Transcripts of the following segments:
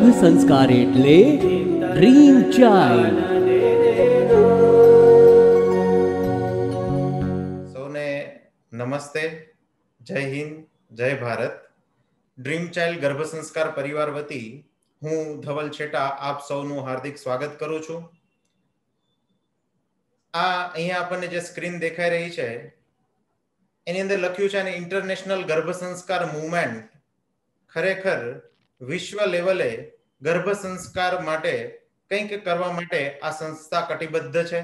ગર્ભ સંસ્કાર એટલે ડ્રીમ ચાઇલ્ડ. સૌને નમસ્તે, જય હિન્દ, જય ભારત. ડ્રીમ ચાઇલ્ડ ગર્ભ સંસ્કાર પરિવાર વતી હું ધવલ છેટા આપ સૌનું હાર્દિક સ્વાગત કરું છું. આ અહીંયા આપણને જે સ્ક્રીન દેખાઈ રહી છે એની અંદર લખ્યું છે અને ઇન્ટરનેશનલ ગર્ભ સંસ્કાર મૂવમેન્ટ ખરેખર વિશ્વ લેવલે ગર્ભ સંસ્કાર માટે કંઈક કરવા માટે આ સંસ્થા કટિબદ્ધ છે.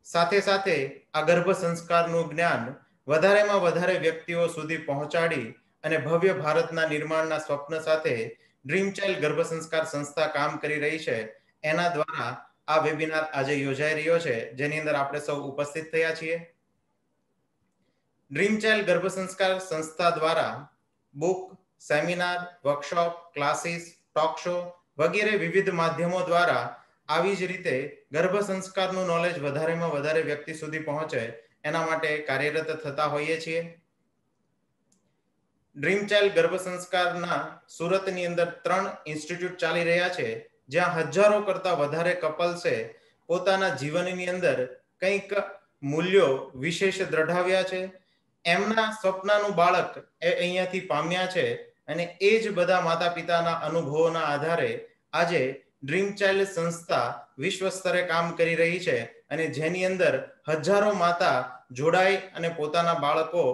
સાથે સાથે આ ગર્ભ સંસ્કારનું જ્ઞાન વધારેમાં વધારે વ્યક્તિઓ સુધી પહોંચાડી અને ભવ્ય ભારતના નિર્માણના સ્વપ્ન સાથે ડ્રીમ ચાઇલ્ડ ગર્ભ સંસ્કાર સંસ્થા કામ કરી રહી છે. એના દ્વારા આ વેબિનાર આજે યોજાઈ રહ્યો છે, જેની અંદર આપણે સૌ ઉપસ્થિત થયા છીએ. ડ્રીમ ચાઇલ્ડ ગર્ભ સંસ્કાર સંસ્થા દ્વારા book, seminar, workshop, classes, talk show વગેરે વિવિધ માધ્યમો દ્વારા આવી જ રીતે ગર્ભ સંસ્કારનું નોલેજ વધારેમાં વધારે વ્યક્તિ સુધી પહોંચે એના માટે કાર્યરત થતા હોઈએ છીએ. ડ્રીમ ચાઇલ્ડ ગર્ભ સંસ્કારના સુરતની અંદર 3 ઇન્સ્ટિટ્યૂટ ચાલી રહ્યા છે, જ્યાં હજારો કરતા વધારે કપલ્સે પોતાના જીવનની અંદર કંઈક મૂલ્યો વિશેષ દ્રઢાવ્યા છે. એમના સ્વપ્નનું બાળક એ અહીંયાથી પામ્યા છે અને એ જ બધા માતા પિતાના અનુભવોના આધારે આજે ડ્રીમ ચાઇલ્ડ સંસ્થા વિશ્વ સ્તરે કામ કરી રહી છે અને જેની અંદર હજારો માતા જોડાઈ અને પોતાના બાળકો,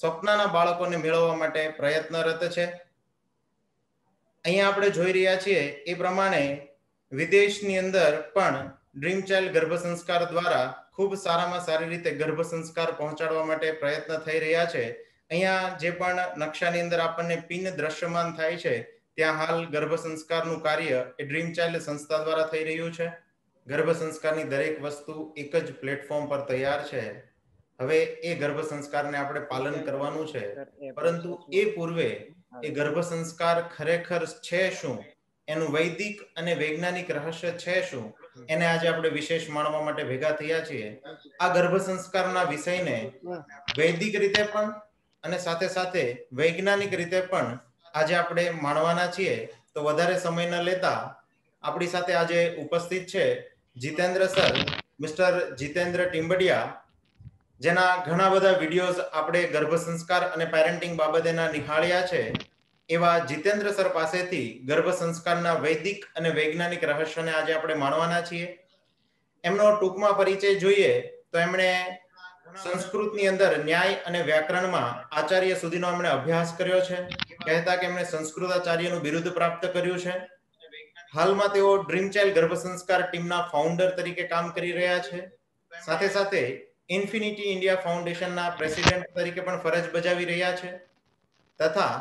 સ્વપ્નના બાળકોને મેળવવા માટે પ્રયત્નરત છે. અહીંયા આપણે જોઈ રહ્યા છીએ એ પ્રમાણે વિદેશની અંદર પણ ડ્રીમ ચાઇલ્ડ ગર્ભ સંસ્કાર દ્વારા ખૂબ સારામાં સારી રીતે ગર્ભ સંસ્કાર પહોંચાડવા માટે પ્રયત્ન થઈ રહ્યા છે. અહીંયા જે પણ નકશાની અંદર આપણને પિન દ્રશ્યમાન થાય છે ત્યાં હાલ ગર્ભ સંસ્કારનું કાર્ય એ ડ્રીમ ચાઇલ્ડ સંસ્થા દ્વારા થઈ રહ્યું છે. ગર્ભ સંસ્કારની દરેક વસ્તુ એક જ પ્લેટફોર્મ પર તૈયાર છે. હવે એ ગર્ભ સંસ્કારને આપણે પાલન કરવાનું છે, પરંતુ એ પૂર્વે એ ગર્ભ સંસ્કાર ખરેખર છે શું, એનું વૈદિક અને વૈજ્ઞાનિક રહસ્ય છે શું, એને આજે આપણે વિશેષ માણવા માટે ભેગા થયા છીએ. આ ગર્ભ સંસ્કારના વિષયને વૈદિક રીતે પણ અને સાથે સાથે વૈજ્ઞાનિક રીતે પણ આજે આપણે માણવાના છીએ. તો વધારે સમય ન લેતા આપણી સાથે આજે ઉપસ્થિત છે જીતેન્દ્ર સર, મિસ્ટર જીતેન્દ્ર ટીમ્બડિયા, જેના ઘણા બધા વિડીયોઝ આપણે ગર્ભ સંસ્કાર અને પેરેન્ટિંગ બાબતેના નિહાળ્યા છે. એવા જીતેન્દ્ર સર પાસેથી ગર્ભ સંસ્કારના વૈદિક અને વૈજ્ઞાનિક રહસ્યને આજે આપણે માણવાના છીએ. એમનો ટૂંકમાં પરિચય જોઈએ તો એમણે સંસ્કૃતની અંદર ન્યાય અને વ્યાકરણમાં આચાર્ય સુધીનો એમણે અભ્યાસ કર્યો છે. કહેતા કે એમણે સંસ્કૃતાચાર્યનું બિરુદ પ્રાપ્ત કર્યું છે. હાલમાં તેઓ ડ્રીમ ચાઇલ્ડ ગર્ભ સંસ્કાર ટીમના ફાઉન્ડર તરીકે કામ કરી રહ્યા છે. સાથે સાથે ઇન્ફિનિટી ઇન્ડિયા ફાઉન્ડેશનના પ્રેસિડેન્ટ તરીકે પણ ફરજ બજાવી રહ્યા છે. તથા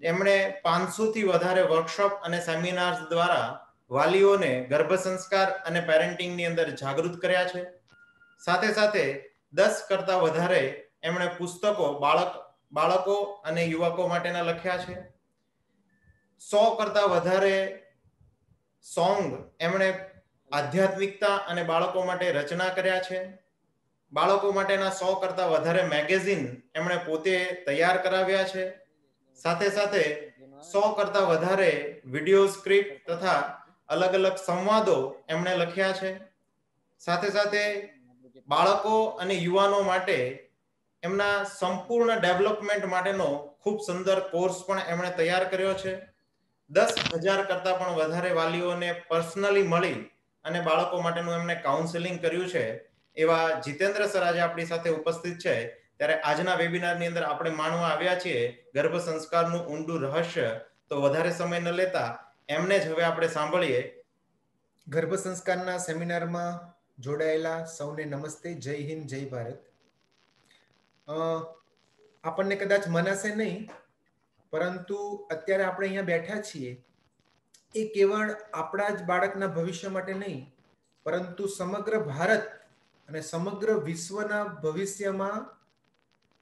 એમણે 500 થી વધારે વર્કશોપ અને સેમિનાર્સ દ્વારા વાલીઓને ગર્ભ સંસ્કાર અને પેરેન્ટિંગની અંદર જાગૃત કર્યા છે. સાથે સાથે 10 કરતા વધારે એમણે પુસ્તકો બાળકો અને યુવકો માટેના લખ્યા છે. 100 કરતા વધારે સોંગ એમણે આધ્યાત્મિકતા અને બાળકો માટે રચના કર્યા છે. બાળકો માટેના 100 કરતા વધારે મેગેઝિન એમણે પોતે તૈયાર કરાવ્યા છે. સાથે સાથે 100 કરતા વધારે વિડીયો સ્ક્રિપ્ટ તથા અલગ અલગ સંવાદો એમણે લખ્યા છે. સાથે સાથે બાળકો અને યુવાનો માટે એમના સંપૂર્ણ ડેવલપમેન્ટ માટેનો ખૂબ સુંદર કોર્સ પણ એમણે તૈયાર કર્યો છે. 10,000 કરતા પણ વધારે વાલીઓને પર્સનલી મળી અને બાળકો માટેનું એમણે કાઉન્સેલિંગ કર્યું છે. એવા જીતેન્દ્ર સર આજે આપણી સાથે ઉપસ્થિત છે. ત્યારે આજના વેબિનારની અંદર આપણે માણવા આવ્યા છીએ ગર્ભ સંસ્કારનું ઊંડું રહસ્ય. તો વધારે સમય ન લેતા એમને જ હવે આપણે સાંભળીએ. ગર્ભ સંસ્કારના સેમિનારમાં જોડાયેલા સૌને નમસ્તે, જય હિન્દ, જય ભારત. આપણને કદાચ મનાશે નહીં, પરંતુ અત્યારે આપણે અહીંયા બેઠા છીએ એ કેવળ આપણા જ બાળકના ભવિષ્ય માટે નહીં, પરંતુ સમગ્ર ભારત અને સમગ્ર વિશ્વના ભવિષ્યમાં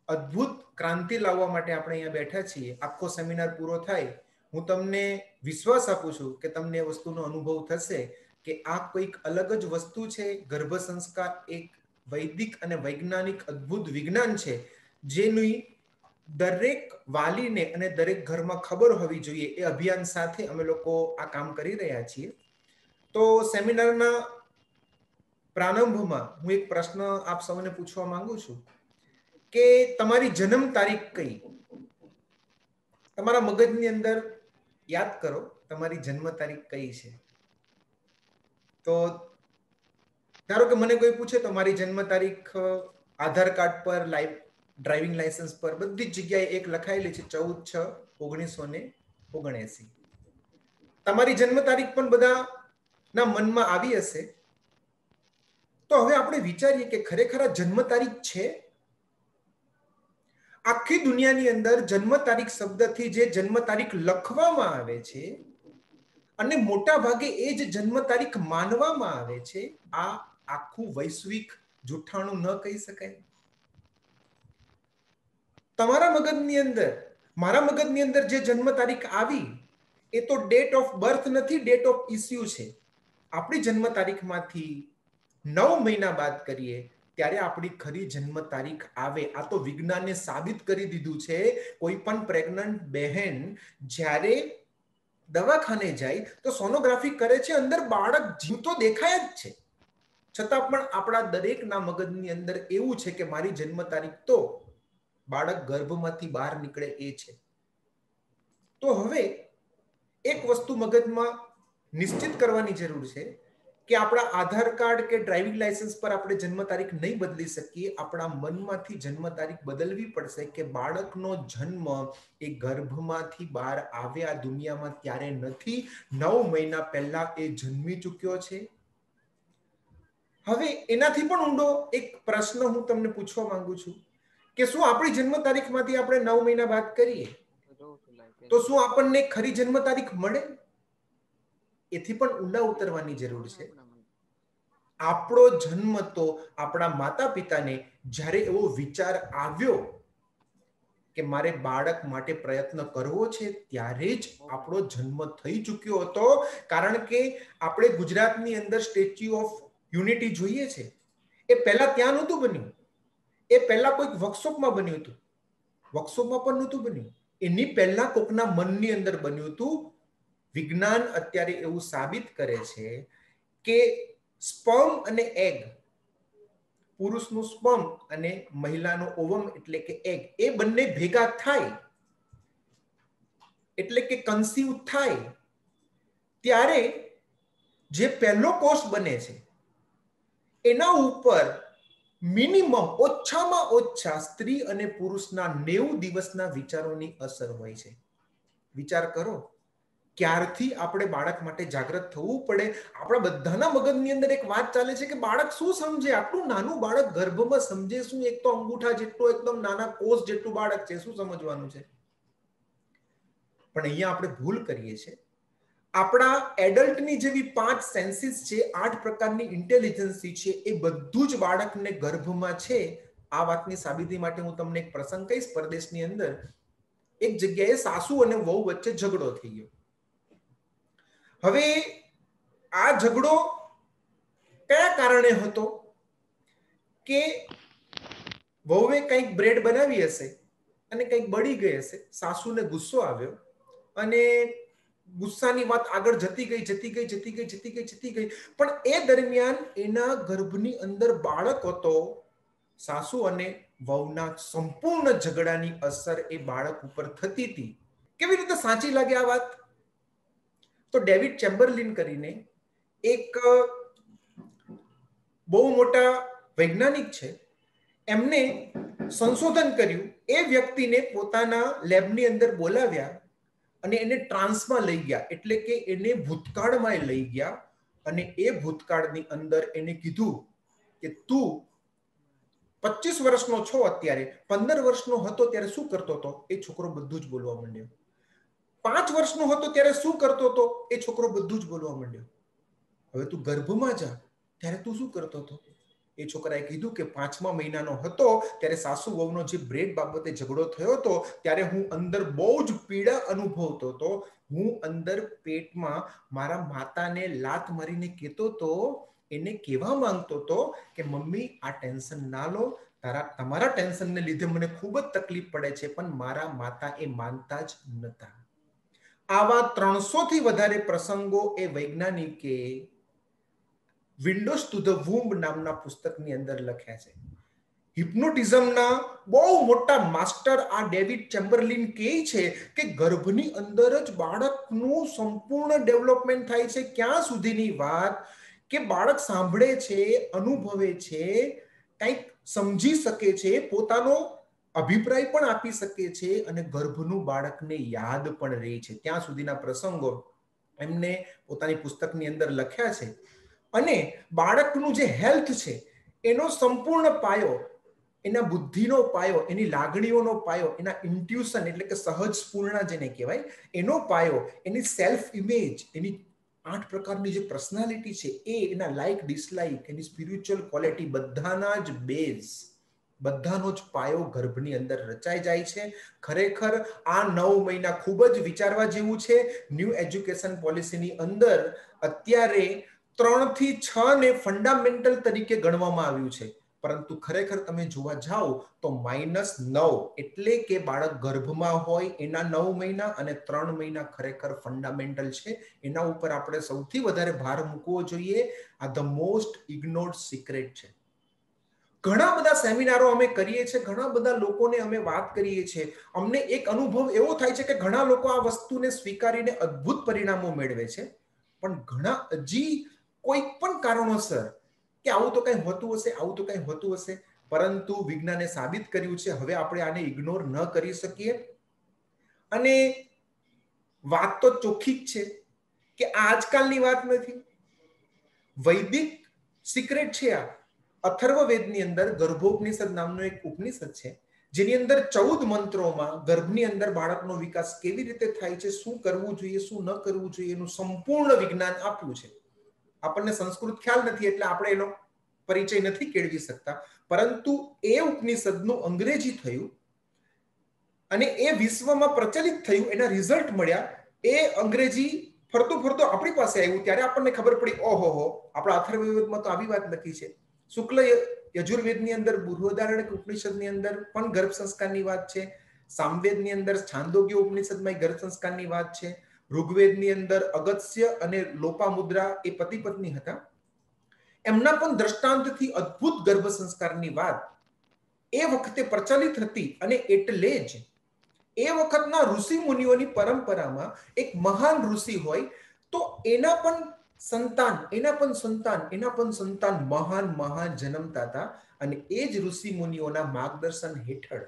અદ્ભુત ક્રાંતિ લાવવા માટે આપણે અહીંયા બેઠા છીએ. આખો સેમિનાર પૂરો થાય, હું તમને વિશ્વાસ આપું છું કે તમને એ વસ્તુનો અનુભવ થશે કે આ કોઈક અલગ જ વસ્તુ છે. ગર્ભ સંસ્કાર એક વૈદિક અને વૈજ્ઞાનિક અદ્ભુત વિજ્ઞાન છે, જેની દરેક વાલીને અને દરેક ઘરમાં ખબર હોવી જોઈએ. એ અભિયાન સાથે અમે લોકો આ કામ કરી રહ્યા છીએ. તો સેમિનારના પ્રારંભમાં હું એક પ્રશ્ન આપ સૌને પૂછવા માંગુ છું કે તમારી જન્મ તારીખ કઈ? તમારા મગજની અંદર યાદ કરો, તમારી જન્મ તારીખ કઈ છે. તો ધારો કે મને કોઈ પૂછે તો મારી જન્મ તારીખ આધાર કાર્ડ પર, ડ્રાઇવિંગ લાયસન્સ પર બધી જ જગ્યાએ એક લખાયેલી છે, 14/6/1979. તમારી જન્મ તારીખ પણ બધાના મનમાં આવી હશે. તો હવે આપણે વિચારીએ કે ખરેખર આ જન્મ તારીખ છે? આખી દુનિયાની અંદર જન્મ તારીખ શબ્દથી જે જન્મ તારીખ લખવામાં આવે છે અને મોટા ભાગે એ જ જન્મ તારીખ માનવામાં આવે છે, આ આખું વૈશ્વિક જૂઠાણું ન કહી શકાય. તમારા મગજની અંદર, મારા મગજની અંદર જે જન્મ તારીખ આવી એ તો ડેટ ઓફ બર્થ નથી, ડેટ ઓફ ઇસ્યુ છે. આપણી જન્મ તારીખમાંથી 9 મહિના બાદ કરીએ ત્યારે આપણી ખરી જન્મ તારીખ આવે. આ તો વિજ્ઞાને સાબિત કરી દીધું છે. કોઈ પણ પ્રેગ્નન્ટ બહેન જ્યારે દવાખાને જાય તો સોનોગ્રાફી કરે છે, અંદર બાળક જીવતો દેખાય જ છે. છતાં પણ આપણા દરેકના મગજની અંદર એવું છે કે મારી જન્મ તારીખ તો બાળક ગર્ભમાંથી બહાર નીકળે એ છે. તો હવે એક વસ્તુ મગજમાં નિશ્ચિત કરવાની જરૂર છે કે આપણા આધાર કાર્ડ કે ડ્રાઇવિંગ લાયસન્સ પર આપણે જન્મ તારીખ નહીં બદલી શકીએ. આપણા મનમાંથી જન્મ તારીખ બદલવી પડશે કે બાળકનો જન્મ એ ગર્ભમાંથી બહાર આવ્યા દુનિયામાં ત્યારે નથી, 9 મહિના પહેલા એ જન્મી ચૂક્યો છે. હવે એનાથી પણ ઊંડો એક પ્રશ્ન હું તમને પૂછવા માંગુ છું કે શું આપણી જન્મ તારીખમાંથી આપણે 9 મહિના બાદ કરીએ તો શું આપણને ખરી જન્મ તારીખ મળે? એથી પણ ઊંડા ઉતરવાની જરૂર છે. આપણો જન્મ તો આપણા માતા પિતાને જ્યારે એવો વિચાર આવ્યો કે મારે બાળક માટે પ્રયત્ન કરવો છે ત્યારે જ આપણો જન્મ થઈ ચૂક્યો હતો. કારણ કે આપણે ગુજરાતની અંદર સ્ટેચ્યુ ઓફ યુનિટી જોઈએ છે, એ પહેલા ત્યાં નહોતું બન્યું. એ પહેલા કોઈક વર્કશોપમાં બન્યું હતું. વર્કશોપમાં પણ નહોતું બન્યું, એની પહેલા કોકના મનની અંદર બન્યું હતું. વિજ્ઞાન અત્યારે એવું સાબિત કરે છે કે સ્પર્મ અને એગ, પુરુષનું સ્પર્મ અને મહિલાનો ઓવમ એટલે કે એગ, એ બંને ભેગા થાય એટલે કે કન્સીવ થાય ત્યારે જે પહેલો કોષ બને છે એના ઉપર મિનિમમ ઓછામાં ઓછા સ્ત્રી અને પુરુષના 90 દિવસના વિચારોની અસર હોય છે. વિચાર કરો, ક્યારથી આપણે બાળક માટે જાગૃત થવું પડે. આપણા બધાના મગજની અંદર એક વાત ચાલે છે કે બાળક શું સમજે? આટલું નાનું બાળક ગર્ભમાં સમજે શું? એક તો અંગૂઠા જેટલું એકદમ નાના કોષ જેટલું બાળક છે, શું સમજવાનું છે? પણ અહીંયા આપણે ભૂલ કરીએ છીએ. આપણા એડલ્ટની જેવી 5 સેન્સીસ છે, 8 પ્રકારની ઇન્ટેલિજન્સી છે, એ બધું જ બાળકને ગર્ભમાં છે. આ વાતની સાબિતી માટે હું તમને એક પ્રસંગ કહીશ. પરદેશની અંદર એક જગ્યાએ સાસુ અને વહુ વચ્ચે ઝઘડો થઈ ગયો. હવે આ ઝઘડો કયા કારણે હતો? કે વહુએ કંઈક બ્રેડ બનાવી હશે અને કંઈક બળી ગઈ હશે. સાસુને ગુસ્સો આવ્યો અને ગુસ્સાની વાત આગળ જતી ગઈ. પણ એ દરમિયાન એના ગર્ભની અંદર બાળક હતો. સાસુ અને વહુના સંપૂર્ણ ઝઘડાની અસર એ બાળક ઉપર થતી હતી. કેવી રીતે સાચી લાગે આ વાત? તો ડેવિડ ચેમ્બરલિન કરીને એક બહુ મોટા વૈજ્ઞાનિક છે, એમને સંશોધન કર્યું. એ વ્યક્તિને પોતાના લેબની અંદર બોલાવ્યા અને એને ટ્રાન્સમાં લઈ ગયા, એટલે કે એને ભૂતકાળમાં લઈ ગયા અને એ ભૂતકાળની અંદર એને કીધું કે તું 25 વર્ષનો છો અત્યારે, 15 વર્ષનો હતો ત્યારે શું કરતો હતો? એ છોકરો બધું જ બોલવા માંડ્યો. 5 વર્ષનો હતો ત્યારે શું કરતો હતો? એ છોકરો બધું જ બોલવા માંડ્યો. હવે તું ગર્ભમાં જા ત્યારે તું શું કરતો હતો? એ છોકરાએ કીધું કે 5મા મહિનાનો હતો ત્યારે સાસુ વહુનો જે બ્રેડ બાબતે ઝઘડો થયો હતો ત્યારે હું અંદર બહુ જ પીડા અનુભવતો હતો. હું અંદર પેટમાં મારા માતાને લાત મારીને કહેતો હતો, એને કહેવા માંગતો હતો કે મમ્મી આ ટેન્શન ના લો, તમારા ટેન્શનને લીધે મને ખૂબ જ તકલીફ પડે છે, પણ મારા માતા એ માનતા જ નતા. આવા 300 થી વધારે પ્રસંગો એ વૈજ્ઞાનિકે વિન્ડોઝ ટુ ધ વૂમ્બ નામના પુસ્તકની અંદર લખ્યા છે. હિપ્નોટિઝમના બહુ મોટા માસ્ટર આ ડેવિડ ચેમ્બરલિન કહે છે કે ગર્ભની અંદર જ બાળકનું સંપૂર્ણ ડેવલપમેન્ટ થાય છે. ક્યાં સુધીની વાત કે બાળક સાંભળે છે, અનુભવે છે, કંઈક સમજી શકે છે, પોતાનો અભિપ્રાય પણ આપી શકે છે અને ગર્ભનું બાળકને યાદ પણ રહે છે. ત્યાં સુધીના પ્રસંગો એમને પોતાની પુસ્તકની અંદર લખ્યા છે. અને બાળકનું જે હેલ્થ છે એનો સંપૂર્ણ પાયો, એના બુદ્ધિનો પાયો, એની લાગણીઓનો પાયો, એના ઇન્ટ્યુશન એટલે કે સહજ સ્ફૂર્ણા જેને કહેવાય એનો પાયો, એની સેલ્ફ ઇમેજ, એની 8 પ્રકારની જે પર્સનાલિટી છે એ, એના લાઇક ડિસલાઇક, એની સ્પિરિચ્યુઅલ ક્વોલિટી, બધાના જ બેઝ, બધાનો જ પાયો ગર્ભની અંદર રચાઈ જાય છે. ખરેખર આ 9 મહિના ખૂબ જ વિચારવા જેવું છે. ન્યૂ એજ્યુકેશન પોલિસીની અંદર અત્યારે 3 થી 6 ને ફંડામેન્ટલ તરીકે ગણવામાં આવ્યું છે, પરંતુ ખરેખર તમે જોવા જાઓ તો -9 એટલે કે બાળક ગર્ભમાં હોય એના 9 મહિના અને 3 મહિના ખરેખર ફંડામેન્ટલ છે. એના ઉપર આપણે સૌથી વધારે ભાર મૂકવો જોઈએ. આ ધ મોસ્ટ ઇગ્નોર્ડ સિક્રેટ છે. ઘણા બધા સેમિનારો અમે કરીએ છીએ, ઘણા બધા લોકોને અમે વાત કરીએ છીએ. અમને એક અનુભવ એવો થાય છે કે ઘણા લોકો આ વસ્તુને સ્વીકારીને અદ્ભુત પરિણામો મેળવે છે, પણ ઘણા હજી કોઈ પણ કારણોસર કે આવું તો કંઈ હોતું હશે, આવું તો કંઈ હોતું હશે, પરંતુ વિજ્ઞાને સાબિત કર્યું છે હવે આપણે આને ઇગ્નોર ન કરી શકીએ. અને વાત તો ચોખ્ખી જ છે કે આજકાલની વાત નથી, વૈદિક સિક્રેટ છે. આ અથર્વવેદની અંદર ગર્ભોપનિષદ નામનો એક ઉપનિષદ છે જેની અંદર 14 મંત્રોમાં ગર્ભની અંદર બાળકનો વિકાસ કેવી રીતે થાય છે, શું કરવું જોઈએ, શું ન કરવું જોઈએ, એનું સંપૂર્ણ વિજ્ઞાન આપ્યું છે. આપણને સંસ્કૃત ખ્યાલ નથી એટલે આપણે એનો પરિચય નથી કેળવી શકતા, પરંતુ એ ઉપનિષદનું અંગ્રેજી થયું અને એ વિશ્વમાં પ્રચલિત થયું, એના રિઝલ્ટ મળ્યા. એ અંગ્રેજી ફરતું ફરતું આપણી પાસે આવ્યું ત્યારે આપણને ખબર પડી, ઓહો, આપણા અથર્વવેદમાં તો આવી વાત લખી છે. શુક્લ યજુર્વેદની અંદર, બૃહદારણ્યક ઉપનિષદની અંદર પણ ગર્ભ સંસ્કારની વાત છે. સામવેદની અંદર છાંદોગ્ય ઉપનિષદમાં ગર્ભ સંસ્કારની વાત છે. ઋગ્વેદની અંદર અગસ્ત્ય અને લોપામુદ્રા એ પતિ પત્ની હતા, એમના પણ દ્રષ્ટાંતથી અદ્ભુત ગર્ભ સંસ્કારની વાત એ વખતે પ્રચલિત હતી. અને એટલે જ એ વખતના ઋષિ મુનિઓની પરંપરામાં એક મહાન ઋષિ હોય તો એના પણ સંતાન મહાન જન્મતા હતા. અને એ જ ઋષિ મુનિઓના માર્ગદર્શન હેઠળ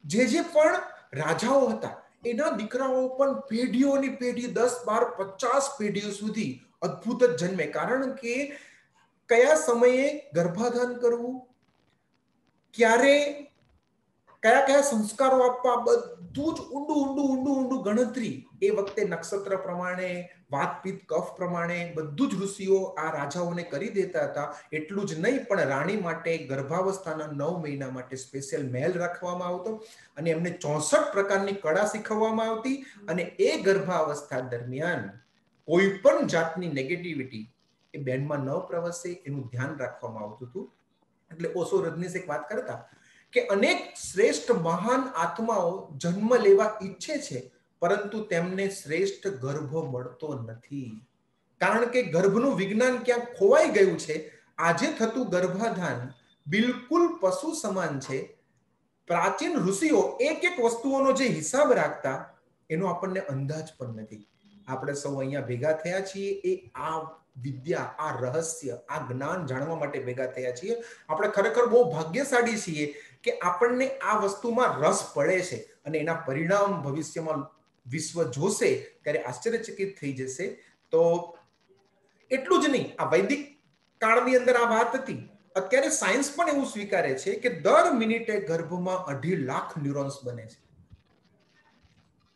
જે પણ રાજાઓ હતા એના દીકરાઓ પણ પેઢીઓની પેઢી 10, 12, 50 પેઢીઓ સુધી અદ્ભુત જ જન્મે. કારણ કે કયા સમયે ગર્ભાધાન કરવું, ક્યારે કયા સંસ્કારો આપવા, બધું જ ઊંડું ગણતરી એ વખતે નક્ષત્ર પ્રમાણે, વાતપીત કફ પ્રમાણે બધું જ ઋષિઓ આ રાજાઓને કરી દેતા હતા. એટલું જ નહીં પણ રાણી માટે ગર્ભાવસ્થાના 9 મહિના માટે સ્પેશિયલ મહેલ રાખવામાં આવતો અને એમને 64 પ્રકારની કળા શીખવવામાં આવતી. અને એ ગર્ભાવસ્થા દરમિયાન કોઈ પણ જાતની નેગેટિવિટી એ બેનમાં ન પ્રવસે એનું ધ્યાન રાખવામાં આવતું હતું. એટલે ઓશો રજનીશ એક વાત કરતા કે અનેક શ્રેષ્ઠ મહાન આત્માઓ જન્મ લેવા ઈચ્છે છે, પરંતુ તેમને શ્રેષ્ઠ ગર્ભ મળતો નથી. કારણ કે ગર્ભનું વિજ્ઞાન ક્યાંક ખોવાઈ ગયું છે. આજે થતું ગર્ભાધાન બિલકુલ પશુ સમાન છે. પ્રાચીન ઋષિઓ એક વસ્તુઓનો જે હિસાબ રાખતા એનો આપણને અંદાજ પણ નથી. આપણે સૌ અહીંયા ભેગા થયા છીએ એ આ વિદ્યા, આ રહસ્ય, આ જ્ઞાન જાણવા માટે ભેગા થયા છીએ. આપણે ખરેખર બહુ ભાગ્યશાળી છીએ કે આપણને આ વસ્તુમાં રસ પડે છે અને એના પરિણામ ભવિષ્યમાં વિશ્વ જોશે ત્યારે આશ્ચર્યચકિત થઈ જશે. તો એટલું જ નહીં, આ વૈદિક કાળની અંદર આ વાત હતી. અત્યારે સાયન્સ પણ એવું સ્વીકારે છે કે દર મિનિટે ગર્ભમાં 2.5 લાખ ન્યુરોન્સ બને છે.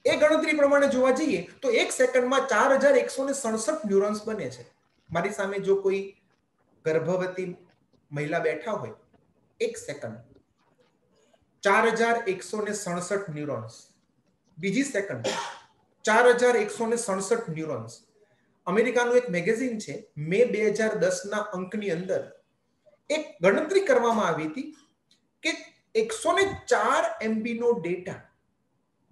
એ ગણતરી પ્રમાણે જોવા જઈએ તો 1 સેકન્ડમાં 4167 ન્યુરોન્સ બને છે. મારી સામે જો કોઈ ગર્ભવતી મહિલા બેઠા હોય, 1 સેકન્ડ 4167 ન્યુરોન્સ, બીજી સેકન્ડ 4167 ન્યુરોન્સ. અમેરિકાનું એક મેગેઝિન છે, મે 2010 ના અંકની અંદર એક ગણતરી કરવામાં આવી હતી કે 104 MB નો ડેટા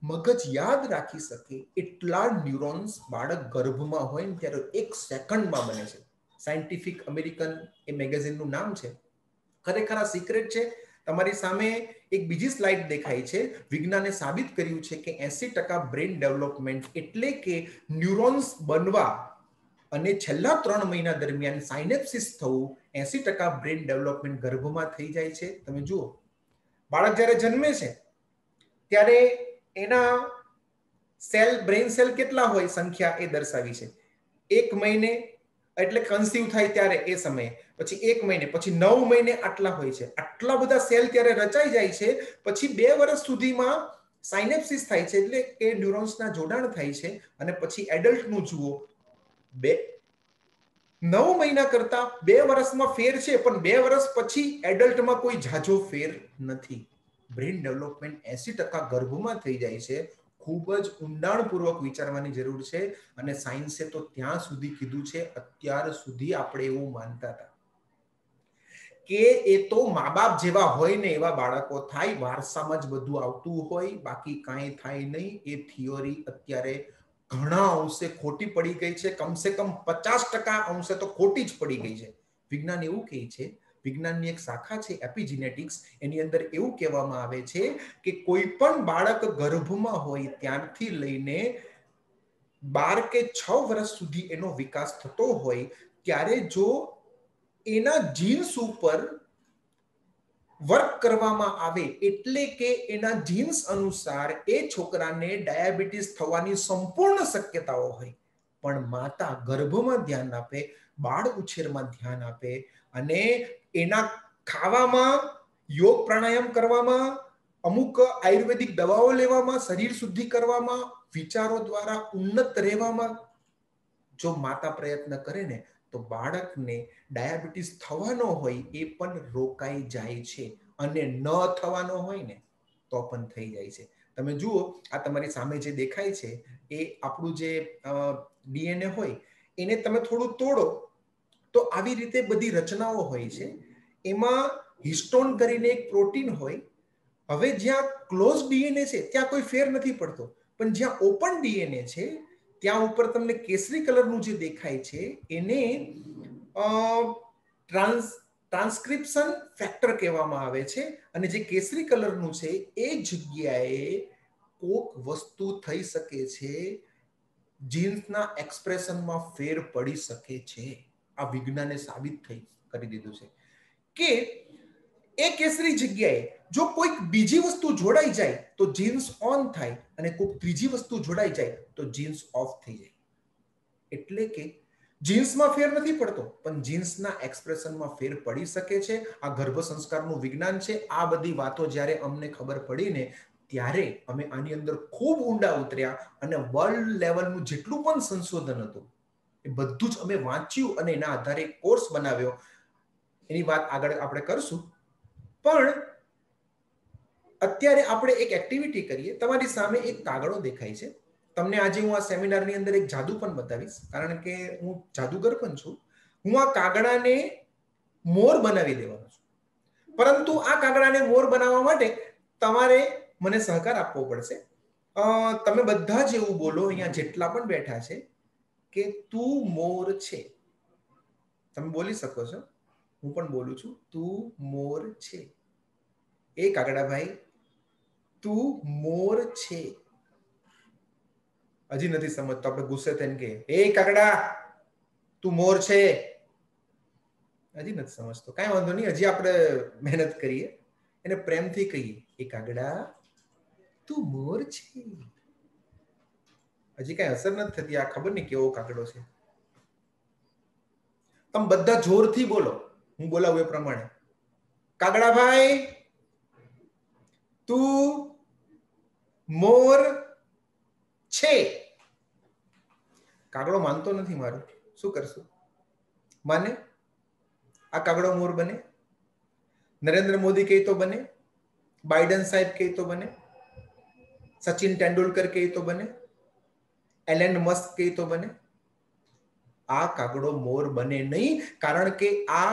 મગજ યાદ રાખી શકે એટલા ન્યુરોન્સ બાળક ગર્ભમાં હોય ને ત્યારે 1 સેકન્ડમાં બને છે. સાયન્ટિફિક અમેરિકન એ મેગેઝિનનું નામ છે. ખરેખર આ સિક્રેટ છે. તમારી સામે એક બીજી સ્લાઇડ દેખાય છે. વિજ્ઞાને સાબિત કર્યું છે કે 80% બ્રેન ડેવલપમેન્ટ એટલે કે ન્યુરોન્સ બનવા અને છેલ્લા 3 મહિના દરમિયાન સાયનેપ્સિસ થવું 80% બ્રેન ડેવલપમેન્ટ ગર્ભમાં થઈ જાય છે. તમે જુઓ, બાળક જ્યારે જન્મે છે ત્યારે એના બ્રેન સેલ કેટલા હોય સંખ્યા એ દર્શાવી છે. 1 મહિને એટલે કન્સીવ થાય ત્યારે એ સમયે, પછી 1 મહિને, પછી 9 મહિને આટલા હોય છે. આટલા બધા સેલ ત્યારે રચાઈ જાય છે. પછી 2 વર્ષ સુધીમાં સાયનેપ્સિસ થાય છે, એટલે કે ન્યુરોન્સના જોડાણ થાય છે. અને પછી એડલ્ટનું જુઓ, 9 મહિના કરતા 2 વર્ષમાં ફેર છે, પણ 2 વર્ષ પછી એડલ્ટમાં કોઈ ઝાઝો ફેર નથી. બ્રેન ડેવલપમેન્ટ 80% ગર્ભમાં થઈ જાય છે. ખૂબ જ ઊંડાણપૂર્વક વિચારવાની જરૂર છે. અને સાયન્સે તો ત્યાં સુધી કીધું છે, અત્યાર સુધી આપણે એવું માનતા હતા કે એ તો મા બાપ જેવા હોય ને એવા બાળકો થાય, વારસામાં જ બધું આવતું હોય, બાકી કાંઈ થાય નહીં. એ થિયોરી અત્યારે ઘણા અંશે ખોટી પડી ગઈ છે. કમસે કમ 50% અંશે તો ખોટી જ પડી ગઈ છે. વિજ્ઞાન એવું કહે છે, વિજ્ઞાનની એક શાખા છે એપિજેનેટિક્સ, એની અંદર એવું કહેવામાં આવે છે કે કોઈ પણ બાળક ગર્ભમાં હોય ત્યારથી લઈને 12 કે 6 વર્ષ સુધી એનો વિકાસ થતો હોય ત્યારે જો એના જીન્સ ઉપર વર્ક કરવામાં આવે, એટલે કે એના જીન્સ અનુસાર એ છોકરાને ડાયાબિટીસ થવાની સંપૂર્ણ શક્યતાઓ હોય, પણ માતા ગર્ભમાં ધ્યાન આપે, બાળ ઉછેરમાં ધ્યાન આપે અને એના ખાવામાં, યોગ પ્રાણાયામ કરવામાં, અમુક આયુર્વેદિક દવાઓ લેવામાં, શરીર શુદ્ધિ કરવામાં, વિચારો દ્વારા ઉન્નત રહેવામાં જો માતા પ્રયત્ન કરે ને તો બાળકને ડાયાબિટીસ થવાનો હોય એ પણ રોકાઈ જાય છે. અને ન થવાનો હોય ને તો પણ થઈ જાય છે. તમે જુઓ, આ તમારી સામે જે દેખાય છે એ આપણું જે ડીએનએ હોય એને તમે થોડું તોડો તો આવી રીતે બધી રચનાઓ હોય છે. એમાં હિસ્ટોન કરીને એક પ્રોટીન હોય. હવે જ્યાં ક્લોઝ ડીએનએ છે ત્યાં કોઈ ફેર નથી પડતો, પણ જ્યાં ઓપન ડીએનએ છે ત્યાં ઉપર તમને કેસરી કલરનું જે દેખાય છે એને ટ્રાન્સક્રિપ્શન ફેક્ટર કહેવામાં આવે છે. અને જે કેસરી કલરનું છે એ જગ્યાએ કોક વસ્તુ થઈ શકે છે, જીન્સના એક્સપ્રેશનમાં ફેર પડી શકે છે. આ વિજ્ઞાને સાબિત કરી દીધું છે કે એ કેસરી જગ્યાએ જો કોઈક બીજી વસ્તુ જોડાઈ જાય તો જીન્સ ઓન થાય, અને કોઈક ત્રીજી વસ્તુ જોડાઈ જાય તો જીન્સ ઓફ થઈ જાય. એટલે કે જીન્સમાં ફેર નથી પડતો, પણ જીન્સના એક્સપ્રેશનમાં ફેર પડી શકે છે. આ ગર્ભ સંસ્કારનું વિજ્ઞાન છે. આ બધી વાતો જ્યારે અમને ખબર પડી ને ત્યારે અમે આની અંદર ખૂબ ઊંડા ઉતર્યા અને વર્લ્ડ લેવલનું જેટલું પણ સંશોધન હતું એ બધું જ અમે વાંચ્યું અને એના આધારે કોર્સ બનાવ્યો. એની વાત આગળ આપણે કરશું. પણ અત્યારે આપણે એક એક્ટિવિટી કરીએ. તમારી સામે એક કાગળો દેખાય છે. તમને આજે હું આ સેમિનારની અંદર એક જાદુ પણ બતાવીશ, કારણ કે હું જાદુગર પણ છું. હું આ કાગડાને મોર બનાવી દેવાનો છું. પરંતુ આ કાગડાને મોર બનાવવા માટે તમારે મને સહકાર આપવો પડશે. તમે બધા જ એવું બોલો, અહીંયા જેટલા પણ બેઠા છે, કે તું મોર છે. તમે બોલી શકો છો, હું પણ બોલું છું, તું મોર છે. એ કાગડા ભાઈ, તું મોર છે. હજી નથી સમજતો, આપણે ગુસ્સે થઈને કે એ કાગડા તું મોર છે. હજી નથી સમજતો, કાંઈ વાંધો નહીં, હજી આપણે મહેનત કરીએ, એને પ્રેમથી કહીએ, એ કાગડા તું મોર છે. હજી કઈ અસર નથી થતી. આ ખબર નહીં કેવો કાગડો છે. તમે બધા જોરથી બોલો, હું બોલાવું એ પ્રમાણે. કાગડા ભાઈ તું મોર છે. કાગડો માનતો નથી મારું, શું કરશું? માને? આ કાગડો મોર બને? નરેન્દ્ર મોદી કહે તો બને, બાઇડન સાહેબ કહે તો બને, સચિન તેંડુલકર કહે તો બને, એલન મસ્ક કહે તો બને. આ કાગડો મોર બને નહીં, કારણ કે આ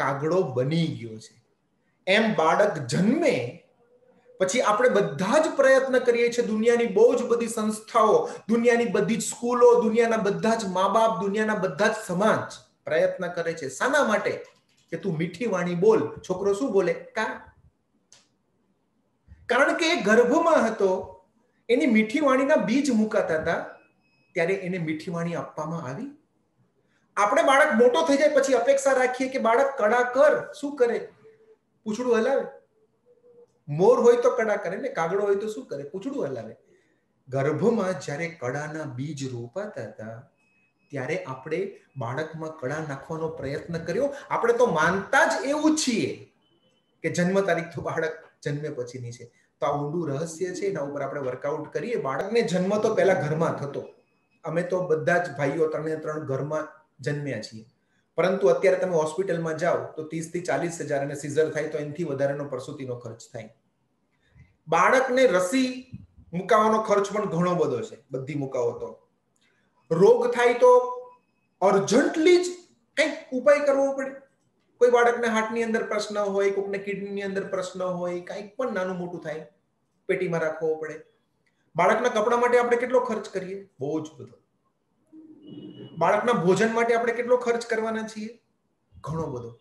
કાગડો બની ગયો છે. એમ બાળક જન્મે પછી આપણે બધા જ પ્રયત્ન કરીએ છીએ, દુનિયાની બહુ જ બધી સંસ્થાઓ, દુનિયાની બધી જ સ્કૂલો, દુનિયાના બધા જ મા બાપ, દુનિયાના બધા જ સમાજ પ્રયત્ન કરે છે. શાના માટે? કે તું મીઠી વાણી બોલ. છોકરો શું બોલે? કા. કારણ કે એ ગર્ભમાં હતો, એની મીઠી વાણીના બીજ મુકાતા હતા, ત્યારે એને મીઠી વાણી આપવામાં આવી. આપણે બાળક મોટો થઈ જાય પછી અપેક્ષા રાખીએ કે બાળક કડા કર. શું કરે? પૂંછડું હલાવે. મોર હોય તો કડા કરે ને, કાગડો હોય તો શું કરે? પૂંછડું હલાવે. ગર્ભમાં જ્યારે કડાના બીજ રોપાતા હતા ત્યારે આપણે બાળકમાં કડા નાખવાનો પ્રયત્ન કર્યો. આપણે તો માનતા જ એવું છીએ કે જન્મ તારીખ તો બાળક જન્મે પછીની છે. તો આ ઊંડું રહસ્ય છે, એના ઉપર આપણે વર્કઆઉટ કરીએ. બાળકને જન્મ તો પહેલા ઘરમાં થતો. અમે તો બધા જ ભાઈઓ 3 ઘરમાં જન્મ્યા છીએ. પરંતુ અત્યારે તમે હોસ્પિટલમાં જાઓ તો 30 થી 40 હજાર, અને સીઝર થાય તો એનાથી વધારેનો પ્રસૂતિનો ખર્ચ થાય. બાળકને રસી મુકાવવાનો ખર્ચ પણ ઘણો બધો છે. બધી મુકાવો તો રોગ થાય તો અર્જન્ટલી જ કંઈક ઉપાય કરવો પડે. કોઈ બાળકને હાર્ટની અંદર પ્રશ્ન હોય, કોઈકને કિડનીની અંદર પ્રશ્ન હોય, કંઈક પણ નાનું મોટું થાય, પેટીમાં રાખવો પડે. બાળકના કપડા માટે આપણે કેટલો ખર્ચ કરીએ? બહુ જ બધો. બાળકના ભોજન માટે આપણે કેટલો ખર્ચ કરવાના છીએ? ઘણો બધો.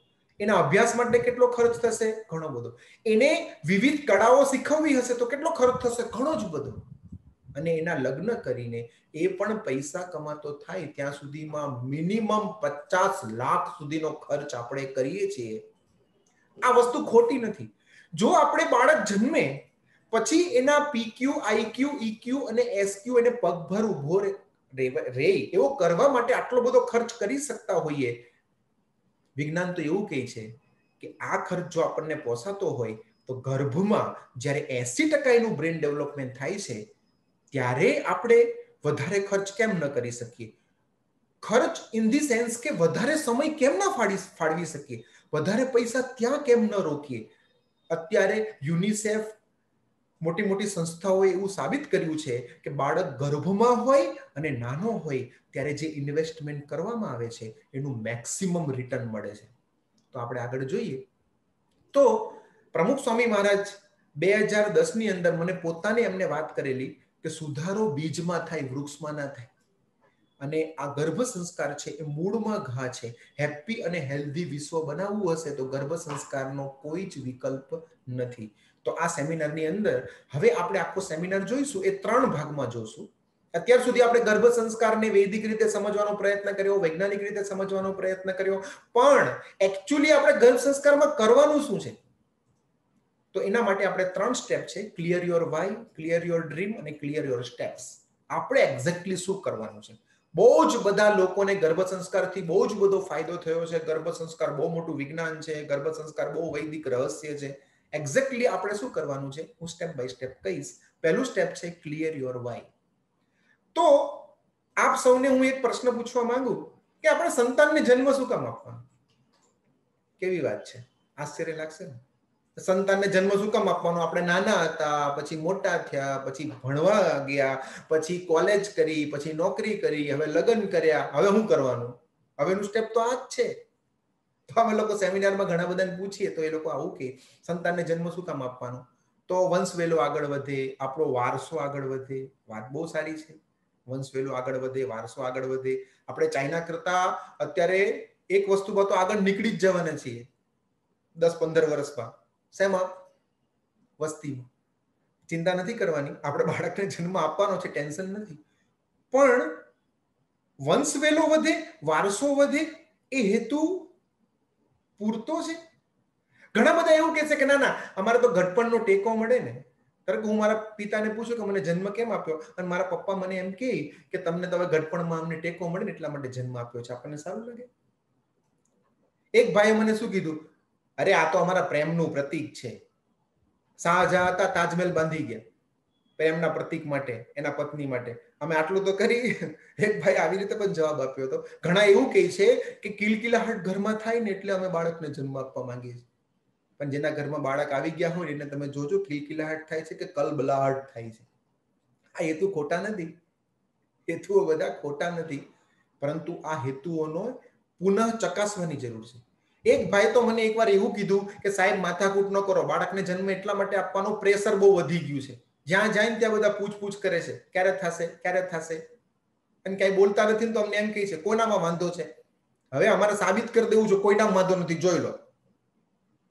એના અભ્યાસ માટે કેટલો ખર્ચ થશે? ઘણો બધો. એને વિવિધ કળાઓ શીખવવી હશે તો કેટલો ખર્ચ થશે? ઘણો જ બધો. અને એના લગ્ન કરીને એ પણ પૈસા કમાતો થાય ત્યાં સુધીમાં મિનિમમ 50 લાખ સુધીનો ખર્ચ આપણે કરીએ છીએ. આ વસ્તુ ખોટી નથી. જો આપણે બાળક જન્મે પછી એના પીક્યુ, આઈક્યુ, ઈક્યુ અને એસક્યુ એને પગભર ઉભો રે એવો કરવા માટે આટલો બધો ખર્ચ કરી શકતા હોઈએ, વિજ્ઞાન તો એવું કહે છે કે આ ખર્ચ જો આપણને પોસાતો હોય તો ગર્ભમાં જ્યારે 80% એનું બ્રેન ડેવલપમેન્ટ થાય છે ત્યારે આપણે વધારે ખર્ચ કેમ ન કરી શકીએ? ખર્ચ ઇન ધી સેન્સ કે વધારે સમય કેમ ના ફાળવી શકીએ? વધારે પૈસા ત્યાં કેમ ન રોકીએ? અત્યારે યુનિસેફ, મોટી મોટી સંસ્થાઓએ એવું સાબિત કર્યું છે કે બાળક ગર્ભમાં હોય અને નાનો હોય ત્યારે જે ઇન્વેસ્ટમેન્ટ કરવામાં આવે છે એનું મેક્સિમમ રિટર્ન મળે છે. તો આપણે આગળ જોઈએ તો પ્રમુખ સ્વામી મહારાજ 2010 ની અંદર મને પોતાને એમને વાત કરેલી કે સુધારો બીજમાં થાય, વૃક્ષમાં ના થાય. અને આ ગર્ભ સંસ્કાર છે એ મૂળમાં ઘા છે. હેપી અને હેલ્ધી વિશ્વ બનાવવું હશે તો ગર્ભ સંસ્કારનો કોઈ જ વિકલ્પ નથી. તો આ સેમિનારની અંદર હવે આપણે આખો સેમિનાર જોઈશું, એ 3 ભાગમાં જોઈશું. અત્યાર સુધી આપણે ગર્ભ સંસ્કારને વૈદિક રીતે સમજવાનો પ્રયત્ન કર્યો, વૈજ્ઞાનિક રીતે સમજવાનો પ્રયત્ન કર્યો, પણ એકચ્યુઅલી આપણે ગર્ભ સંસ્કારમાં કરવાનું શું છે? તો એના માટે આપણે 3 સ્ટેપ છે: clear your why, clear your dream અને ક્લિયર યોર સ્ટેપ્સ. આપણે એક્ઝેક્ટલી શું કરવાનું છે? બહુ જ બધા લોકોને ગર્ભ સંસ્કારથી બહુ જ બધો ફાયદો થયો છે. ગર્ભ સંસ્કાર બહુ મોટું વિજ્ઞાન છે, ગર્ભ સંસ્કાર બહુ વૈદિક રહસ્ય છે. એક્ઝેક્ટલી આપણે શું કરવાનું છે હું સ્ટેપ બાય સ્ટેપ કહીશ. પહેલું સ્ટેપ છે ક્લિયર યોર વાય. તો આપ સૌને હું એક પ્રશ્ન પૂછવા માંગુ કે આપણે સંતાનને જન્મ શું કામ આપવાનો? કેવી વાત છે? આશ્ચર્ય લાગશે ને? સંતાનને જન્મ શું કામ આપવાનો? આપણે નાના હતા, પછી મોટા થયા, પછી ભણવા ગયા, પછી કોલેજ કરી, પછી નોકરી કરી, હવે લગ્ન કર્યા, હવે શું કરવાનું? હવેનું સ્ટેપ તો આ જ છે. તો અમે લોકો સેમિનારમાં ઘણા બધાને પૂછીએ તો એ લોકો આવું કે સંતાનને જન્મ શું કામ આપવાનો? તો વંશવેલો આગળ વધે, આપણો વારસો આગળ વધે. વાત બહુ સારી છે. વંશવેલો આગળ વધે, વારસો આગળ વધે. આપણે ચાઇના કરતા અત્યારે એક વસ્તુમાં તો આગળ નીકળી જ જવાના છીએ 10-15 વર્ષમાં. શેમાં? વસ્તીમાં. ચિંતા નથી કરવાની, આપણે બાળકને જન્મ આપવાનો છે, ટેન્શન નથી. પણ વંશવેલો વધે, વારસો વધે, એ હેતુ પૂરતો છે? ઘણા બધા એવું કહે છે કે ના ના અમારે તો ઘડપણનો ટેકો મળે ને. કારણ કે હું મારા પિતાને પૂછું કે મને જન્મ કેમ આપ્યો, અને મારા પપ્પા મને એમ કહે કે તમને તો હવે ઘડપણમાં અમને ટેકો મળે ને એટલા માટે જન્મ આપ્યો છે. આપણને સારું લાગે? એક ભાઈએ મને શું કીધું, અરે આ તો અમારા પ્રેમનું પ્રતીક છે. શાહજહાં હતા, તાજમહેલ બાંધી ગયા પ્રેમના પ્રતીક માટે, એના પત્ની માટે. અમે આટલું તો કરી. એક ભાઈ આવી રીતે પણ જવાબ આપ્યો હતો. ઘણા એવું કહે છે કે કિલકિલાહટ ઘરમાં થાય ને એટલે અમે બાળકને જન્મ આપવા માંગીએ છીએ. પણ જેના ઘરમાં બાળક આવી ગયા હોય એને તમે જોજો કિલકિલાહટ થાય છે કે કલબલાહટ થાય છે. આ હેતુ ખોટા નથી, હેતુઓ બધા ખોટા નથી, પરંતુ આ હેતુઓનો પુનઃ ચકાસવાની જરૂર છે. એક ભાઈ તો મને એકવાર એવું કીધું કે સાહેબ માથાકૂટ ન કરો, બાળકને જન્મ એટલા માટે આપવાનો પ્રેશર બહુ વધી ગયું છે, જ્યાં જાય ને ત્યાં બધા પૂછપૂછ કરે છે, ક્યારે થશે ક્યારે થશે, અને કઈ બોલતા નથી. તો અમને એમ કહે છે કોનામાં વાંધો છે. હવે અમારે સાબિત કરી દેવું છે કોઈનામાં વાંધો નથી, જોઈ લો.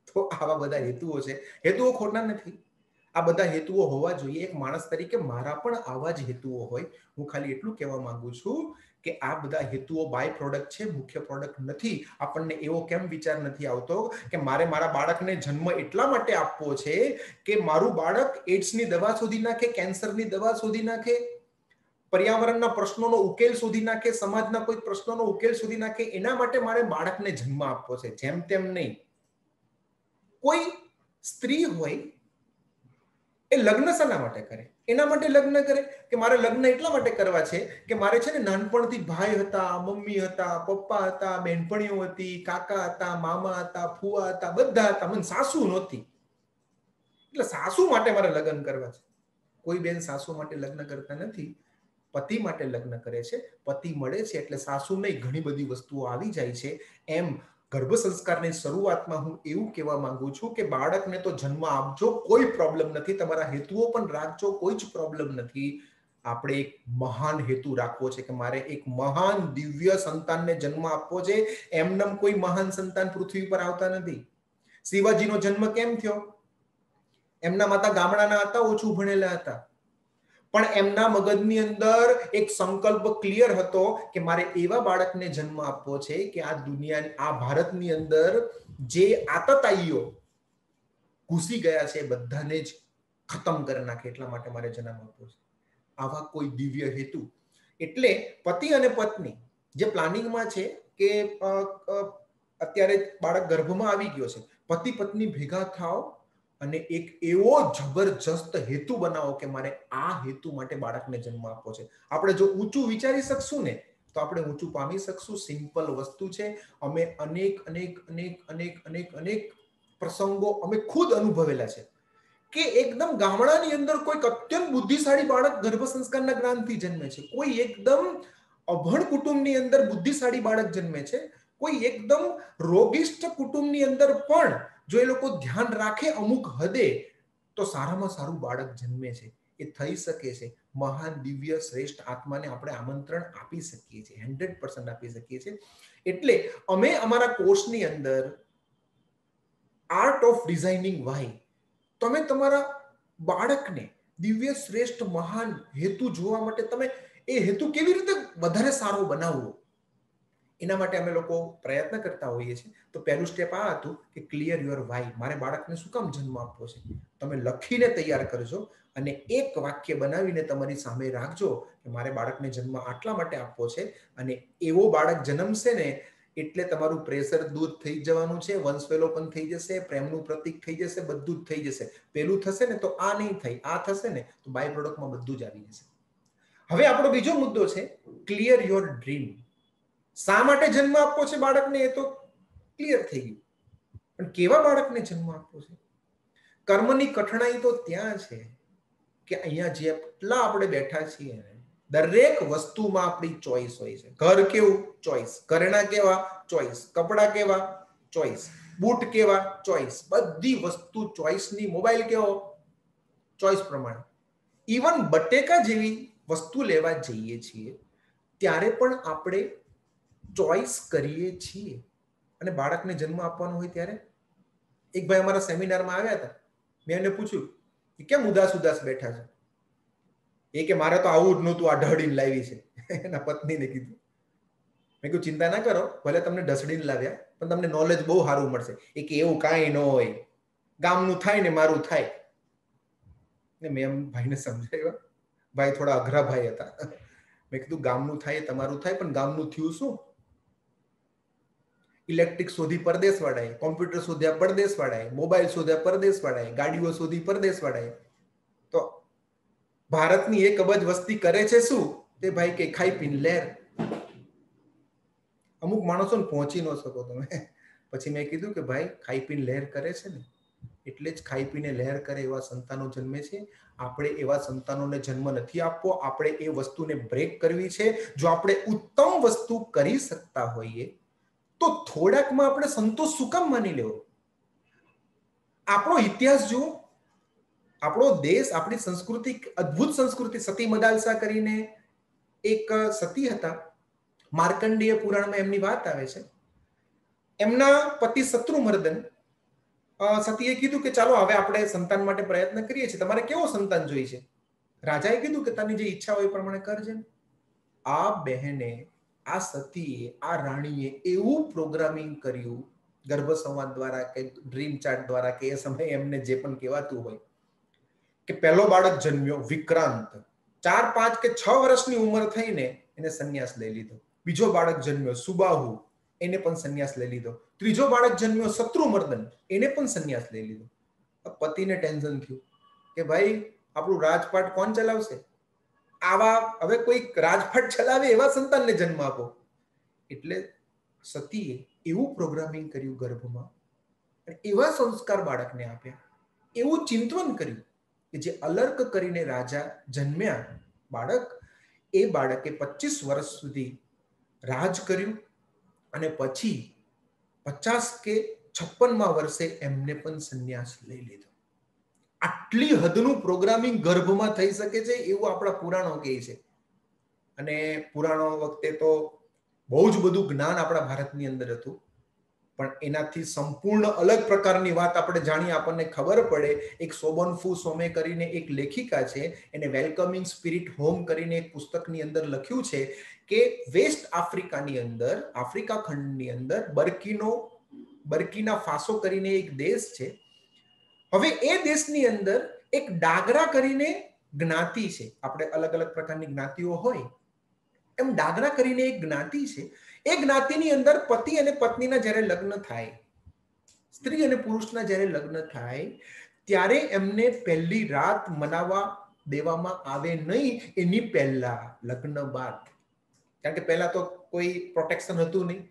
તો આવા બધા હેતુઓ છે. હેતુઓ ખોટા નથી, આ બધા હેતુઓ હોવા જોઈએ. એક માણસ તરીકે મારા પણ આવા જ હેતુઓ હોય. હું ખાલી એટલું કહેવા માંગુ છું કે આ બધા હેતુઓ બાય પ્રોડક્ટ છે, મુખ્ય પ્રોડક્ટ નથી. આપણને એવો કેમ વિચાર નથી આવતો કે મારે મારા બાળકને જન્મ એટલા માટે આપવો છે કે મારું બાળક એડ્સની દવા શોધી નાખે, કેન્સરની દવા શોધી નાખે, પર્યાવરણના પ્રશ્નોનો ઉકેલ શોધી નાખે, સમાજના કોઈ પ્રશ્નોનો ઉકેલ શોધી નાખે, એના માટે મારે બાળકને જન્મ આપવો છે. જેમ તેમ નહીં. કોઈ સ્ત્રી હોય એ લગ્ન શાના માટે કરે? એના માટે લગ્ન કરે કે મારે લગ્ન એટલા માટે કરવા છે કે મારે છે ને નાનપણથી ભાઈ હતા, મમ્મી હતા, પપ્પા હતા, બહેનપણીઓ હતી, કાકા હતા, મામા હતા, ફુવા હતા, બધા હતા, મને સાસુ નહોતી, એટલે સાસુ માટે મારે લગ્ન કરવા છે. કોઈ બેન સાસુ માટે લગ્ન કરતા નથી, પતિ માટે લગ્ન કરે છે. પતિ મળે છે એટલે સાસુ નહીં, ઘણી બધી વસ્તુઓ આવી જાય છે. એમ ગર્ભ સંસ્કારની શરૂઆતમાં હું એવું કહેવા માંગુ છું કે બાળકને તો જન્મ આપજો, કોઈ પ્રોબ્લેમ નથી, તમારા હેતુઓ પણ રાખજો, કોઈ જ પ્રોબ્લેમ નથી. આપણે એક મહાન હેતુ રાખવો છે કે મારે એક મહાન દિવ્ય સંતાનને જન્મ આપવો છે. એમનેમ કોઈ મહાન સંતાન પૃથ્વી પર આવતા નથી. શિવાજીનો જન્મ કેમ થયો? એમના માતા ગામડાના હતા, ઓછું ભણેલા હતા, પણ એમના મગજની અંદર એક સંકલ્પ ક્લિયર હતો કે મારે એવા બાળકને જન્મ આપવો છે કે આ દુનિયાની, આ ભારતની અંદર જે આતતાઈઓ ઘૂસી ગયા છે બધાને જ ખતમ કરી નાખે, એટલા માટે મારે જન્મ આપવો છે. આવા કોઈ દિવ્ય હેતુ. એટલે પતિ અને પત્ની જે પ્લાનિંગમાં છે કે અત્યારે બાળક ગર્ભમાં આવી ગયો છે, પતિ પત્ની ભેગા થાઓ અને એક એવો જબરજસ્ત હેતુ બનાવો કે મારે આ હેતુ માટે બાળકને જન્મ આપવો છે. આપણે જો ઊંચું વિચારી શકશું ને તો આપણે ઊંચું પામી શકશું. સિમ્પલ વસ્તુ છે. અમે અનેક અનેક અનેક અનેક અનેક અનેક પ્રસંગો અમે ખુદ અનુભવેલા છે કે એકદમ ગામડાની અંદર કોઈક અત્યંત બુદ્ધિશાળી બાળક ગર્ભ સંસ્કારના જ્ઞાનથી જન્મે છે, કોઈ એકદમ અભણ કુટુંબની અંદર બુદ્ધિશાળી બાળક જન્મે છે, કોઈ એકદમ રોગિષ્ઠ કુટુંબની અંદર પણ જો એ લોકો ધ્યાન રાખે અમુક હદે તો સારામાં સારું બાળક જન્મે છે. એ થઈ શકે છે. મહાન દિવ્ય શ્રેષ્ઠ આત્માને આપણે આમંત્રણ આપી શકીએ છીએ, 100% આપી શકીએ છીએ. એટલે અમે અમારા કોર્સની અંદર આર્ટ ઓફ ડિઝાઇનિંગ વાય, તમે તમારા બાળકને દિવ્ય શ્રેષ્ઠ મહાન હેતુ જોવા માટે તમે એ હેતુ કેવી રીતે વધારે સારો બનાવવો, એના માટે અમે લોકો પ્રયત્ન કરતા હોઈએ છીએ. તો પહેલું સ્ટેપ આ હતું કે ક્લિયર યોર વાય. મારે બાળકને શું કામ જન્મ આપવો છે? તમે લખીને તૈયાર કરજો અને એક વાક્ય બનાવીને તમારી સામે રાખજો કે મારે બાળકને જન્મ આટલા માટે આપવો છે. અને એવો બાળક જન્મશે ને એટલે તમારું પ્રેશર દૂર થઈ જવાનું છે, વંશવેલો પણ થઈ જશે, પ્રેમનું પ્રતીક થઈ જશે, બધું જ થઈ જશે. પેલું થશે ને તો આ નહીં થાય, આ થશે ને તો બાય પ્રોડક્ટમાં બધું જ આવી જશે. હવે આપણો બીજો મુદ્દો છે ક્લિયર યોર ડ્રીમ. શા માટે જન્મ આપવો છે બાળકને એ તો ક્લિયર થઈ ગયું, પણ કેવા બાળકને જન્મ આપવો છે? કર્મની કઠણાઈ તો ત્યાં છે કે અહીંયા જેટલા આપણે બેઠા છીએ દરેક વસ્તુમાં આપણી ચોઈસ હોય છે. ઘર કેવું? ચોઈસ. ઘરેણા કેવા? ચોઈસ. કપડા કેવા? ચોઈસ. બૂટ કેવા? ચોઈસ. બધી વસ્તુ ચોઈસની. મોબાઈલ કેવો? ચોઈસ પ્રમાણે. ઇવન બટેકા જેવી વસ્તુ લેવા જઈએ છીએ ત્યારે પણ આપણે ચોઈસ કરીએ છીએ. અને બાળકને જન્મ આપવાનો હોય ત્યારે એક ભાઈ અમારા સેમિનારમાં આવ્યા હતા. મેં એને પૂછ્યું કે કેમ ઉદાસ ઉદાસ બેઠા છે? એ કે મારે તો આવું જ નહોતું, આ ઢળીને લાવી છે. એના પત્નીને કીધું. મેં કીધું ચિંતા ના કરો, ભલે તમને ઢસડીને લાવ્યા પણ તમને નોલેજ બહુ સારું મળશે. એ કે એવું કાંઈ ન હોય, ગામનું થાય ને મારું થાય. ને મેં એમ ભાઈને સમજાવ્યા. ભાઈ થોડા અઘરા ભાઈ હતા. મેં કીધું ગામનું થાય તમારું થાય, પણ ગામનું થયું શું? ઇલેક્ટ્રિક શોધી પરદેશ વાળાએ, કોમ્પ્યુટર શોધ્યા પરદેશ વાળાએ, મોબાઈલ શોધ્યા પરદેશ વાળાએ, ગાડીઓ શોધી પરદેશ વાળાએ. તો ભારતની 1 અબજ વસ્તી કરે છે શું? તે ભાઈ કે ખાઈ પીને લહેર. અમુક માણસોને પહોંચી ન શકો તમે. પછી મેં કીધું કે ભાઈ ખાઈ પીને લહેર કરે છે ને એટલે જ ખાઈ પીને લહેર કરે એવા સંતાનો જન્મે છે. આપણે એવા સંતાનોને જન્મ નથી આપવો. આપણે એ વસ્તુને બ્રેક કરવી છે. જો આપણે ઉત્તમ વસ્તુ કરી શકતા હોઈએ તો થોડાકમાં આપણે સંતોષ શું કામ માની લેવો? આપણો ઇતિહાસ જુઓ, આપણો દેશ, આપણી સંસ્કૃતિ, અદ્ભુત સંસ્કૃતિ. સતી મદાલસા કરીને એક સતી હતા, માર્કંડેય પુરાણમાં એમની વાત આવે છે. એમના પતિ શત્રુમર્દન, સતીએ કીધું કે ચાલો હવે આપણે સંતાન માટે પ્રયત્ન કરીએ છીએ, તમારે કેવો સંતાન જોઈએ છે? રાજાએ કીધું કે તને જે ઈચ્છા હોય એ પ્રમાણે કરજે. આ બહેને, આ સતીએ, આ રાણીએ એવું પ્રોગ્રામિંગ કર્યું ગર્ભ સંવાદ દ્વારા કે ડ્રીમ ચાર્ટ દ્વારા કે એ સમયે એમને જે પણ કહેવાતું હોય, કે પહેલો બાળક જન્મ્યો વિક્રાંત, 4, 5 કે 6 વર્ષની ઉંમર થઈને એને સંન્યાસ લઈ લીધો. બીજો બાળક જન્મ્યો સુબાહુ, એને પણ સંન્યાસ લઈ લીધો. ત્રીજો બાળક જન્મ્યો શત્રુમર્દન, એને પણ સંન્યાસ લઈ લીધો. પતિને ટેન્શન થયું કે ભાઈ આપણું રાજપાટ કોણ ચલાવશે? આવા હવે કોઈ રાજપાટ ચલાવે એવા સંતાનને જન્મ આપો. એટલે સતીએ એવું પ્રોગ્રામિંગ કર્યું ગર્ભમાં, એવા સંસ્કાર બાળકને આપ્યા, એવું ચિંતન કર્યું કે જે અલર્ક કરીને રાજા જન્મ્યા બાળક, એ બાળકે 25 વર્ષ સુધી રાજ કર્યું અને પછી 50 કે 56મા વર્ષે એમને પણ સંન્યાસ લઈ લીધો. આટલી હદનું પ્રોગ્રામિંગ ગર્ભમાં થઈ શકે છે એવું આપણા પુરાણો કહે છે. અને પુરાણો વખતે તો બહુ જ બધું જ્ઞાન આપણા ભારતની અંદર હતું, પણ એનાથી સંપૂર્ણ અલગ પ્રકારની વાત આપણે જાણીએ, આપણને ખબર પડે. એક સોબનફુ સોમે કરીને એક લેખિકા છે, એને વેલકમિંગ સ્પિરિટ હોમ કરીને એક પુસ્તકની અંદર લખ્યું છે કે વેસ્ટ આફ્રિકાની અંદર, આફ્રિકા ખંડની અંદર બર્કીના ફાસો કરીને એક દેશ છે. હવે એ દેશની અંદર એક ડાગરા કરીને જ્ઞાતિ છે. આપણે અલગ અલગ પ્રકારની જ્ઞાતિઓ હોય, એમ ડાગરા કરીને એક જ્ઞાતિ છે. એ જ્ઞાતિની અંદર પતિ અને પત્નીના જ્યારે લગ્ન થાય, સ્ત્રી અને પુરુષના જ્યારે લગ્ન થાય, ત્યારે એમને પહેલી રાત મનાવવા દેવામાં આવે નહીં, એની પહેલા, લગ્ન બાદ. કારણ કે પહેલા તો કોઈ પ્રોટેક્શન હતું નહીં,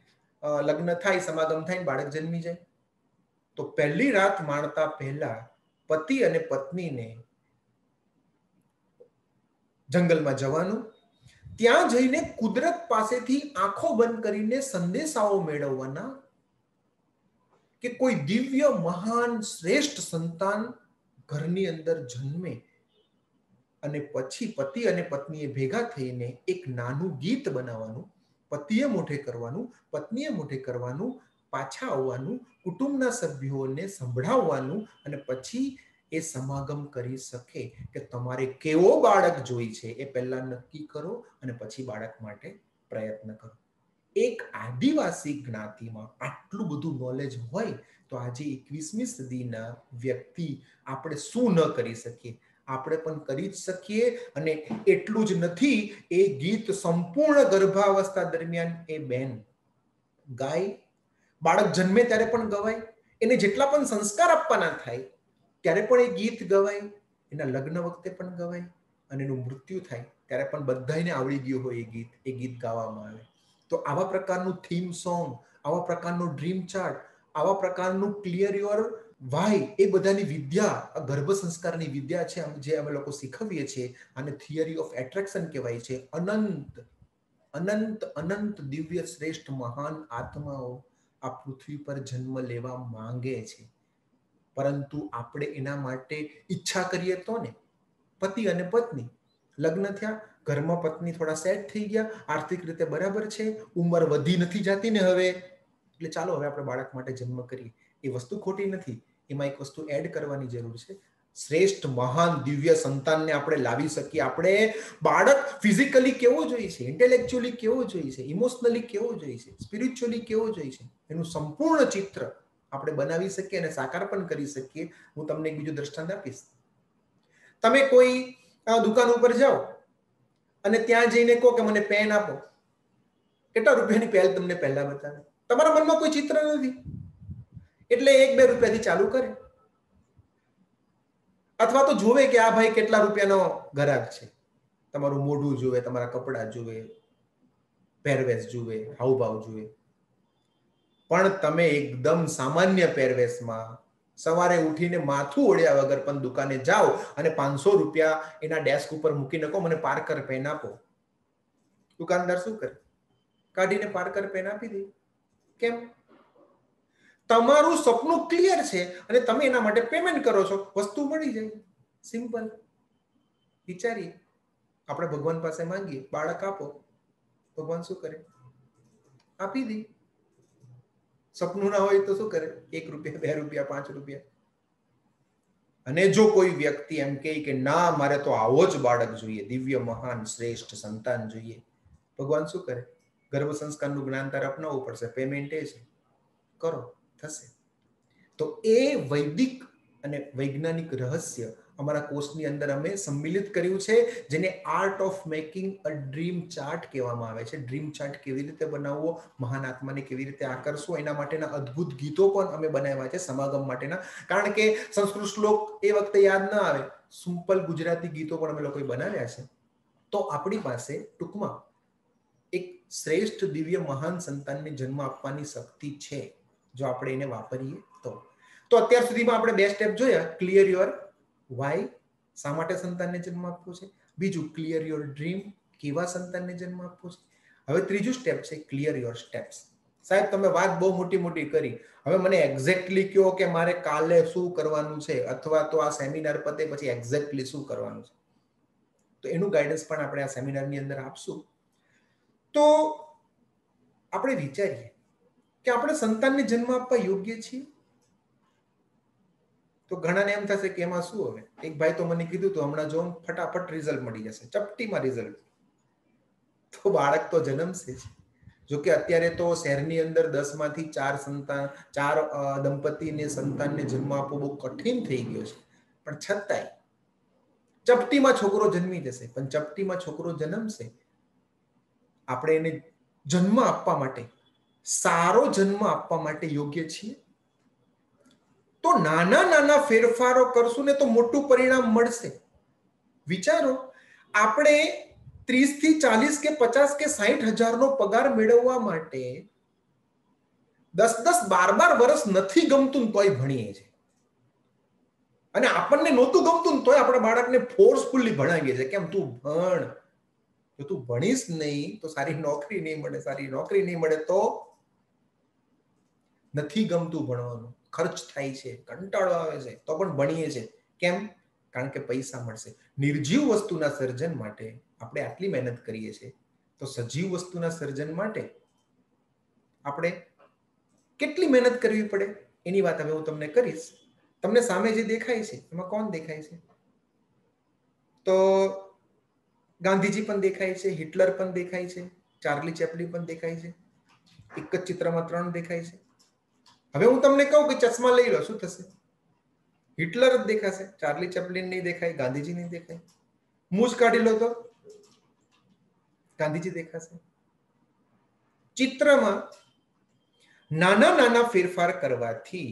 લગ્ન થાય, સમાગમ થાય, બાળક જન્મી જાય. તો પહેલી રાત માણતા પહેલા પતિ અને પત્નીને જંગલમાં જવાનું, ત્યાં જઈને કુદરત પાસેથી આંખો બંધ કરીને સંદેશાઓ મેળવવાના કે કોઈ દિવ્ય મહાન શ્રેષ્ઠ સંતાન ઘરની અંદર જન્મે, અને પછી પતિ અને પત્નીએ ભેગા થઈને એક નાનું ગીત બનાવવાનું, પતિએ મોઢે કરવાનું, પત્નીએ મોઢે કરવાનું, પાછા આવવાનું, કુટુંબના સભ્યોને સંભળાવવાનું, અને પછી એ સમાગમ કરી શકે કે તમારે કેવો બાળક જોઈ છે એ પહેલા નક્કી કરો અને પછી બાળક માટે પ્રયત્ન કરો. એક આદિવાસી જ્ઞાતિમાં આટલું બધું નોલેજ હોય તો આજે 21મી સદીના વ્યક્તિ આપણે શું ન કરી શકીએ? આપણે પણ કરી જ શકીએ. અને એટલું જ નથી, એ ગીત સંપૂર્ણ ગર્ભાવસ્થા દરમિયાન એ બેન ગાય, બાળક જન્મે ત્યારે પણ ગવાય, એને જેટલા પણ સંસ્કાર આપવાના થાય ત્યારે પણ એ ગીત ગવાય, એના લગ્ન વખતે પણ ગવાય, અને એનું મૃત્યુ થાય ત્યારે પણ બધાને આવડી ગયું હોય એ ગીત ગાવામાં આવે. તો આવા પ્રકારનું થીમ સોંગ, આવા પ્રકારનું ડ્રીમ ચાર્ટ, આવા પ્રકારનું ક્લિયર યોર વાય, એ બધાની વિદ્યા, ગર્ભ સંસ્કારની વિદ્યા છે જે અમે લોકો શીખવીએ છીએ. અને થિયરી ઓફ એટ્રેક્શન કહેવાય છે. અનંત અનંત દિવ્ય શ્રેષ્ઠ મહાન આત્માઓ આ પૃથ્વી પર જન્મ લેવા માંગે છે, પરંતુ આપણે એના માટે ઈચ્છા કરીએ તો ને. પતિ અને પત્ની લગ્ન થયા, ઘરમાં પત્ની થોડા સેટ થઈ ગયા, આર્થિક રીતે બરાબર છે, ઉંમર વધી નથી જતી ને હવે, એટલે ચાલો હવે આપણે બાળક માટે જન્મ કરીએ. એ વસ્તુ ખોટી નથી, એમાં એક વસ્તુ એડ કરવાની જરૂર છે. શ્રેષ્ઠ મહાન દિવ્ય સંતાનને આપણે લાવી શકીએ. આપણે બાળક ફિઝિકલી કેવો જોઈએ છે, ઇન્ટેલેક્ચ્યુઅલી કેવો જોઈએ છે, ઇમોશનલી કેવો જોઈએ છે, સ્પિરિચ્યુઅલી કેવો જોઈએ છે, એનું સંપૂર્ણ ચિત્ર આપણે બનાવી શકીએ અને સાકાર પણ કરી શકીએ. હું તમને એક બીજું દ્રષ્ટાંત આપીશ. તમે કોઈ દુકાન ઉપર જાઓ અને ત્યાં જઈને કહો કે મને પેન આપો, કેટલા રૂપિયાની પેન તમને પહેલા બતાવે? તમારા મનમાં કોઈ ચિત્ર નથી એટલે 1-2 રૂપિયાથી ચાલુ કરે, અથવા તો જોવે કે આ ભાઈ કેટલા રૂપિયાનો ગ્રાહક છે. તમારું મોઢું જોવે, તમારા કપડા જોવે, પહેરવેશ જોવે, હાવભાવ જોવે. પણ તમે એકદમ સામાન્ય પહેરવેશમાં સવારે ઉઠીને માથું ઓળ્યા વગર પણ દુકાને જાઓ અને 500 રૂપિયા એના ડેસ્ક ઉપર મૂકીને કહો મને પાર્કર પેન આપો, દુકાનદાર શું કરે? કાઢીને પાર્કર પેન આપી દે. કેમ? તમારું સપનું ક્લિયર છે અને તમે એના માટે પેમેન્ટ કરો છો, વસ્તુ મળી જાય. સિમ્પલ. વિચારીએ, આપણે ભગવાન પાસે માંગીએ બાળક આપો, ભગવાન શું કરે? આપી દે. સપનું ના હોય તો શું કરે? 1 રૂપિયા, 2 રૂપિયા, 5 રૂપિયા. અને જો કોઈ વ્યક્તિ એમ કહે કે ના, મારે તો આવો જ બાળક જોઈએ, દિવ્ય મહાન શ્રેષ્ઠ સંતાન જોઈએ, ભગવાન શું કરે? ગર્ભ સંસ્કારનું જ્ઞાન તારે અપનાવવું પડશે, પેમેન્ટ એ છે, કરો, થશે. તો એ વૈદિક અને વૈજ્ઞાનિક રહસ્ય અમારા કોર્સની અંદર અમે સંમિલિત કર્યું છે, જેને art of making a dream chart કહેવામાં આવે છે. ડ્રીમ ચાર્ટ કેવી રીતે બનાવવો, મહાન આત્માને કેવી રીતે આકર્ષવો, એના માટેના અદ્ભુત ગીતો પણ અમે બનાવ્યા છે સમાગમ માટેના. કારણ કે સંસ્કૃત શ્લોક એ વખતે યાદ ના આવે, સિમ્પલ ગુજરાતી ગીતો પણ અમે લોકોએ બનાવ્યા છે. તો આપણી પાસે ટૂંકમાં એક શ્રેષ્ઠ દિવ્ય મહાન સંતાનને જન્મ આપવાની શક્તિ છે, જો આપણે એને વાપરીએ તો. તો અત્યાર સુધીમાં આપણે 2 સ્ટેપ જોયા. ક્લિયર યોર વાય, શા માટે સંતાનને જન્મ આપવો છે. બીજું, ક્લિયર યોર ડ્રીમ, કેવા સંતાનને જન્મ આપવો છે. હવે ત્રીજું સ્ટેપ છે ક્લિયર યોર સ્ટેપ્સ. સાહેબ, તમે વાત બહુ મોટી મોટી કરી, હવે મને એક્ઝેક્ટલી કહો કે મારે કાલે શું કરવાનું છે, અથવા તો આ સેમિનાર પતે પછી એક્ઝેક્ટલી શું કરવાનું છે. તો એનું ગાઈડન્સ પણ આપણે આ સેમિનારની અંદર આપશું. તો આપણે વિચારીએ કે આપણે સંતાનને જન્મ આપવા યોગ્ય છીએ. તો ઘણાને એમ થશે કે એમાં શું હવે. એક ભાઈ તો મને કીધું તો હમણાં જો ફટાફટ રિઝલ્ટ મળી જશે, ચપટીમાં રિઝલ્ટ. તો બાળક તો જન્મશે જ. જોકે અત્યારે તો શહેરની અંદર 10 માંથી 4 દંપતીને સંતાનને જન્મ આપવો બહુ કઠિન થઈ ગયો છે. પણ છતાંય ચપટીમાં છોકરો જન્મી જશે. પણ ચપટીમાં છોકરો જન્મશે, આપણે એને જન્મ આપવા માટે, સારો જન્મ આપવા માટે યોગ્ય છીએ. તો નાના નાના ફેરફારો કરશું ને તો મોટું પરિણામ મળશે. વિચારો, આપણે 30 થી 40 કે 50 કે 60 હજારનો પગાર મેળવવા માટે 10 12 વર્ષ નથી ગમતું તોય ભણીએ છીએ. અને આપણને નહોતું ગમતું તોય આપણે બાળકને ફોર્સફુલી ભણાવીએ છીએ. કેમ? તું ભણ. જો તું ભણીશ નહીં તો સારી નોકરી નહીં મળે. સારી નોકરી નહીં મળે તો નથી ગમતું ભણવાનું, ખર્ચ થાય છે, કંટાળો આવે છે, તો પણ ભણીએ છીએ. કેમ? કારણ કે પૈસા મળશે. નિર્જીવ વસ્તુના સર્જન માટે આપણે આટલી મહેનત કરીએ છીએ, તો સજીવ વસ્તુના સર્જન માટે આપણે કેટલી મહેનત કરવી પડે એની વાત હવે હું તમને કરીશ. તમને સામે જે દેખાય છે એમાં કોણ દેખાય છે? તો ગાંધીજી પણ દેખાય છે, હિટલર પણ દેખાય છે, ચાર્લી ચેપ્લિન પણ દેખાય છે. એક જ ચિત્રમાં 3 દેખાય છે. હવે હું તમને કહું કે ચશ્મા લઈ લો, શું થશે? હિટલર જ દેખાશે, ચાર્લી ચેપ્લિન નહીં દેખાય, ગાંધીજી નહીં દેખાય. મૂછ કાઢી લો તો ગાંધીજી દેખાશે. ચિત્રમાં નાના નાના ફેરફાર કરવાથી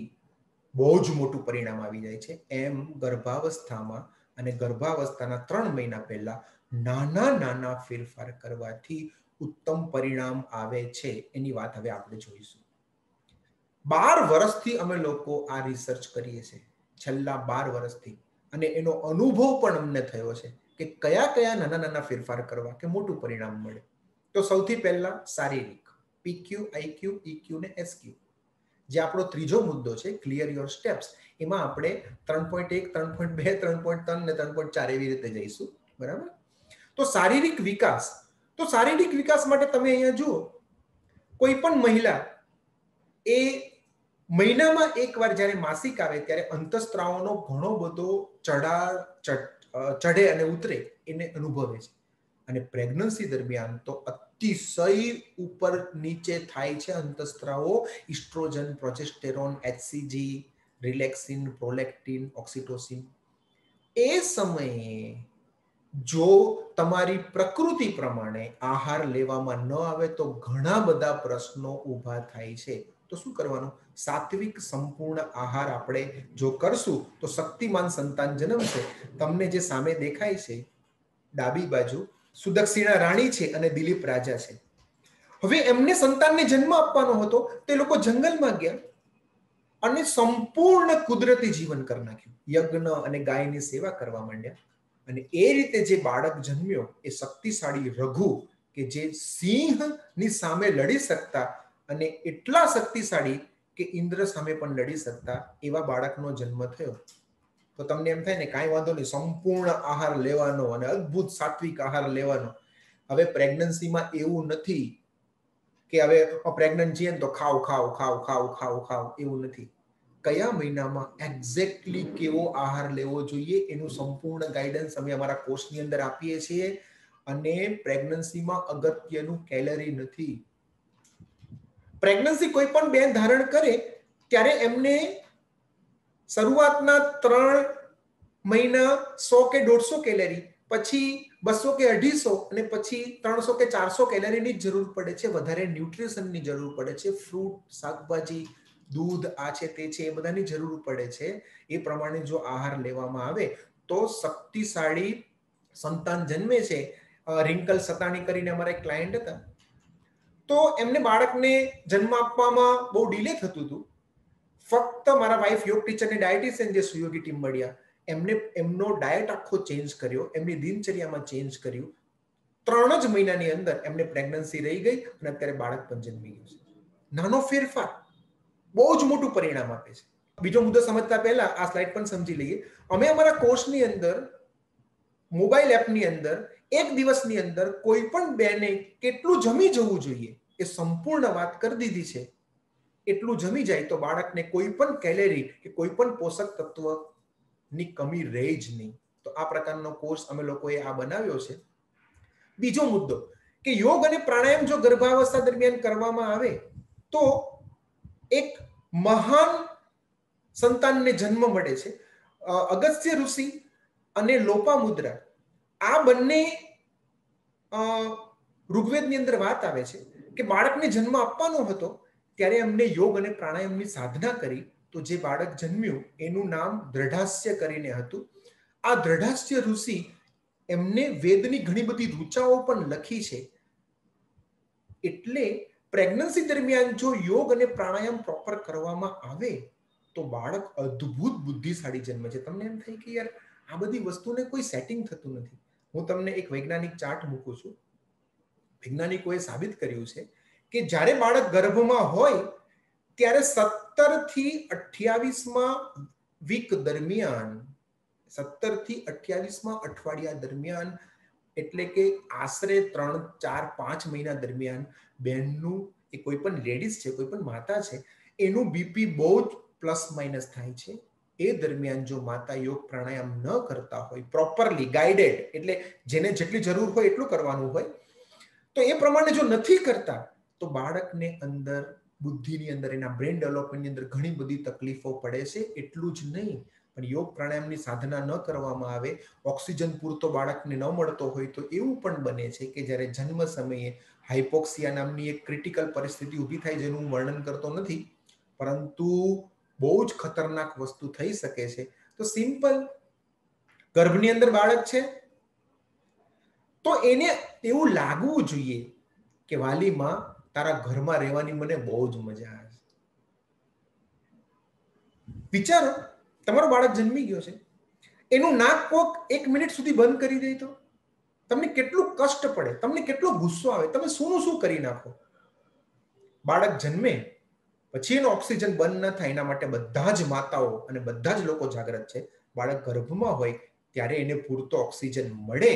બહુ જ મોટું પરિણામ આવી જાય છે. એમ ગર્ભાવસ્થામાં અને ગર્ભાવસ્થાના 3 મહિના પહેલા નાના નાના ફેરફાર કરવાથી ઉત્તમ પરિણામ આવે છે. એની વાત હવે આપણે જોઈશું. 12 વર્ષથી અમે લોકો આ રિસર્ચ કરીએ છીએ, છેલ્લા 12 વર્ષથી. અને એનો અનુભવ પણ અમને થયો છે કે કયા કયા નાના નાના ફેરફાર કરવા કે મોટું પરિણામ મળે. તો સૌથી પહેલા શારીરિક, PQ, IQ, EQ ને SQ. જે આપણો ત્રીજો મુદ્દો છે, ક્લિયર યોર સ્ટેપ્સ. એમાં આપણે 3.1, 3.2, 3.3 ને 3.4 એવી રીતે જઈશું. બરાબર? તો શારીરિક વિકાસ. તો શારીરિક વિકાસ માટે તમે અહીંયા જુઓ, કોઈ પણ મહિલા એ મહિનામાં એકવાર જ્યારે માસિક આવે ત્યારે અંતઃસ્ત્રાવનો ઘણો બધો ચઢે અને ઉતરે એને અનુભવે છે. અને પ્રેગ્નન્સી દરમિયાન તો અતિશય ઉપર નીચે થાય છે અંતઃસ્ત્રાવો. Oestrogen, progesterone, HCG, relaxin, prolactin, oxytocin. એ સમયે જો તમારી પ્રકૃતિ પ્રમાણે આહાર લેવામાં ન આવે તો ઘણા બધા પ્રશ્નો ઊભા થાય છે. તો શું કરવાનું? સાત્વિક સંપૂર્ણ આહાર આપણે જો કરશું તો શક્તિમાન સંતાન જન્મશે. તમને જે સામે દેખાય છે ડાબી બાજુ સુદક્ષિણા રાણી છે અને દિલીપ રાજા છે. હવે એમને સંતાનને જન્મ આપવાનો હતો, તે લોકો જંગલમાં ગયા અને સંપૂર્ણ કુદરતી જીવન કરી નાખ્યું. યજ્ઞ અને ગાયની સેવા કરવા માંડ્યા. અને એ રીતે જે બાળક જન્મ્યો એ શક્તિશાળી રઘુ, કે જે સિંહની સામે લડી શકતા અને એટલા શક્તિશાળી કે ઇન્દ્ર સામે પણ લડી શકતા એવા બાળકનો જન્મ થયો. તો તમને એમ થાય ને કાંઈ વાંધો નહીં, સંપૂર્ણ આહાર લેવાનો અને અદ્ભુત સાત્વિક આહાર લેવાનો. હવે પ્રેગ્નન્સીમાં એવું નથી કે હવે પ્રેગ્નન્ટ છીએ ને તો ખાવ ખાવ ખાવ ખાવ ખાવ ખાવ, એવું નથી. કયા મહિનામાં એક્ઝેક્ટલી કેવો આહાર લેવો જોઈએ એનું સંપૂર્ણ ગાઈડન્સ અમે અમારા કોર્સની અંદર આપીએ છીએ. અને પ્રેગ્નન્સીમાં અગત્યનું કેલરી નથી. પ્રેગ્નન્સી કોઈ પણ બેન ધારણ કરે ત્યારે એમને શરૂઆતના 3 મહિના 100 કે 150 કેલરી, પછી 200 કે 250 અને પછી 300 કે 400 કેલરીની જરૂર પડે છે. વધારે ન્યુટ્રિશનની જરૂર પડે છે. ફ્રૂટ, શાકભાજી, દૂધ, આ છે તે છે, એ બધાની જરૂર પડે છે. એ પ્રમાણે જો આહાર લેવામાં આવે તો શક્તિશાળી સંતાન જન્મે છે. રિંકલ સતાણી કરીને અમારા એક ક્લાયન્ટ હતા, તો એમને બાળકને જન્મ આપવામાં બહુ ડિલે થતું હતું. ફક્ત મારા વાઇફ યોગ ટીચર અને ડાયટિશિયન જે સુયોગી ટીમ મળ્યા, એમને એમનો ડાયટ આખો ચેન્જ કર્યો, એમની દિનચર્યામાં ચેન્જ કર્યું. 3 જ મહિનાની અંદર એમને પ્રેગ્નન્સી રહી ગઈ અને અત્યારે બાળક પણ જન્મી ગયું છે. નાનો ફેરફાર બહુ જ મોટું પરિણામ આપે છે. બીજો મુદ્દો સમજતા પહેલા આ સ્લાઇડ પણ સમજી લઈએ. અમે અમારા કોર્સની અંદર મોબાઈલ એપની અંદર એક દિવસની અંદર કોઈ પણ બેને કેટલું જમી જવું જોઈએ એ સંપૂર્ણ વાત કરી દીધી છે. એટલું જમી જાય તો બાળકને કોઈ પણ કેલેરી કે કોઈ પણ પોષક તત્વની કમી રહે જ નહીં. તો આ પ્રકારનો કોર્સ અમે લોકોએ આ બનાવ્યો છે. બીજો મુદ્દો કે યોગ અને પ્રાણાયામ જો ગર્ભાવસ્થા દરમિયાન કરવામાં આવે તો એક મહાન સંતાનને જન્મ મળે છે. અગસ્ત્ય ઋષિ અને લોપામુદ્રા, આ બંને ઋગ્વેદની અંદર વાત આવે છે કે બાળકને જન્મ આપવાનો હતો ત્યારે એમને યોગ અને પ્રાણાયામની સાધના કરી, તો જે બાળક જન્મ્યું એનું નામ દ્રઢાસ્ય કરીને હતું. આ દ્રઢાસ્ય ઋષિ એમને વેદની ઘણી બધી ઋચાઓ પણ લખી છે. એટલે પ્રેગ્નન્સી દરમિયાન જો યોગ અને પ્રાણાયામ પ્રોપર કરવામાં આવે તો બાળક અદ્ભુત બુદ્ધિશાળી જન્મે છે. તમને એમ થાય કે યાર આ બધી વસ્તુને કોઈ સેટિંગ થતું નથી. હું તમને એક વૈજ્ઞાનિક ચાર્ટ મૂકું છું. વૈજ્ઞાનિકોએ સાબિત કર્યું છે કે જ્યારે બાળક ગર્ભમાં હોય ત્યારે 17 થી 28માં વીક દરમિયાન, 17 થી 28માં અઠવાડિયા દરમિયાન, એટલે કે આશરે 3, 4, 5 મહિના દરમિયાન બહેનનું, એ કોઈ પણ લેડીઝ છે, કોઈ પણ માતા છે, એનું બીપી બહુ જ પ્લસ માઇનસ થાય છે. એ દરમિયાન જો માતા યોગ પ્રાણાયામ ન કરતા હોય, પ્રોપરલી ગાઈડેડ, એટલે જેને જેટલી જરૂર હોય એટલું કરવાનું હોય, તો એ પ્રમાણે જો નથી કરતા તો બાળકને અંદર, બુદ્ધિની અંદર, એના બ્રેન ડેવલપમેન્ટની અંદર ઘણી બધી તકલીફો પડે છે. એટલું જ નહીં, પણ યોગ પ્રાણાયામની સાધના ન કરવામાં આવે, ઓક્સિજન પૂરતો બાળકને ન મળતો હોય તો એવું પણ બને છે કે જ્યારે જન્મ સમયે હાઇપોક્સિયા નામની એક ક્રિટિકલ પરિસ્થિતિ ઊભી થાય, જેનું હું વર્ણન કરતો નથી, પરંતુ બહુ જ ખતરનાક વસ્તુ થઈ શકે છે. તો સિમ્પલ, ગર્ભની અંદર બાળક છે તો એને એવું લાગવું જોઈએ કે વાલીમાં તારા ઘરમાં રહેવાની મને બહુ જ મજા આવે છે. વિચારો, તમારો બાળક જન્મી ગયો છે, એનું નાક કોક 1 મિનિટ સુધી બંધ કરી દે તો તમને કેટલું કષ્ટ પડે, તમને કેટલો ગુસ્સો આવે, તમે શું કરી નાખો. બાળક જન્મે પછી એનો ઓક્સિજન બંધ ન થાય એના માટે બધા જ માતાઓ અને બધા જ લોકો જાગૃત છે. બાળક ગર્ભમાં હોય ત્યારે એને પૂરતો ઓક્સિજન મળે,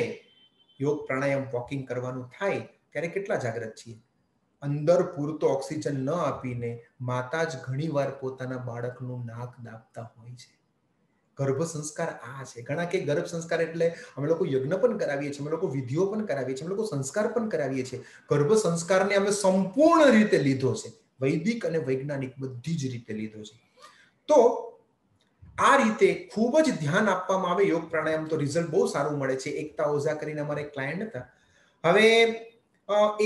યોગ પ્રાણાયામ વોકિંગ કરવાનું થાય ત્યારે કેટલા જાગૃત છીએ. અંદર પૂરતો ઓક્સિજન ન આપીને માતા જ ઘણીવાર પોતાના બાળકનું નાક દાબતા હોય છે. ગર્ભ સંસ્કાર આ છે. ઘણા કે ગર્ભ સંસ્કાર એટલે અમે લોકો યજ્ઞ પણ કરાવીએ છીએ, અમે લોકો વિધિઓ પણ કરાવીએ છીએ, અમે લોકો સંસ્કાર પણ કરાવીએ છીએ. ગર્ભ સંસ્કારને અમે સંપૂર્ણ રીતે લીધો છે, વૈદિક અને વૈજ્ઞાનિક બધી જ રીતે લીધો છે. તો આ રીતે ખૂબ જ ધ્યાન આપવામાં આવે યોગ પ્રાણાયામ તો રિઝલ્ટ બહુ સારું મળે છે. એકતા ઓઝા કરીને અમારા એક ક્લાયન્ટ હતા. હવે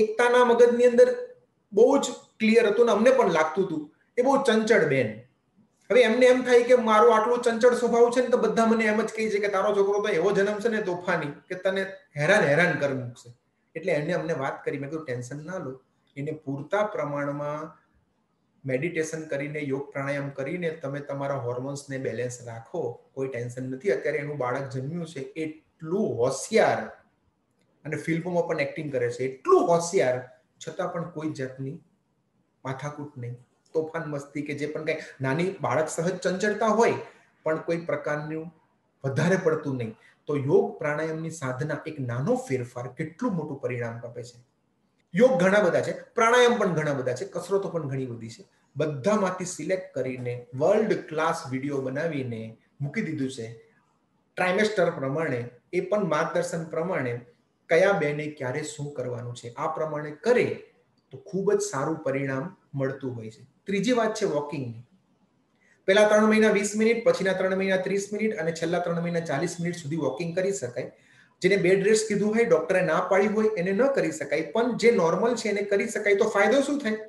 એકતાના મગજની અંદર બહુ જ ક્લિયર હતું ને અમને પણ લાગતું હતું એ બહુ ચંચળ બેન. હવે એમને એમ થાય કે મારું આટલું ચંચળ સ્વભાવ છે ને તો બધા મને એમ જ કહે છે કે તારો છોકરો તો એવો જન્મ છે ને તોફાની કે તને હેરાન કરી મૂકશે. એટલે એને અમને વાત કરી, મેં કીધું ટેન્શન ના લો, એને પૂરતા પ્રમાણમાં મેડિટેશન કરીને, યોગ પ્રાણાયામ કરીને તમે તમારા હોર્મોન્સને બેલેન્સ રાખો, કોઈ ટેન્શન નથી. અત્યારે એનું બાળક જન્મ્યું છે, એટલું હોશિયાર, અને ફિલ્મોમાં પણ એક્ટિંગ કરે છે, એટલું હોશિયાર, છતાં પણ કોઈ જાતની માથાકૂટ નહીં, તોફાન મસ્તી કે જે પણ કઈ નાની બાળક સહજ ચંચળતા હોય પણ કોઈ પ્રકારનું વધારે પડતું નહીં. તો યોગ પ્રાણાયામની સાધના, એક નાનો ફેરફાર કેટલું મોટું પરિણામ આપે છે. યોગ ઘણા બધા છે, પ્રાણાયામ પણ ઘણા બધા છે, કસરતો પણ ઘણી બધી છે. બધામાંથી સિલેક્ટ કરીને વર્લ્ડ ક્લાસ વિડીયો બનાવીને મૂકી દીધું છે. ટ્રાઇમેસ્ટર પ્રમાણે, એ પણ માર્ગદર્શન પ્રમાણે કયા બેને ક્યારે શું કરવાનું છે, આ પ્રમાણે કરે તો ખૂબ જ સારું પરિણામ મળતું હોય છે. ત્રીજી વાત છે વોકિંગની. પહેલા 3 મહિના 20 મિનિટ, પછીના 3 મહિના 30 મિનિટ અને છેલ્લા 3 મહિના 40 મિનિટ સુધી વોકિંગ કરી શકાય. જેને બેડ રેસ્ટ કીધું હોય, ડોક્ટરે ના પાડી હોય, એને ન કરી શકાય, પણ જે નોર્મલ છે એને કરી શકાય. તો ફાયદો શું થાય?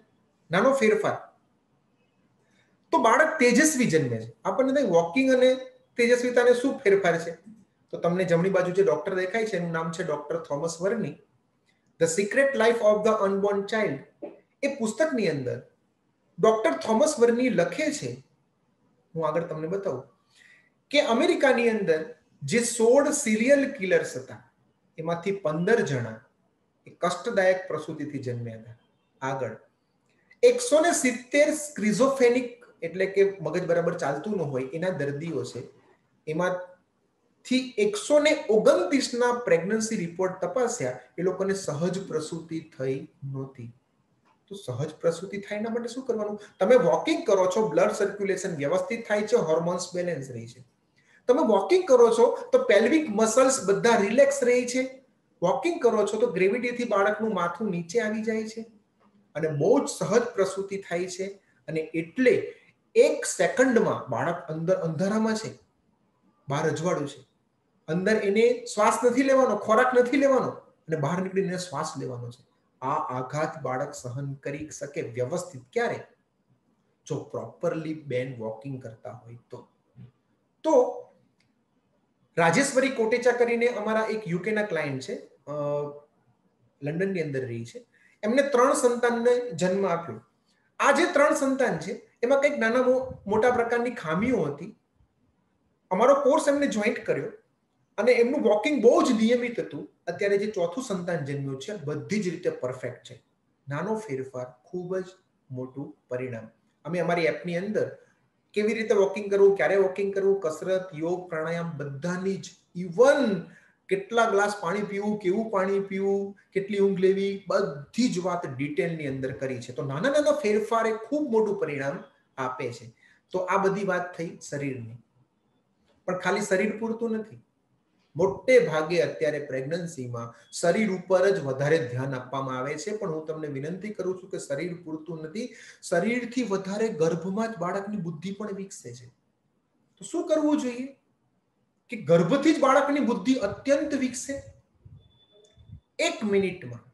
નાનો ફેરફાર. તો બાળક તેજસ્વી જન્મે છે. આપણને થાય વોકિંગ અને તેજસ્વીતાને શું ફેરફાર છે? તો તમને જમણી બાજુ જે ડોક્ટર દેખાય છે એનું નામ છે doctor Thomas Verny. The secret life of the unborn child. એ પુસ્તકની અંદર ડોક્ટર થોમસ વર્ની લખે છે, હું આગળ તમને બતાવું, કે અમેરિકાની અંદર જે 16 સિરિયલ કિલર્સ હતા એમાંથી 15 જણા એ કષ્ટદાયક પ્રસૂતિથી જન્મ્યા હતા. આગળ 170 સ્ક્રિઝોફેનિક એટલે કે મગજ બરાબર ચાલતું ન હોય એના દર્દીઓ છે. એમાંથી 129 ના પ્રેગ્નન્સી રિપોર્ટ તપાસ્યા, એ લોકોને સહજ પ્રસૂતિ થઈ નહોતી. તો સહજ પ્રસૂતિ થાય એના માટે શું કરવાનું? તમે વોકિંગ કરો છો, બ્લડ સર્ક્યુલેશન વ્યવસ્થિત થાય છે, હોર્મોન્સ બેલેન્સ રહે છે. તમે વોકિંગ કરો છો તો પેલ્વિક મસલ્સ બધા રિલેક્સ રહે છે. વોકિંગ કરો છો તો ગ્રેવિટીથી બાળકનું માથું નીચે આવી જાય છે અને બહુ જ સહજ પ્રસૂતિ થાય છે. અને એટલે 1 સેકન્ડમાં બાળક અંદર અંધારામાં છે, બહાર અજવાળું છે, અંદર એને શ્વાસ નથી લેવાનો, ખોરાક નથી લેવાનો અને બહાર નીકળીને શ્વાસ લેવાનો છે. આ આઘાત બાળક સહન કરી શકે વ્યવસ્થિત. ક્યારે? જો પ્રોપરલી બેન વોકિંગ કરતા હોય તો રાજેશ્વરી કોટેચા કરીને અમારા એક યુકેના ક્લાયન્ટ છે, લંડનની અંદર રહી છે. એમને 3 સંતાનને જન્મ આપ્યો. આ જે 3 સંતાન છે એમાં કંઈક નાના મોટા પ્રકારની ખામીઓ હતી. અમારો કોર્સ એમને જોઈન્ટ કર્યો અને એમનું વોકિંગ બહુ જ નિયમિત હતું. અત્યારે જે 4થું સંતાન જન્મ્યું છે બધી જ રીતે પરફેક્ટ છે. નાનો ફેરફાર, ખૂબ જ મોટું પરિણામ. અમે અમારી એપની અંદર કેવી રીતે વોકિંગ કરવું, ક્યારે વોકિંગ કરવું, કસરત, યોગ, પ્રાણાયામ બધાની જ, ઇવન કેટલા ગ્લાસ પાણી પીવું, કેવું પાણી પીવું, કેટલી ઊંઘ લેવી, બધી જ વાત ડિટેલની અંદર કરી છે. તો નાના નાના ફેરફાર એ ખૂબ મોટું પરિણામ આપે છે. તો આ બધી વાત થઈ શરીરની. પણ ખાલી શરીર પૂરતું નથી. મોટે ભાગે અત્યારે પ્રેગ્નન્સીમાં શરીર ઉપર જ વધારે ધ્યાન આપવામાં આવે છે. પણ હું તમને વિનંતી કરું છું કે શરીર પૂરતું નથી. શરીરથી વધારે ગર્ભમાં જ બાળકની બુદ્ધિ પણ વિકસે છે. તો શું કરવું જોઈએ કે ગર્ભથી જ બાળકની બુદ્ધિ અત્યંત વિકસે? 1 મિનિટમાં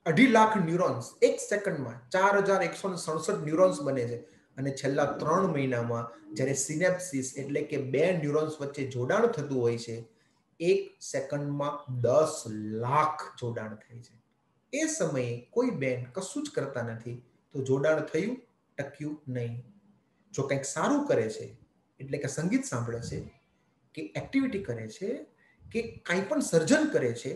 2.5 લાખ ન્યુરોન્સ, 1 સેકન્ડમાં 4167 ન્યુરોન્સ બને છે. અને છેલ્લા 3 મહિનામાં જ્યારે સિનેપ્સિસ એટલે કે 2 ન્યુરોન્સ વચ્ચે જોડાણ થતું હોય છે, 1 સેકન્ડમાં 10 લાખ જોડાણ થાય છે. એ સમયે કોઈ બેન કશું જ કરતા નથી તો જોડાણ થયું, ટક્યું નહીં. જો કંઈક સારું કરે છે, એટલે કે સંગીત સાંભળે છે, કે એક્ટિવિટી કરે છે, કે કંઈ પણ સર્જન કરે છે,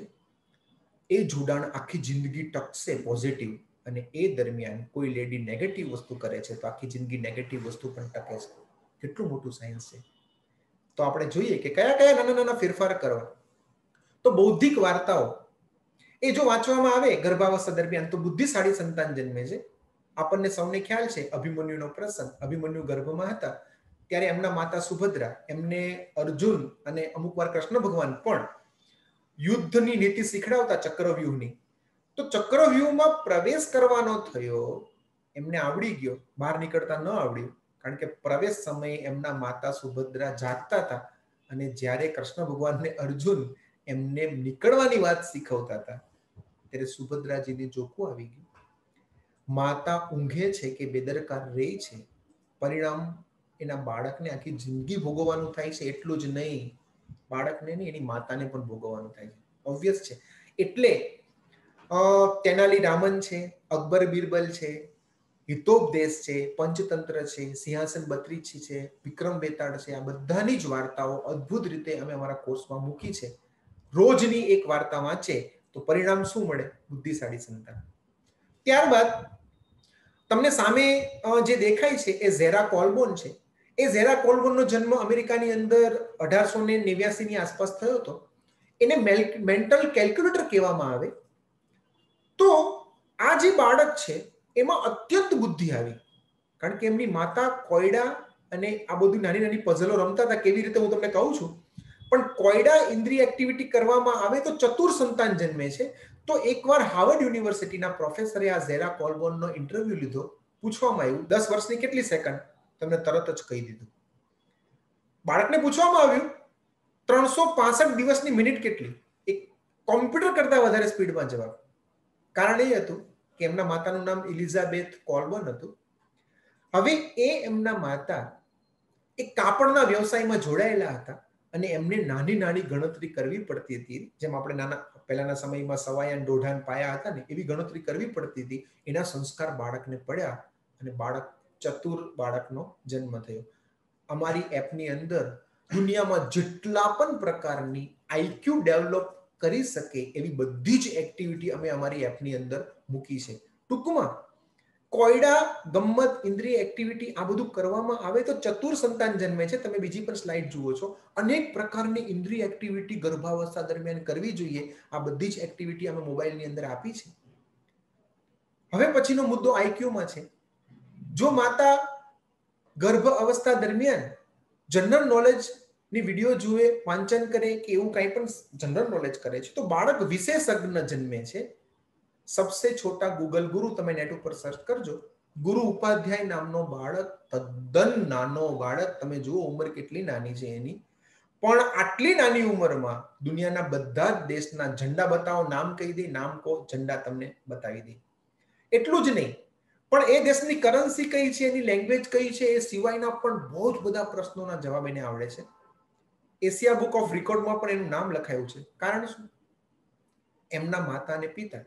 એ જોડાણ આખી જિંદગી ટકશે પોઝિટિવ. અને એ દરમિયાન કોઈ લેડી નેગેટિવ વસ્તુ કરે છે તો આખી જિંદગી નેગેટિવ વસ્તુ પણ ટકે છે. કેટલું મોટું સાયન્સ છે. તો આપણે જોઈએ કે કયા કયા નાના નાના ફેરફાર કરવા. તો બૌદ્ધિક વાર્તાઓ એ જો વાંચવામાં આવે ગર્ભાવસ્થા દરમિયાન તો બુદ્ધિશાળી સંતાન જન્મે છે. આપણને સૌને ખ્યાલ છે અભિમન્યુનો પ્રસંગ. અભિમન્યુ ગર્ભમાં હતા ત્યારે એમના માતા સુભદ્રા એમને અર્જુન અને અમુક વાર કૃષ્ણ ભગવાન પણ યુદ્ધની નીતિ શીખડાવતા, ચક્રવ્યૂહની. તો ચક્રવ્યૂહમાં પ્રવેશ કરવાનો થયો, એમને આવડી ગયો, બહાર નીકળતા ન આવડ્યું, કારણ કે પ્રવેશ સમયે એમના માતા સુભદ્રા જાગતા હતા અને જ્યારે કૃષ્ણ ભગવાનને અર્જુન એમને નીકળવાની વાત શીખવતા હતા ત્યારે સુભદ્રાજીને જોખું આવી ગયું. માતા ઊંઘે છે કે બેદરકાર રહે છે, પરિણામ એના બાળકને આખી જિંદગી ભોગવવાનું થાય છે. એટલું જ નહીં, બાળકને નહીં એની માતાને પણ ભોગવવાનું થાય છે. ઓબ્વિયસ છે. એટલે તેનાલી રામન છે, અકબર બિરબલ છે, હિતોપદેશ છે, પંચતંત્ર છે, સિંહાસન બત્રીછી છે, વિક્રમ બેતાળ છે, આ બધાની જ વાર્તાઓ અદ્ભુત રીતે અમે અમારા કોર્સમાં મૂકી છે. રોજની એક વાર્તા વાંચે તો પરિણામ શું મળે? બુદ્ધિશાળી સંતાન. ત્યારબાદ તમને સામે જે દેખાય છે એ ઝેરા કોલ્બોન છે. એ ઝેરા કોલ્બોનનો જન્મ અમેરિકાની અંદર 1889 ની આસપાસ થયો હતો. એને મેન્ટલ કેલ્ક્યુલેટર કહેવામાં આવે. તો આ જે બાળક છે એમાં અત્યંત બુદ્ધિ આવી, કારણ કે એમની માતા કોયડા અને આ બધું નાની નાની પઝલો રમતા હતા. કેવી રીતે હું તમને કહું છું, પણ કોયડા ઇન્દ્રિય એક્ટિવિટી કરવામાં આવે તો ચતુર સંતાન જન્મે છે. તો એકવાર હાર્વર્ડ યુનિવર્સિટીના પ્રોફેસરે આ ઝેરા કોલ્બોનનો ઇન્ટરવ્યુ લીધો. પૂછવામાં આવ્યું 10 વર્ષની કેટલી સેકન્ડ, તમને તરત જ કહી દીધું. બાળકને પૂછવામાં આવ્યું 365 દિવસની મિનિટ કેટલી, એક કોમ્પ્યુટર કરતા વધારે સ્પીડમાં જવાબ. કારણ એ હતું કે એમના માતાનું નામ એલિઝાબેથ કોલ્બોન હતું. હવે એમના માતા એક કાપડના વ્યવસાયમાં જોડાયેલા હતા અને એમને નાની નાની ગણતરી કરવી પડતી હતી. જેમ આપણે પહેલાના સમયમાં સવાયા દોઢાન પાયા હતા ને, એવી ગણતરી કરવી પડતી હતી. એના સંસ્કાર બાળકને પડ્યા અને બાળક ચતુર બાળકનો જન્મ થયો. અમારી એપની અંદર દુનિયામાં જેટલા પણ પ્રકારની આઈક્યુ ડેવલપ કરી શકે એવી બધી જ એક્ટિવિટી અમે અમારી એપની અંદર મૂકી છે. ટૂંકમાં કોયડા, ગમ્મત, ઇન્દ્રિય એક્ટિવિટી આ બધું કરવામાં આવે તો ચતુર સંતાન જન્મે છે. તમે બીજી પણ સ્લાઇડ જુઓ છો. અનેક પ્રકારની ઇન્દ્રિય એક્ટિવિટી ગર્ભાવસ્થા દરમિયાન કરવી જોઈએ. આ બધી જ એક્ટિવિટી અમે મોબાઈલની અંદર આપી છે. હવે પછીનો મુદ્દો આઈક્યુમાં છે. જો માતા ગર્ભ અવસ્થા દરમિયાન જનરલ નોલેજની વિડીયો જુએ, વાંચન કરે કે એવું કંઈ પણ જનરલ નોલેજ કરે છે તો બાળક વિશેષજ્ઞ જન્મે છે. સબસે છોટા ગૂગલ ગુરુ તમે નેટ ઉપર સર્ચ કરજો. ગુરુ ઉપાધ્યાય નામનો બાળક, તદ્દન નાનો બાળક. તમે જુઓ ઉંમર કેટલી નાની છે એની, પણ આટલી નાની ઉંમરમાં દુનિયાના બધા જ દેશના ઝંડા બતાવો, નામ કહી દે, નામ કહો, ઝંડા તમને બતાવી દે. એટલું જ નહીં, પણ એ દેશની કરન્સી કઈ છે, એની લેંગ્વેજ કઈ છે, એ સિવાયના પણ બહુ જ બધા પ્રશ્નોના જવાબ એને આવડે છે. એશિયા બુક ઓફ રેકોર્ડમાં પણ એનું નામ લખાયું છે. કારણ શું? એમના માતા અને પિતા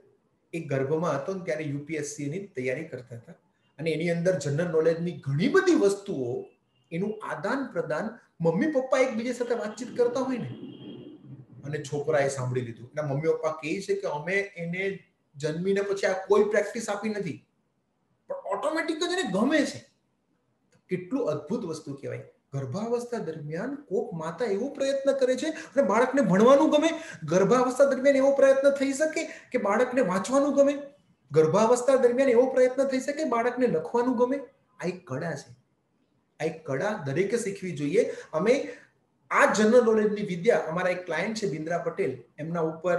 એ ગર્ભમાં હતો ત્યારે યુપીએસસી ની તૈયારી કરતા હતા અને એની અંદર જનરલ નોલેજની ઘણી બધી વસ્તુઓ, એનું આદાન પ્રદાન, મમ્મી પપ્પા એકબીજા સાથે વાતચીત કરતા હોય ને, અને છોકરાએ સાંભળી લીધું. એના મમ્મી પપ્પા કહે છે કે અમે એને જન્મીને પછી આ કોઈ પ્રેક્ટિસ આપી નથી, પણ ઓટોમેટિક જ એને ગમે છે. કેટલું અદ્ભુત વસ્તુ કહેવાય. ગર્ભાવસ્થા દરમિયાન કોક માતા એવો પ્રયત્ન કરે છે અને બાળકને ભણવાનું ગમે. ગર્ભાવસ્થા દરમિયાન એવો પ્રયત્ન થઈ શકે કે બાળકને વાંચવાનું ગમે. ગર્ભાવસ્થા દરમિયાન એવો પ્રયત્ન થઈ શકે બાળકને લખવાનું ગમે. આ એક કળા છે. આ એક કળા દરેકે શીખવી જોઈએ. અમે આ જનરલ નોલેજની વિદ્યા, અમારા એક ક્લાયન્ટ છે બિન્દ્રા પટેલ, એમના ઉપર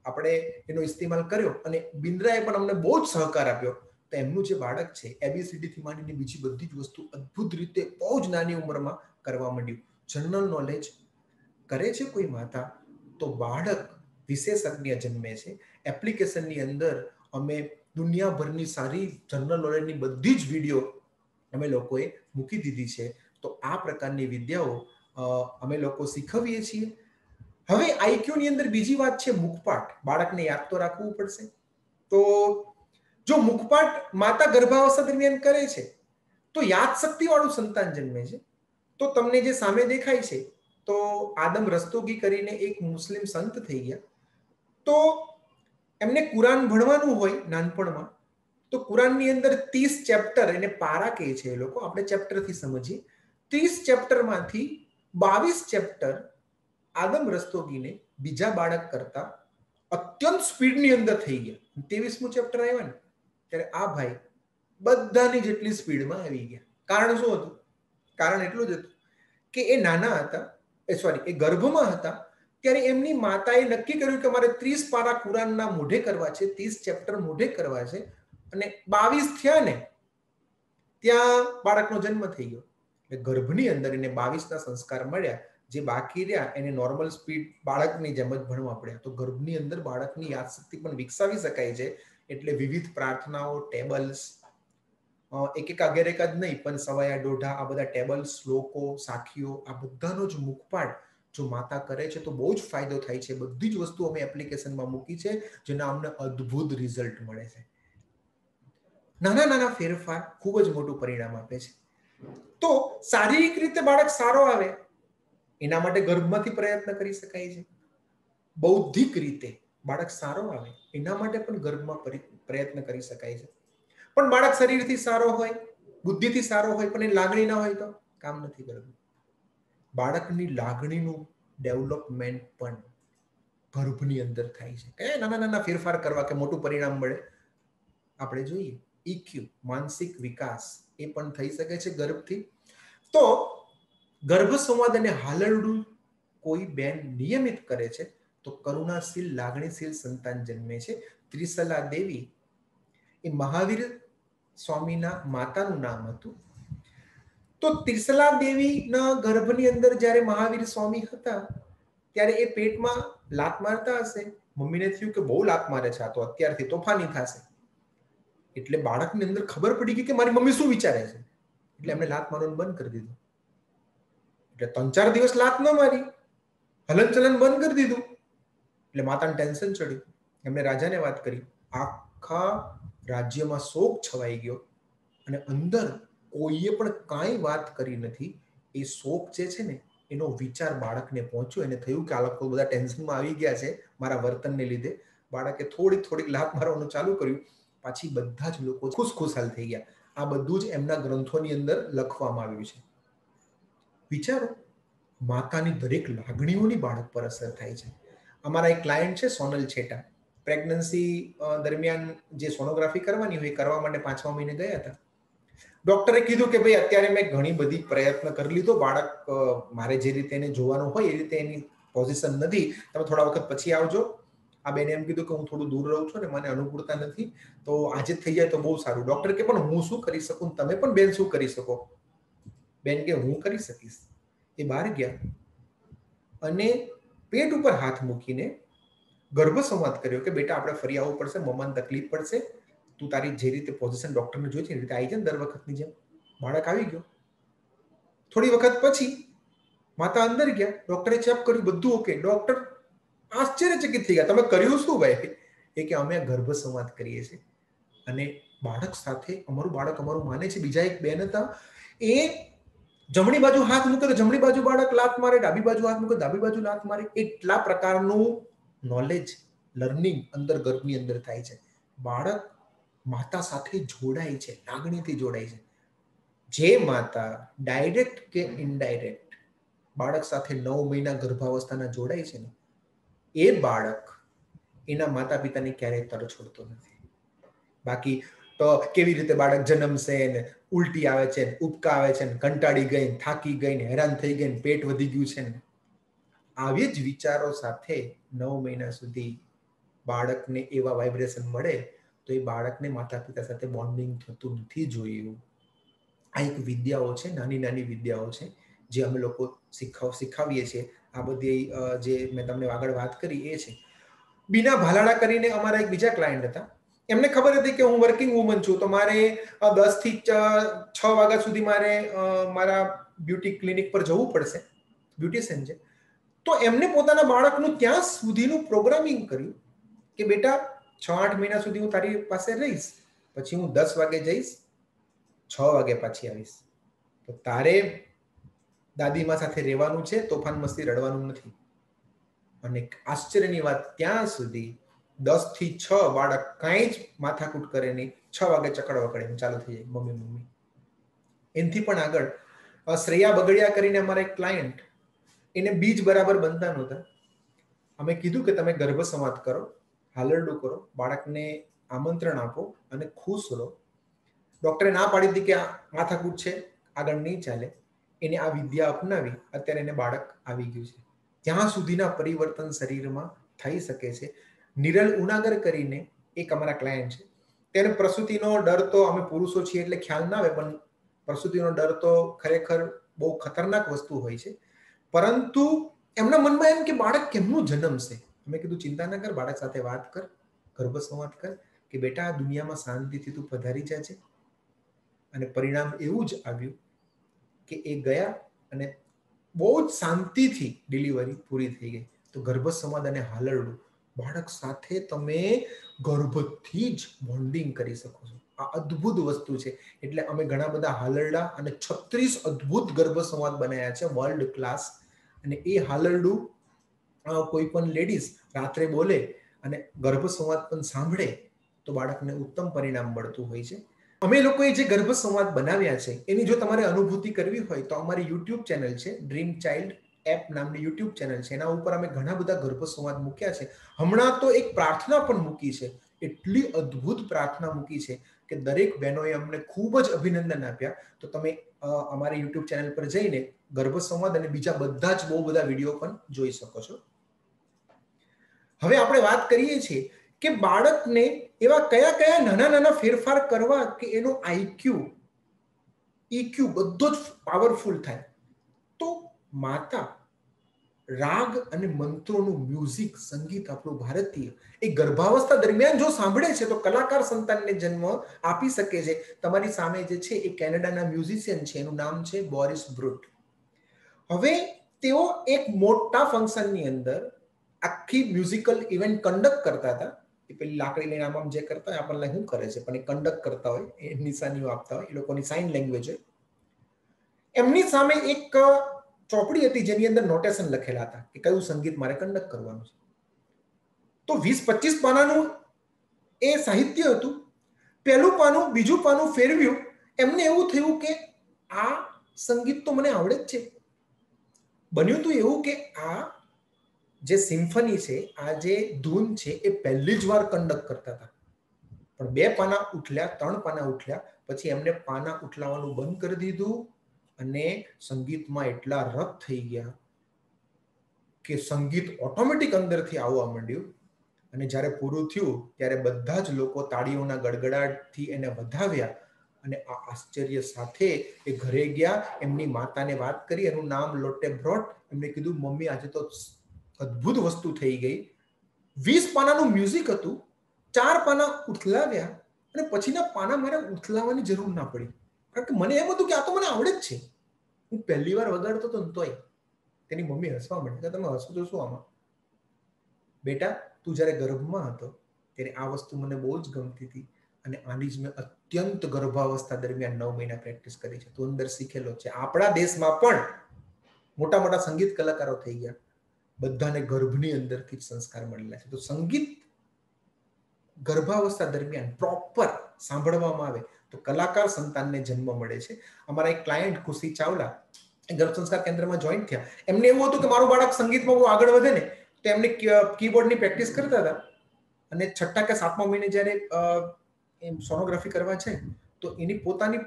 આપણે એનો ઇસ્તેમાલ કર્યો અને બિન્દ્રાએ પણ અમને બહુ જ સહકાર આપ્યો. તો એમનું જે બાળક છે એબીસીડી થી માંડીને બીજી બધી જ વસ્તુ અદ્ભુત રીતે બહુ જ નાની ઉંમરમાં કરવા માંડ્યું. જનરલ નોલેજ કરે છે કોઈ માતા તો બાળક વિશેષજ્ઞ જન્મે છે. એપ્લિકેશનની અંદર અમે દુનિયાભરની સારી જનરલ નોલેજની બધી જ વિડીયો અમે લોકોએ મૂકી દીધી છે. તો આ પ્રકારની વિદ્યાઓ અમે લોકો શીખવીએ છીએ. હવે આઈક્યુ ની અંદર બીજી વાત છે મુખપાઠ. બાળકને યાદ તો રાખવું પડશે. તો જો મુખપાઠ માતા ગર્ભાવસ્થા દરમિયાન કરે છે તો યાદશક્તિ વાળું સંતાન જન્મે છે. તો તમને જે સામે દેખાય છે તો આદમ રસ્તોગી કરીને એક મુસ્લિમ સંત થઈ ગયા. તો એમને કુરાન ભણવાનું હોય નાનપણમાં, તો કુરાનની અંદર 30 ચેપ્ટર, એને પારા કહે છે એ લોકો, આપણે ચેપ્ટરથી સમજીએ. 30 ચેપ્ટરમાંથી 22 ચેપ્ટર આદમ રસ્તોગીને બીજા બાળક કરતા અત્યંત સ્પીડની અંદર થઈ ગયા. 23મું ચેપ્ટર આવ્યા ને ત્યારે આ ભાઈ બધાની જેટલી સ્પીડમાં આવી ગયા. કારણ શું હતું? કારણ એટલું જ હતું કે એ નાના હતા, એ ગર્ભમાં હતા ત્યારે એમની માતાએ નક્કી કર્યું કે મારે 30 પારા કુરાનના મોઢે કરવા છે, 30 ચેપ્ટર મોઢે કરવા છે, અને 22 થયા ને ત્યાં બાળકનો જન્મ થઈ ગયો. એટલે ગર્ભની અંદર એને 22ના સંસ્કાર મળ્યા. જે બાકી રહ્યા એને નોર્મલ સ્પીડ બાળકની જેમ જ ભણવા પડ્યા. તો ગર્ભની અંદર બાળકની યાદશક્તિ પણ વિકસાવી શકાય છે. એટલે વિવિધ પ્રાર્થનાઓ, ટેબલ્સ, એક અગેરેક જ નહીં પણ સવાયા દોઢા, આ બધા ટેબલ્સ, શ્લોકો, સાખીઓ, આ બધાનો જ મુખપાઠ જો માતા કરે છે તો બહુ જ ફાયદો થાય છે. બધી જ વસ્તુ અમે એપ્લિકેશનમાં મૂકી છે જેના અમને અદ્ભુત રિઝલ્ટ મળે છે. નાના નાના ફેરફાર ખૂબ જ મોટું પરિણામ આપે છે. તો શારીરિક રીતે બાળક સારો આવે એના માટે ગર્ભમાંથી પ્રયત્ન કરી શકાય છે. બૌદ્ધિક રીતે બાળક સારો આવે એના માટે પણ ગર્ભમાં પ્રયત્ન કરી શકાય છે. પણ બાળક શરીરથી સારો હોય, બુદ્ધિથી સારો હોય, પણ એ લાગણી ના હોય તો કામ નથી કરતું. બાળકની લાગણીનું ડેવલપમેન્ટ પણ ગર્ભની અંદર થાય છે. કયા નાના નાના ફેરફાર કરવા કે મોટું પરિણામ મળે આપણે જોઈએ. ઇક્યુ, માનસિક વિકાસ, એ પણ થઈ શકે છે ગર્ભથી. તો ગર્ભ સંવાદ અને હાલરડું કોઈ બેન નિયમિત કરે છે તો કરુણાશીલ, લાગણીશીલ સંતાન જન્મે છે. ત્રિશલા દેવી એ મહાવીર સ્વામીના માતાનું નામ હતું. તો ત્રિશલા દેવીના ગર્ભની અંદર જ્યારે મહાવીર સ્વામી હતા ત્યારે એ પેટમાં લાત મારતા હશે. મમ્મીને થયું કે બહુ લાત મારે છે, આ તો અત્યારથી તોફાની થશે. એટલે બાળકની અંદર ખબર પડી ગઈ કે મારી મમ્મી શું વિચારે છે, એટલે એમને લાત મારવાનું બંધ કરી દીધું. એટલે 3-4 દિવસ લાત ન મારી, હલનચલન બંધ કરી દીધું. એટલે માતાને ટેન્શન ચડ્યું. એમને રાજાને વાત કરી. આખા રાજ્યમાં શોક છવાઈ ગયો અને અંદર કોઈએ પણ કાંઈ વાત કરી નથી. એ શોક જે છે ને એનો વિચાર બાળકને પહોંચ્યો. એને થયું કે આ લોકો બધા ટેન્શનમાં આવી ગયા છે મારા વર્તનને લીધે. બાળકે થોડીક લાત મારવાનું ચાલુ કર્યું. પાછી બધા જ લોકો ખુશખુશાલ થઈ ગયા. આ બધું જ એમના ગ્રંથોની અંદર લખવામાં આવ્યું છે. વિચારો, માતાની દરેક લાગણીઓની બાળક પર અસર થાય છે. અમારા એક ક્લાયન્ટ છે સોનલ છેટા. પ્રેગ્નન્સી દરમિયાન જે સોનોગ્રાફી કરવાની હોય કરવા માટે 5મા મહિને ગયા હતા. ડોક્ટરે કીધું કે ભાઈ અત્યારે મેં ઘણી બધી પ્રયત્ન કરી લીધો, બાળક મારે જે રીતે એને જોવાનું હોય એ રીતે એની પોઝિશન નથી, તમે થોડા વખત પછી આવજો. આ બેને એમ કીધું કે હું થોડું દૂર રહું છું ને મને અનુકૂળતા નથી, તો આજે થઈ જાય તો બહુ સારું. ડોક્ટર કે પણ હું શું કરી શકું, તમે પણ બેન શું કરી શકો? બેન કે હું કરી શકીશ. એ બહાર ગયા અને પેટ ઉપર હાથ મૂકીને ગર્ભ સંવાદ કર્યો કે બેટા આપણે ફરી આવવું પડશે, મમ્માને તકલીફ પડશે, તું તારી જે રીતે પોઝિશન ડોક્ટરને જોઈ છે એ રીતે આવી જાય દર વખતની જેમ. બાળક આવી ગયો. થોડી વખત પછી માતા અંદર ગયા, ડોક્ટરે ચેક કર્યું, બધું ઓકે. ડોક્ટર આશ્ચર્યચકિત થઈ ગયા, તમે કર્યું શું ભાઈ? એ કે અમે ગર્ભ સંવાદ કરીએ છીએ અને બાળક સાથે અમારું બાળક અમારું માને છે. બીજા એક બેન હતા, એ જમણી બાજુ હાથ મૂકે તો જમણી બાજુ બાળક લાત મારે, ડાબી બાજુ હાથ મૂકે ડાબી બાજુ લાત મારે. એટલા પ્રકારનું નોલેજ, લર્નિંગ અંદર ગર્ભની અંદર થાય છે. બાળક માતા સાથે જોડાય છે, લાગણીથી જોડાય છે. જે માતા ડાયરેક્ટ કે ઇનડાયરેક્ટ બાળક સાથે 9 મહિના ગર્ભાવસ્થાના જોડાય છે ને, એ બાળક એના માતા પિતાને ક્યારેય તરછોડતો નથી. બાકી તો કેવી રીતે બાળક જન્મશે ને ઉલટી આવે છે, ઉબકા આવે છે, કંટાળી ગઈ, થાકી ગઈ, હેરાન થઈ ગઈ, પેટ વધી ગયું છે ને, આવી જ વિચારો સાથે 9 મહિના સુધી બાળકને એવા વાઇબ્રેશન મળે તો એ બાળકને માતા પિતા સાથે બોન્ડિંગ થતું નથી જોયું. આ એક વિદ્યાઓ છે, નાની નાની વિદ્યાઓ છે જે અમે લોકો શીખવીએ છીએ. આ બધી જે મેં તમને આગળ વાત કરી એ છે. બીના ભાલાડા કરીને અમારા એક બીજા ક્લાયન્ટ હતા. એમને ખબર હતી કે હું વર્કિંગ વુમન છું, તો મારે 10 થી 6 વાગ્યા સુધી મારે મારા બ્યુટી ક્લિનિક પર જવું પડશે, બ્યુટિશિયન છે. તો એમને પોતાના બાળકનું ત્યાં સુધીનું પ્રોગ્રામિંગ કર્યું કે બેટા 6-8 મહિના સુધી હું તારી પાસે રહીશ, પછી હું 10 વાગે જઈશ, 6 વાગે પાછી આવીશ. તો તારે દાદીમા સાથે રહેવાનું છે, તોફાન મસ્તી રડવાનું નથી. અને આશ્ચર્યની વાત, ત્યાં સુધી 10 થી 6 બાળક કાંઈ જ માથાકૂટ કરે નહીં, 6 વાગે ચકડ વકડે ચાલુ થઈ જાય મમ્મી મમ્મી. એનથી પણ આગળ શ્રેયા બગડિયા કરીને અમારા એક ક્લાયન્ટ, એને બીજ બરાબર બનતા નહોતા. અમે કીધું કે તમે ગર્ભ સંવાદ કરો, હાલરડું કરો, બાળકને આમંત્રણ આપો અને ખુશ રહો. ડોક્ટરે ના પાડી હતી કે આ માથાકૂટ છે, આગળ નહીં ચાલે. એને આ વિદ્યા અપનાવી, અત્યારે એને બાળક આવી ગયું છે. ત્યાં સુધીના પરિવર્તન શરીરમાં થઈ શકે છે. નિરલ ઉનાગર કરીને એક અમારા ક્લાયન્ટ છે, તેને પ્રસૂતિનો ડર તો, અમે પુરુષો છીએ એટલે ખ્યાલ ના આવે, પણ પ્રસૂતિનો ડર તો ખરેખર બહુ ખતરનાક વસ્તુ હોય છે. પરંતુ એમના મનમાં એમ કે બાળક કેમનું જન્મશે. અમે કીધું ચિંતા ન કર, બાળક સાથે વાત કર, ગર્ભ સંવાદ કર કે બેટા આ દુનિયામાં શાંતિથી તું પધારી જાય છે. અને પરિણામ એવું જ આવ્યું કે એ ગયા અને બહુ જ શાંતિથી ડિલિવરી પૂરી થઈ ગઈ. તો ગર્ભ સંવાદ અને હાલરડું, બાળક સાથે તમે ગર્ભથી જ બોન્ડિંગ કરી શકો છો. આ અદ્ભુત વસ્તુ છે. એટલે અમે ઘણા બધા હાલરડા અને 36 અદ્ભુત ગર્ભ સંવાદ બનાવ્યા છે, વર્લ્ડ ક્લાસ. અને એ હાલરડું કોઈ પણ લેડીઝ રાત્રે બોલે અને ગર્ભ સંવાદ પણ સાંભળે તો બાળકને ઉત્તમ પરિણામ મળતું હોય છે. અમે લોકોએ જે ગર્ભ સંવાદ બનાવ્યા છે એની જો તમારે અનુભૂતિ કરવી હોય તો અમારી યુટ્યુબ ચેનલ છે, ડ્રીમ ચાઇલ્ડ એપ નામની યુટ્યુબ ચેનલ છે. એના ઉપર અમે ઘણા બધા ગર્ભ સંવાદ મૂક્યા છે. હમણાં તો એક પ્રાર્થના પણ મૂકી છે. એટલી અદ્ભુત પ્રાર્થના મૂકી છે કે દરેક બહેનોએ અમને ખૂબ જ અભિનંદન આપ્યા. તો તમે અમારી યુટ્યુબ ચેનલ પર જઈને ગર્ભ સંવાદ અને બીજા બધા જ બહુ બધા વિડીયો પણ જોઈ શકો છો. હવે આપણે વાત કરીએ છીએ કે બાળકને એવા કયા કયા નાના નાના ફેરફાર કરવા કે એનો આઈક્યુ, ઈક્યુ બધો જ પાવરફુલ થાય. તો માતા રાગ અને મંત્રોનું મ્યુઝિક, સંગીત આપણું ભારતીય એ ગર્ભાવસ્થા દરમિયાન જો સાંભળે છે તો કલાકાર સંતાનને જન્મ આપી શકે છે. તમારી સામે જે છે એ કેનેડાના મ્યુઝિશિયન છે, એનું નામ છે બોરિસ બ્રુટ. હવે તેઓ એક મોટા ફંક્શનની અંદર આખી મ્યુઝિકલ ઇવેન્ટ કન્ડક્ટ કરતા હતા. એ પેલી લાકડી લઈને આમ જે કરતા હોય આપણને શું કરે છે, પણ એ કન્ડક્ટ કરતા હોય, એ નિશાનીઓ આપતા હોય, એ લોકોની સાઇન લેંગ્વેજ હોય. એમની સામે એક ચોપડી હતી જેની અંદર નોટેશન લખેલા હતા કે કયું સંગીત મારે કન્ડક્ટ કરવાનું છે. તો 20-25 પાનાનું એ સાહિત્ય હતું. પહેલું પાનું બીજું પાનું ફેરવ્યું, એમને એવું થયું કે આ સંગીત તો મને આવડે જ છે. બન્યું તો એવું કે આ જે સિમ્ફની છે, આ જે ધૂન છે એ પહેલી જ વાર કન્ડક્ટ કરતા હતા. પણ 2 પાના ઉઠલ્યા, 3 પાના ઉઠલ્યા, પછી એમને પાના ઉઠલાવાનું બંધ કરી દીધું અને સંગીતમાં એટલા રત થઈ ગયા કે સંગીત ઓટોમેટિક અંદરથી આવવા માંડ્યું. અને જ્યારે પૂરું થયું ત્યારે બધા જ લોકો તાળીઓના ગડગડાટથી એને વધાવ્યા. અને આ આશ્ચર્ય સાથે એ ઘરે ગયા, એમની માતાને વાત કરી, એનું નામ લોટે બ્રોટ. એમને કીધું મમ્મી આજે તો અદ્ભુત વસ્તુ થઈ ગઈ. 20 પાનાનું મ્યુઝિક હતું, 4 પાના ઉથલાવ્યા અને પછીના પાના મારે ઉથલાવવાની જરૂર ના પડી. કારણ કે મને એમ હતું કે આ તો મને આવડે જ છે. હું પહેલી વાર વગાડતો હતો તોય. તેની મમ્મી હસવા માંડી કે તમે હસો છો શું આમાં? બેટા, તું જ્યારે ગર્ભમાં હતો ત્યારે આ વસ્તુ મને બહુ જ ગમતી હતી અને આની જ મેં અત્યંત ગર્ભાવસ્થા દરમિયાન 9 મહિના પ્રેક્ટિસ કરી છે. તું અંદર શીખેલો છે. આપણા દેશમાં પણ મોટા મોટા સંગીત કલાકારો થઈ ગયા, બધાને ગર્ભની અંદરથી જ સંસ્કાર મળેલા છે. તો સંગીત ગર્ભાવસ્થા દરમિયાન પ્રોપર સાંભળવામાં આવે તો કલાકાર સંતાનને જન્મ મળે છે. અમારા એક ક્લાયન્ટ ખુશી ચાવલા ગર્ભ સંસ્કાર કેન્દ્રમાં જોઈન્ટ થયા. એમને એવું હતું કે મારું બાળક સંગીતમાં બહુ આગળ વધે ને, તો એમને કીબોર્ડની પ્રેક્ટિસ કરતા હતા અને 6ઠા કે 7મા મહિને જ્યારે એમ સોનોગ્રાફી કરવા છે તો એની પોતાની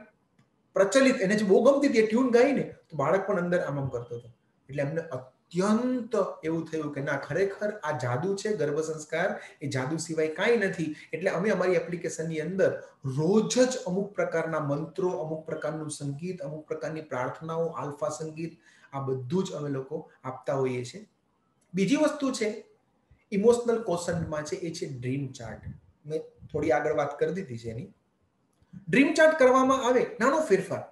પ્રચલિત, એને જે બહુ ગમતી હતી એ ટ્યુન ગાઈને તો બાળક પણ અંદર આમ કરતો હતો. એટલે એમને અત્યંત એવું થયું કે ના, ખરેખર આ જાદુ છે. ગર્ભ સંસ્કાર એ જાદુ સિવાય કાંઈ નથી. એટલે અમે અમારી એપ્લિકેશનની અંદર રોજ જ અમુક પ્રકારના મંત્રો, અમુક પ્રકારનું સંગીત, અમુક પ્રકારની પ્રાર્થનાઓ, આલ્ફા સંગીત, આ બધું જ અમે લોકો આપતા હોઈએ છીએ. બીજી વસ્તુ છે ઇમોશનલ કોશન્ટમાં છે, એ છે ડ્રીમ ચાર્ટ. મેં થોડી આગળ વાત કરી દીધી છે એની. ડ્રીમ ચાર્ટ કરવામાં આવે, નાનો ફેરફાર,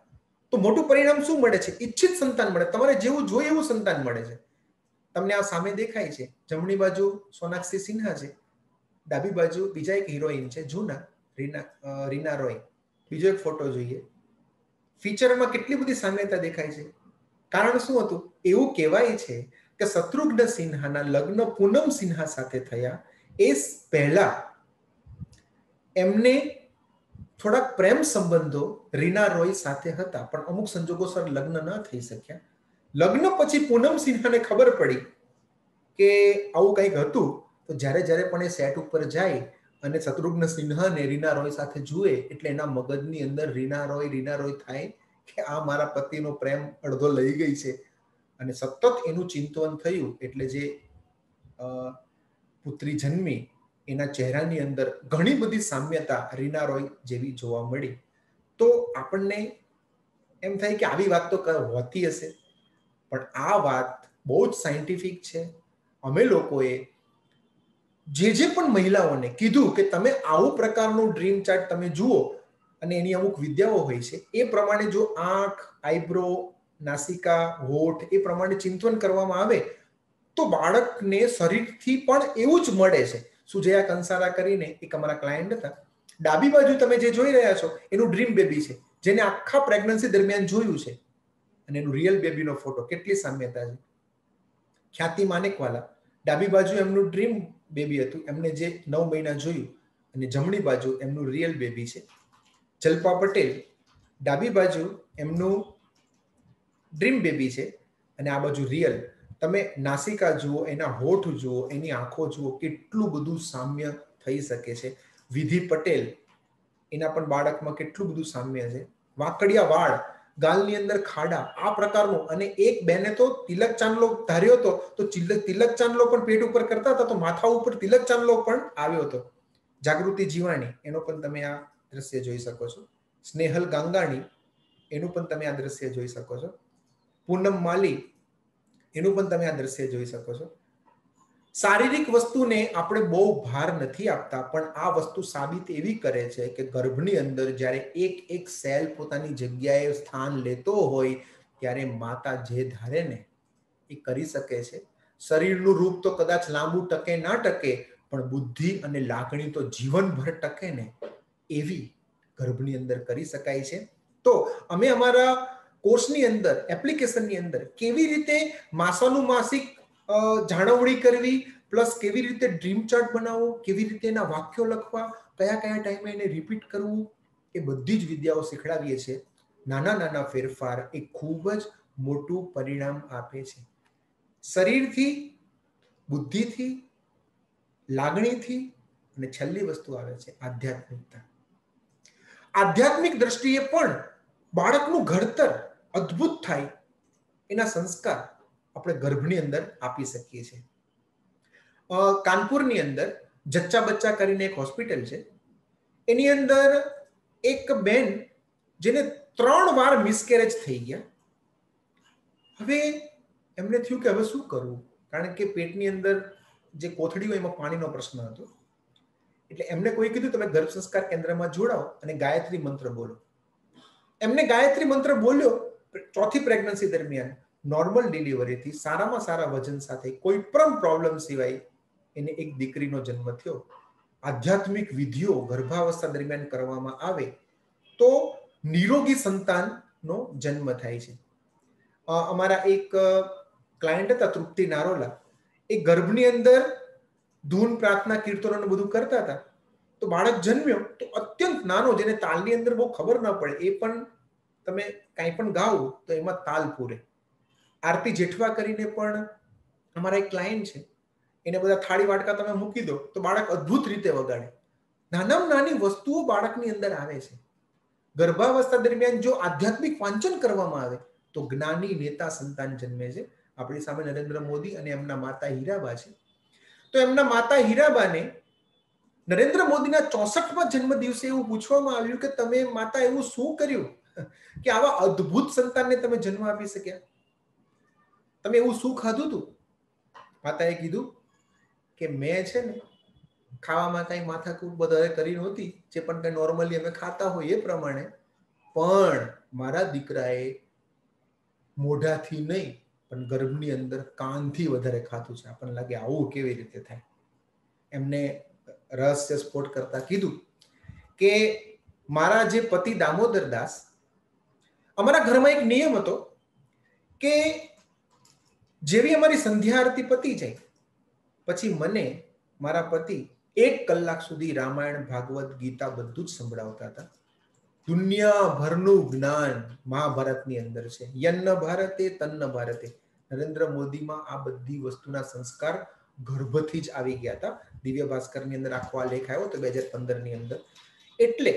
તો મોટું પરિણામ શું મળે છે? ઈચ્છિત સંતાન મળે. તમારે જેવું જોઈએ એવું સંતાન મળે છે. તમને આ સામે દેખાય છે, જમણી બાજુ સોનાક્ષી સિન્હા છે, ડાબી બાજુ બીજા એક હિરોઈન છે જૂના, રીના રોય. બીજો એક ફોટો જોઈએ. ફીચરમાં કેટલી બધી સામ્યતા દેખાય છે. કારણ શું હતું? એવું કહેવાય છે કે શત્રુઘ્ન સિન્હાના લગ્ન પૂનમ સિન્હા સાથે થયા એ પહેલા એમને થોડાક પ્રેમ સંબંધો રીના રોય સાથે હતા, પણ અમુક સંજોગોસર લગ્ન ન થઈ શક્યા. લગ્ન પછી પૂનમ સિન્હાને ખબર પડી કે આવું કંઈક હતું, તો જ્યારે જ્યારે પણ એ સેટ ઉપર જાય અને શત્રુઘ્ન સિન્હાને રીના રોય સાથે જુએ એટલે એના મગજની અંદર રીના રોય થાય કે આ મારા પતિનો પ્રેમ અડધો લઈ ગઈ છે. અને સતત એનું ચિંતન થયું એટલે જે પુત્રી જન્મી એના ચહેરાની અંદર ઘણી બધી સામ્યતા રીના રોય જેવી જોવા મળી. તો આપણને એમ થાય કે આવી વાત તો હોતી હશે, પણ આ વાત બહુ જ સાયન્ટિફિક છે. અમે લોકોએ જે પણ મહિલાઓને કીધું કે તમે આવું પ્રકારનું ડ્રીમ ચાર્ટ તમે જુઓ અને એની અમુક વિદ્યાઓ હોય છે, એ પ્રમાણે જો આંખ, આઈબ્રો, નાસિકા, હોઠ એ પ્રમાણે ચિંતન કરવામાં આવે તો બાળકને શરીરથી પણ એવું જ મળે છે. સુજયા કંસારા કરીને એક અમારા ક્લાયન્ટ હતા. ડાબી બાજુ તમે જે જોઈ રહ્યા છો એનું ડ્રીમ બેબી છે, જેને આખા પ્રેગ્નન્સી દરમિયાન જોયું છે, અને એનું રિયલ બેબીનો ફોટો. કેટલી સામ્યતા છે. ખ્યાતિ માનેકવાલા, ડાબી બાજુ એમનું ડ્રીમ બેબી હતું, એમને જે 9 મહિના જોયું, અને જમણી બાજુ એમનું રિયલ બેબી છે. જલ્પા પટેલ ડાબી બાજુ એમનું ડ્રીમ બેબી છે અને આ બાજુ રિયલ. તમે નાસિકા જુઓ, એના હોઠ જુઓ, એની આંખો જુઓ, કેટલું બધું સામ્ય થઈ શકે છે. વિધિ પટેલ, એના પણ બાળકમાં કેટલું બધું સામ્ય છે. વાકડિયા વાળ, ગાલની અંદર ખાડા, આ પ્રકારનું. અને એક બેને તો તિલક ચાંદલો ધાર્યો હતો, તો તિલક ચાંદલો પણ પેટ ઉપર કરતા હતા, તો માથા ઉપર તિલક ચાંદલો પણ આવ્યો હતો. જાગૃતિ જીવાણી, એનો પણ તમે આ દ્રશ્ય જોઈ શકો છો. સ્નેહલ ગાંગાણી, એનું પણ તમે આ દ્રશ્ય જોઈ શકો છો. પૂનમ માલી, એનું પણ તમે આ દ્રશ્ય જોઈ શકો છો. શારીરિક વસ્તુને આપણે બહુ ભાર નથી આપતા, પણ આ વસ્તુ સાબિત એવી કરે છે કે ગર્ભની અંદર જ્યારે એક એક સેલ પોતાની જગ્યાએ સ્થાન લેતો હોય ત્યારે માતા જે ધારે ને એ કરી શકે છે. શરીરનું રૂપ તો કદાચ લાંબુ ટકે ના ટકે, પણ બુદ્ધિ અને લાગણી તો જીવનભર ટકે ને, એવી ગર્ભની અંદર કરી શકાય છે. તો અમે અમારા કોર્સની અંદર, એપ્લિકેશનની અંદર કેવી રીતે માસાનું માસિક જાળવણી કરવી, પ્લસ કેવી રીતે ડ્રીમ ચાર્ટ બનાવવો, કેવી રીતે એના વાક્યો લખવા, કયા કયા ટાઈમે એને રિપીટ કરવું, એ બધી જ વિદ્યાઓ શીખડાવીએ છીએ. નાના નાના ફેરફાર એ ખૂબ જ મોટું પરિણામ આપે છે. શરીરથી, બુદ્ધિથી, લાગણીથી, અને છેલ્લી વસ્તુ આવે છે આધ્યાત્મિકતા. આધ્યાત્મિક દ્રષ્ટિએ પણ બાળકનું ઘડતર અદ્ભુત થાય એના સંસ્કાર આપણે ગર્ભની અંદર આપી શકીએ છીએ. કાનપુરની અંદર જચ્ચા બચ્ચા કરીને એક હોસ્પિટલ છે. એની અંદર એક બેન જેને 3 વાર મિસકેરેજ થઈ ગયા. હવે એમને થયું કે હવે શું કરવું, કારણ કે પેટની અંદર જે કોથળી હોય એમાં પાણીનો પ્રશ્ન હતો. એટલે એમને કોઈ કીધું તમે ગર્ભ સંસ્કાર કેન્દ્રમાં જોડાઓ અને ગાયત્રી મંત્ર બોલો. એમને ગાયત્રી મંત્ર બોલ્યો. ચોથી પ્રેગ્નન્સી દરમિયાન નોર્મલ ડિલિવરીથી સારામાં સારા વજન સાથે કોઈ પણ પ્રોબ્લેમ સિવાય એને એક દીકરીનો જન્મ થયો. આધ્યાત્મિક વિધિઓ ગર્ભાવસ્થા દરમિયાન કરવામાં આવે તો નિરોગી સંતાનનો જન્મ થાય છે. અમારા એક ક્લાયન્ટ હતા તૃપ્તિ નારોલા, એ ગર્ભની અંદર ધૂન, પ્રાર્થના, કીર્તનો બધું કરતા હતા. તો બાળક જન્મ્યો તો અત્યંત નાનો, જેને તાલની અંદર બહુ ખબર ના પડે, એ પણ તમે કાંઈ પણ ગાઓ તો એમાં તાલ પૂરે. આરતી જેઠવા કરીને પણ અમારા એક ક્લાયન્ટ છે, એને બધા થાળી વાટકા તમે મૂકી દો તો બાળક અદ્ભુત રીતે વગાડે. નાનામાં નાની વસ્તુઓ બાળકની અંદર આવે છે. ગર્ભાવસ્થા દરમિયાન જો આધ્યાત્મિક વાંચન કરવામાં આવે તો જ્ઞાની નેતા સંતાન જન્મે છે. આપણી સામે નરેન્દ્ર મોદી અને એમના માતા હીરાબા છે. તો એમના માતા હીરાબાને નરેન્દ્ર મોદીના 64મા જન્મ દિવસે એવું પૂછવામાં આવ્યું કે તમે માતા એવું શું કર્યું કે આવા અદ્ભુત સંતાનને તમે જન્મ આપી શક્યા? તમે એવું શું ખાધું હતું? માતાએ કીધું કે મેં છે ને ખાવામાં કઈ માથાકૂટ વધારે કરી નહોતી, જે પણ કઈ નોર્મલી અમે ખાતા હોય એ પ્રમાણે, પણ મારા દીકરાએ મોઢાથી નહીં પણ ગર્ભની અંદર કાનથી વધારે ખાધું છે. આપણને લાગે આવું કેવી રીતે થાય? એમને રહસ્ય સ્ફોટ કરતા કીધું કે મારા જે પતિ દામોદર દાસ, અમારા ઘરમાં એક નિયમ હતો કે જેવી અમારી સંધ્યા આરતી પતી જાય પછી મને મારા પતિ 1 કલાક સુધી રામાયણ, ભાગવત, ગીતા બધું જ સંભળાવતા હતા. દુનિયાભરનું જ્ઞાન મહાભારતની અંદર છે. યન્ન ભારતે તન્ન ભારતે. નરેન્દ્ર મોદીમાં આ બધી વસ્તુના સંસ્કાર ગર્ભથી જ આવી ગયા હતા. દિવ્ય ભાસ્કરની અંદર આખો આ લેખ આવ્યો તો 2015ની અંદર. એટલે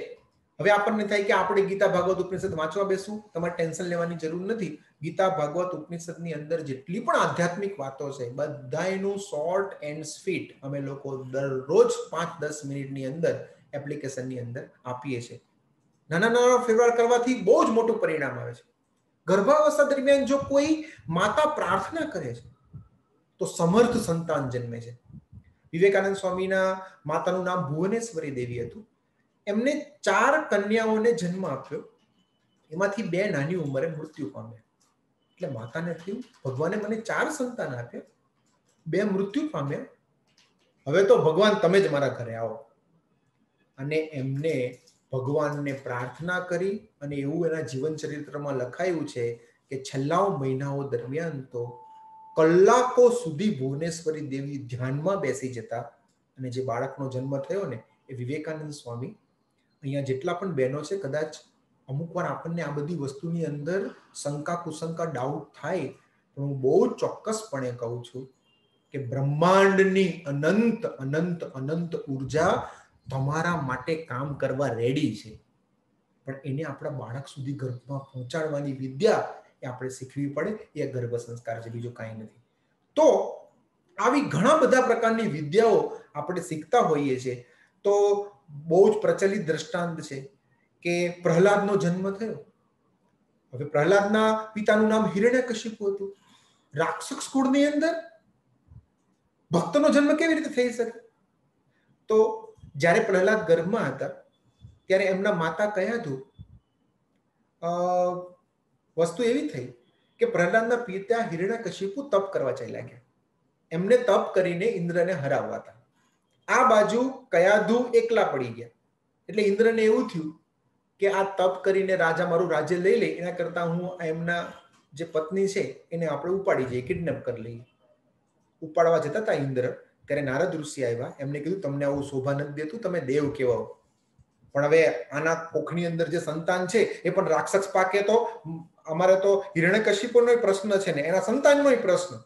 હવે આપણને થાય કે આપણે ગીતા ભાગવત ઉપનિષદ વાંચવા બેસવું, તમારે ટેન્શન લેવાની જરૂર નથી. ગીતા ભાગવત ઉપનિષદની અંદર જેટલી પણ આધ્યાત્મિક વાતો છે બધાયનું શોર્ટ એન્ડ સ્વીટ અમે લોકો દરરોજ 5-10 મિનિટની અંદર એપ્લિકેશનની અંદર આપીએ છીએ. નાના નાના ફેરફાર કરવાથી બહુ જ મોટું પરિણામ આવે છે. ગર્ભાવસ્થા દરમિયાન જો કોઈ માતા પ્રાર્થના કરે છે તો સમર્થ સંતાન જન્મે છે. વિવેકાનંદ સ્વામીના માતાનું નામ ભુવનેશ્વરી દેવી હતું. એમને 4 કન્યાઓને જન્મ આપ્યો, એમાંથી 2 નાની ઉંમરે મૃત્યુ પામ્યા. એટલે માતાને થયું ભગવાને મને 4 સંતાન આપ્યા, 2 મૃત્યુ પામ્યા, હવે તો ભગવાન તમે જ મારા ઘરે આવો. અને એમને ભગવાનને પ્રાર્થના કરી અને એવું એના જીવન ચરિત્રમાં લખાયું છે કે છેલ્લા મહિનાઓ દરમિયાન તો કલાકો સુધી ભુવનેશ્વરી દેવી ધ્યાનમાં બેસી જતા અને જે બાળકનો જન્મ થયો ને એ વિવેકાનંદ સ્વામી અહીંયા જેટલા પણ બહેનો છે, કદાચ અમુક વાર આપણને આ બધી વસ્તુની અંદર શંકા કુશંકા ડાઉટ થાય, પણ હું બહુ ચોક્કસપણે કહું છું કે બ્રહ્માંડની અનંત અનંત અનંત ઉર્જા તમારા માટે કામ કરવા રેડી છે, પણ એને આપણા બાળક સુધી ગર્ભમાં પહોંચાડવાની વિદ્યા એ આપણે શીખવી પડે. એ ગર્ભ સંસ્કાર છે, બીજું કાંઈ નથી. તો આવી ઘણા બધા પ્રકારની વિદ્યાઓ આપણે શીખતા હોઈએ છીએ. તો બહુ જ પ્રચલિત દ્રષ્ટાંત છે કે પ્રહલાદનો જન્મ થયો. હવે પ્રહલાદના પિતાનું નામ હિરણ્યકશિપુ હતું. રાક્ષસ કુળની અંદર ભક્તનો જન્મ કેવી રીતે થઈ શકે? તો જ્યારે પ્રહલાદ ગર્ભમાં હતા ત્યારે એમના માતા કહ્યા હતું, વસ્તુ એવી થઈ કે પ્રહલાદના પિતા હિરણ્યકશિપુ તપ કરવા ચાલ્યા ગયા. એમને તપ કરીને ઇન્દ્રને હરાવવા હતા. આ બાજુ કયાધુ એકલા પડી ગયા. એટલે ઇન્દ્રને એવું થયું કે આ તપ કરીને રાજા મારું રાજ્ય લઈ લે, એના કરતા હું એમના જે પત્ની છે એને આપણે ઉપાડી જઈએ, કિડનેપ કરી લઈએ. ઉપાડવા જતા હતા ઇન્દ્ર, ત્યારે નારદ ઋષિ આવ્યા. એમને કીધું તમને આવું શોભા નથી દેતું, તમે દેવ કહેવાઓ, પણ હવે આના કોખની અંદર જે સંતાન છે એ પણ રાક્ષસ પાકે તો અમારે તો હિરણ્યકશિપુનો પ્રશ્ન છે ને એના સંતાનનો પ્રશ્ન.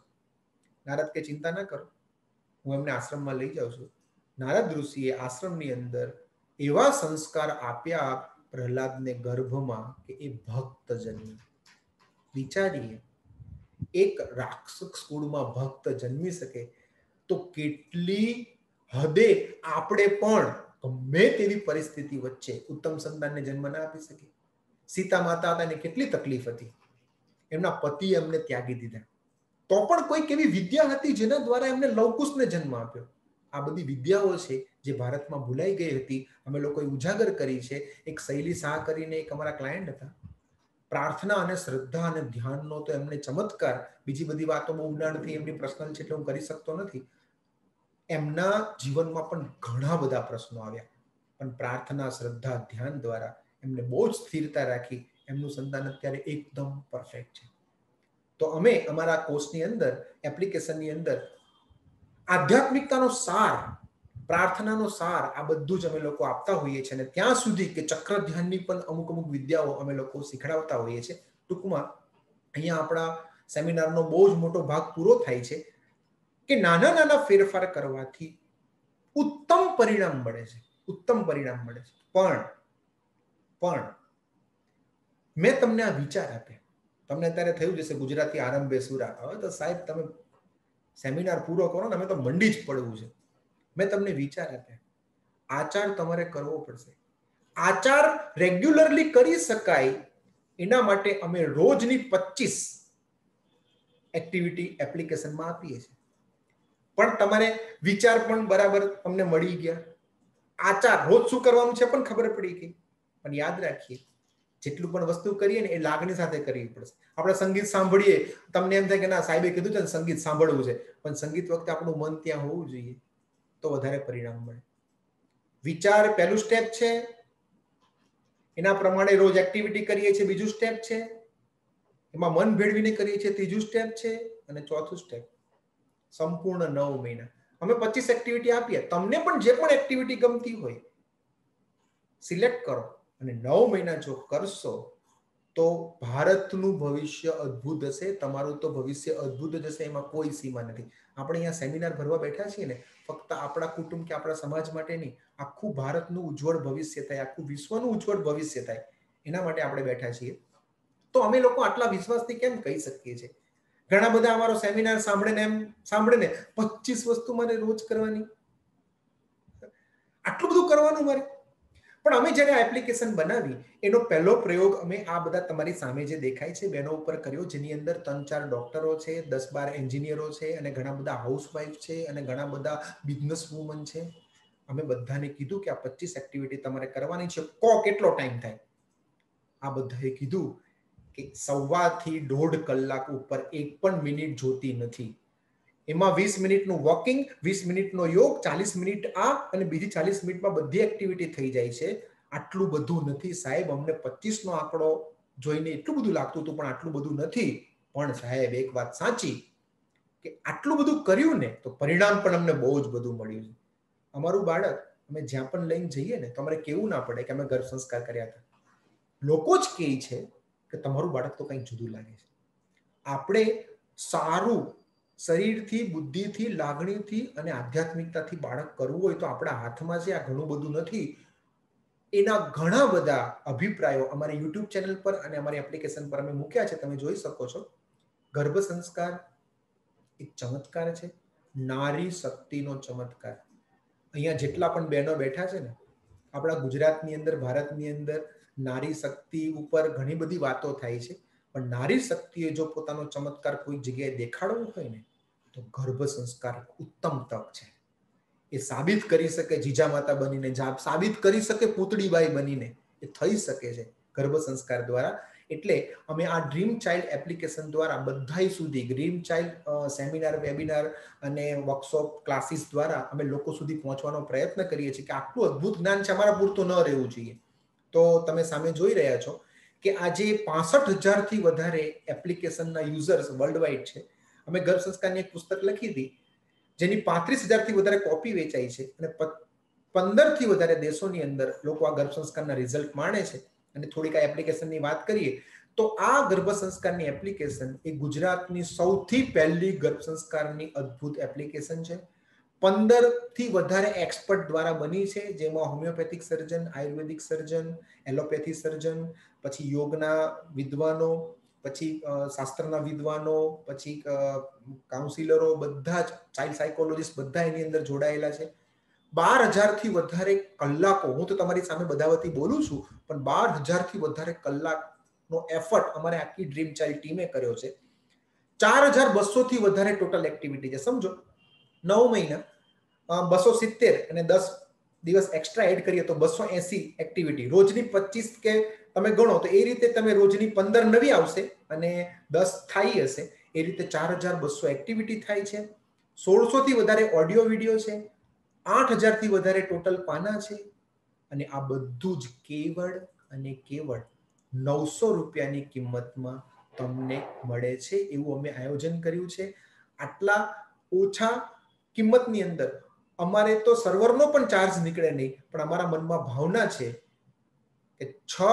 નારદ કે ચિંતા ના કરો, હું એમને આશ્રમમાં લઈ જાઉં છું. નારદ ઋષિએ આશ્રમની અંદર એવા સંસ્કાર આપ્યા પ્રહલાદને ગર્ભમાં કે એ ભક્ત જન્મી. વિચારીએ, એક રાક્ષસ કુળમાં ભક્ત જન્મી શકે તો કેટલી હદે આપણે પણ ગમે તેવી પરિસ્થિતિ વચ્ચે ઉત્તમ સંતાનને જન્મ ના આપી શકીએ. સીતા માતા હતા, એને કેટલી તકલીફ હતી, એમના પતિ એમને ત્યાગી દીધા, તો પણ કોઈક એવી વિદ્યા હતી જેના દ્વારા એમને લવકુશને જન્મ આપ્યો. આ બધી વિદ્યાઓ છે જે ભારતમાં ભૂલાઈ ગઈ હતી, અમે લોકોએ ઉજાગર કરી છે. એક શૈલી શાહ કરીને એક અમારા ક્લાયન્ટ હતા. પ્રાર્થના અને શ્રદ્ધા અને ધ્યાનનો તો એમને ચમત્કાર, બીજી બધી વાતો બહુ ઊંડાણથી એમની પર્સનલ છે એટલે હું કરી શકતો નથી. એમના જીવનમાં પણ ઘણા બધા પ્રશ્નો આવ્યા, પણ પ્રાર્થના શ્રદ્ધા ધ્યાન દ્વારા એમને બહુ જ સ્થિરતા રાખી. એમનું સંતાન અત્યારે એકદમ પરફેક્ટ છે. તો અમે અમારા કોર્સની અંદર, એપ્લિકેશનની અંદર આધ્યાત્મિકતાનો સાર, પ્રાર્થનાનો સાર, આ બધું જ અમે લોકો આપતા હોઈએ છીએ. અને ત્યાં સુધી કે ચક્ર ધ્યાનની પણ અમુક અમુક વિદ્યાઓ અમે લોકો શીખડાવતા હોઈએ છીએ. ટૂંકમાં અહીંયા આપણા સેમિનારનો બહુ જ મોટો ભાગ પૂરો થાય છે કે નાના નાના ફેરફાર કરવાથી ઉત્તમ પરિણામ મળે છે, ઉત્તમ પરિણામ મળે છે. પણ મેં તમને આ વિચાર આપ્યા. તમને અત્યારે થયું જશે ગુજરાતી આરંભે સુરા, હવે તો સાહેબ તમે સેમિનાર પૂરો કરો ને અમે તો મંડી જ પડવું છે. મેં તમને વિચાર આપ્યા, આચાર તમારે કરવો પડશે. આચાર રેગ્યુલરલી કરી શકાય એના માટે અમે રોજની 25 એક્ટિવિટી એપ્લિકેશનમાં આપીએ છીએ. પણ તમારે વિચાર પણ બરાબર તમને મળી ગયા, આચાર રોજ શું કરવાનું છે પણ ખબર પડી ગઈ. પણ યાદ રાખીએ, જેટલું પણ વસ્તુ કરીએ ને એ લાગણી સાથે કરવી પડશે. આપણે સંગીત સાંભળીએ, તમને એમ થાય કે ના સાહેબે કીધું છે સંગીત સાંભળવું છે, પણ સંગીત વખતે આપણું મન ત્યાં હોવું જોઈએ તો વધારે પરિણામ મળે. વિચાર પહેલું સ્ટેપ છે, એના પ્રમાણે રોજ એક્ટિવિટી કરીએ છીએ બીજું સ્ટેપ છે, એમાં મન ભેળવીને કરીએ છીએ ત્રીજું સ્ટેપ છે, અને ચોથું સ્ટેપ સંપૂર્ણ 9 મહિના અમે 25 એક્ટિવિટી આપીએ. તમને પણ જે પણ એક્ટિવિટી ગમતી હોય સિલેક્ટ કરો અને 9 મહિના જો કરશો તો ભારતનું ભવિષ્ય અદ્ભુત હશે. તમારું તો ભવિષ્ય અદ્ભુત જ હશે, એમાં કોઈ સીમા નથી. આપણે અહીંયા સેમિનાર ભરવા બેઠા છીએ ને ફક્ત આપણા કુટુંબ કે આપણા સમાજ માટે નહીં, આખું ભારતનું ઉજ્જવળ ભવિષ્ય થાય, આખું વિશ્વનું ઉજ્જવળ ભવિષ્ય થાય, એના માટે આપણે બેઠા છીએ. તો અમે લોકો આટલા વિશ્વાસથી કેમ કહી શકીએ છીએ? ઘણા બધા અમારો સેમિનાર સાંભળે ને 25 વસ્તુ મારે રોજ કરવાની, આટલું બધું કરવાનું મારે. પણ અમે જ્યારે એપ્લિકેશન બનાવી એનો પહેલો પ્રયોગ અમે આ બધા તમારી સામે જે દેખાય છે બેનો ઉપર કર્યો, જેની અંદર 3-4 ડોક્ટરો છે, 10-12 એન્જિનિયરો છે, અને ઘણા બધા હાઉસવાઈફ છે, અને ઘણા બધા બિઝનેસ વુમન છે. અમે બધાને કીધું કે આ 25 એક્ટિવિટી તમારે કરવાની છે. કેટલો ટાઈમ થાય? આ બધાએ કીધું કે 1.25 થી 1.5 કલાક ઉપર એક પણ મિનિટ જોતી નથી. એમાં 20 મિનિટનું વોકિંગ, 20 મિનિટનો યોગ, 40 મિનિટ આ અને બીજી 40 મિનિટમાં બધી એક્ટિવિટી થઈ જાય છે. આટલું બધું નથી સાહેબ, અમને 25 નો આંકડો જોઈને એટલું બધું લાગતું હતું, પણ આટલું બધું નથી. પણ સાહેબ એક વાત સાચી કે આટલું બધું કર્યું ને તો પરિણામ પણ અમને બહુ જ બધું મળ્યું છે. અમારું બાળક અમે જ્યાં પણ લઈને જઈએ ને તો અમારે કેવું ના પડે કે અમે ગર્ભ સંસ્કાર કર્યા હતા. લોકો જ કહે છે કે તમારું બાળક તો કંઈક જુદું લાગે છે. આપણે સારું શરીરથી, બુદ્ધિથી, લાગણીથી અને આધ્યાત્મિકતાથી બાળક કરવું હોય તો આપણા હાથમાં છે. આ ઘણું બધું નથી. એના ઘણા બધા અભિપ્રાયો અમારી યુટ્યુબ ચેનલ પર અને અમારી એપ્લિકેશન પર અમે મૂક્યા છે, તમે જોઈ શકો છો. ગર્ભ સંસ્કાર એક ચમત્કાર છે, નારી શક્તિનો ચમત્કાર. અહીંયા જેટલા પણ બહેનો બેઠા છે ને, આપણા ગુજરાતની અંદર, ભારતની અંદર નારી શક્તિ ઉપર ઘણી બધી વાતો થાય છે, પણ નારી શક્તિએ જો પોતાનો ચમત્કાર કોઈ જગ્યાએ દેખાડવો હોય ને તો ગર્ભ સંસ્કાર ઉત્તમ તક છે. એ સાબિત કરી શકે જીજા માતા બનીને, સાબિત કરી શકે પૂતળીબાઈ બનીને. એ થઈ શકે છે ગર્ભ સંસ્કાર દ્વારા. એટલે અમે આ ડ્રીમ ચાઇલ્ડ એપ્લિકેશન દ્વારા બધાય સુધી ડ્રીમ ચાઇલ્ડ સેમિનાર, વેબિનાર અને વર્કશોપ ક્લાસીસ દ્વારા અમે લોકો સુધી પહોંચવાનો પ્રયત્ન કરીએ છીએ કે આટલું અદ્ભુત જ્ઞાન છે, અમારા પૂરતું ન રહેવું જોઈએ. તો તમે સામે જોઈ રહ્યા છો કે આજે 65,000થી વધારે એપ્લિકેશનના યુઝર્સ વર્લ્ડ વાઇડ છે. અમે ગર્ભ સંસ્કારની એક પુસ્તક લખી હતી જેની 35,000થી વધારે કોપી વેચાઈ છે અને 15થી વધારે દેશોની અંદર લોકો આ ગર્ભ સંસ્કારના રિઝલ્ટ માણે છે. અને થોડીક આ એપ્લિકેશનની વાત કરીએ તો આ ગર્ભ સંસ્કારની એપ્લિકેશન એ ગુજરાતની સૌથી પહેલી ગર્ભ સંસ્કારની અદ્ભુત એપ્લિકેશન છે. 15થી વધારે એક્સપર્ટ દ્વારા બની છે, જેમાં હોમિયોપેથિક સર્જન, આયુર્વેદિક સર્જન, એલોપેથી સર્જન, પછી યોગના વિદ્વાનો, પછી શાસ્ત્રના વિદ્વાનો, પછી કાઉન્સિલરો, બધા જ ચાઇલ્ડ સાયકોલોજીસ્ટ બધા એની અંદર જોડાયેલા છે. 12,000થી વધારે કલાકો, હું તો તમારી સામે બધા વતી બોલું છું, પણ 12,000થી વધારે કલાકનો એફર્ટ અમારે આખી ડ્રીમ ચાઇલ્ડ ટીમે કર્યો છે. 4,200થી વધારે ટોટલ એક્ટિવિટી છે. સમજો 9 મહિના 270 અને 10 દિવસ એક્સ્ટ્રા એડ કરીએ તો 280 એક્ટિવિટી. રોજની 25 કે તમે ગણો તો એ રીતે તમે રોજની 15 નવી આવશે અને 10 થાય હશે. એ રીતે 4,200 એક્ટિવિટી થાય છે. 1600થી વધારે ઓડિયો વિડીયો છે. 8,000થી વધારે ટોટલ પાના છે. અને આ બધું જ કેવળ અને કેવળ 900 રૂપિયાની કિંમતમાં તમને મળે છે. એવું અમે આયોજન કર્યું છે. આટલા ઓછા કિંમતની અંદર અમારે તો સર્વરનો પણ ચાર્જ નીકળે નહીં, પણ અમારા મનમાં ભાવના છે કે 6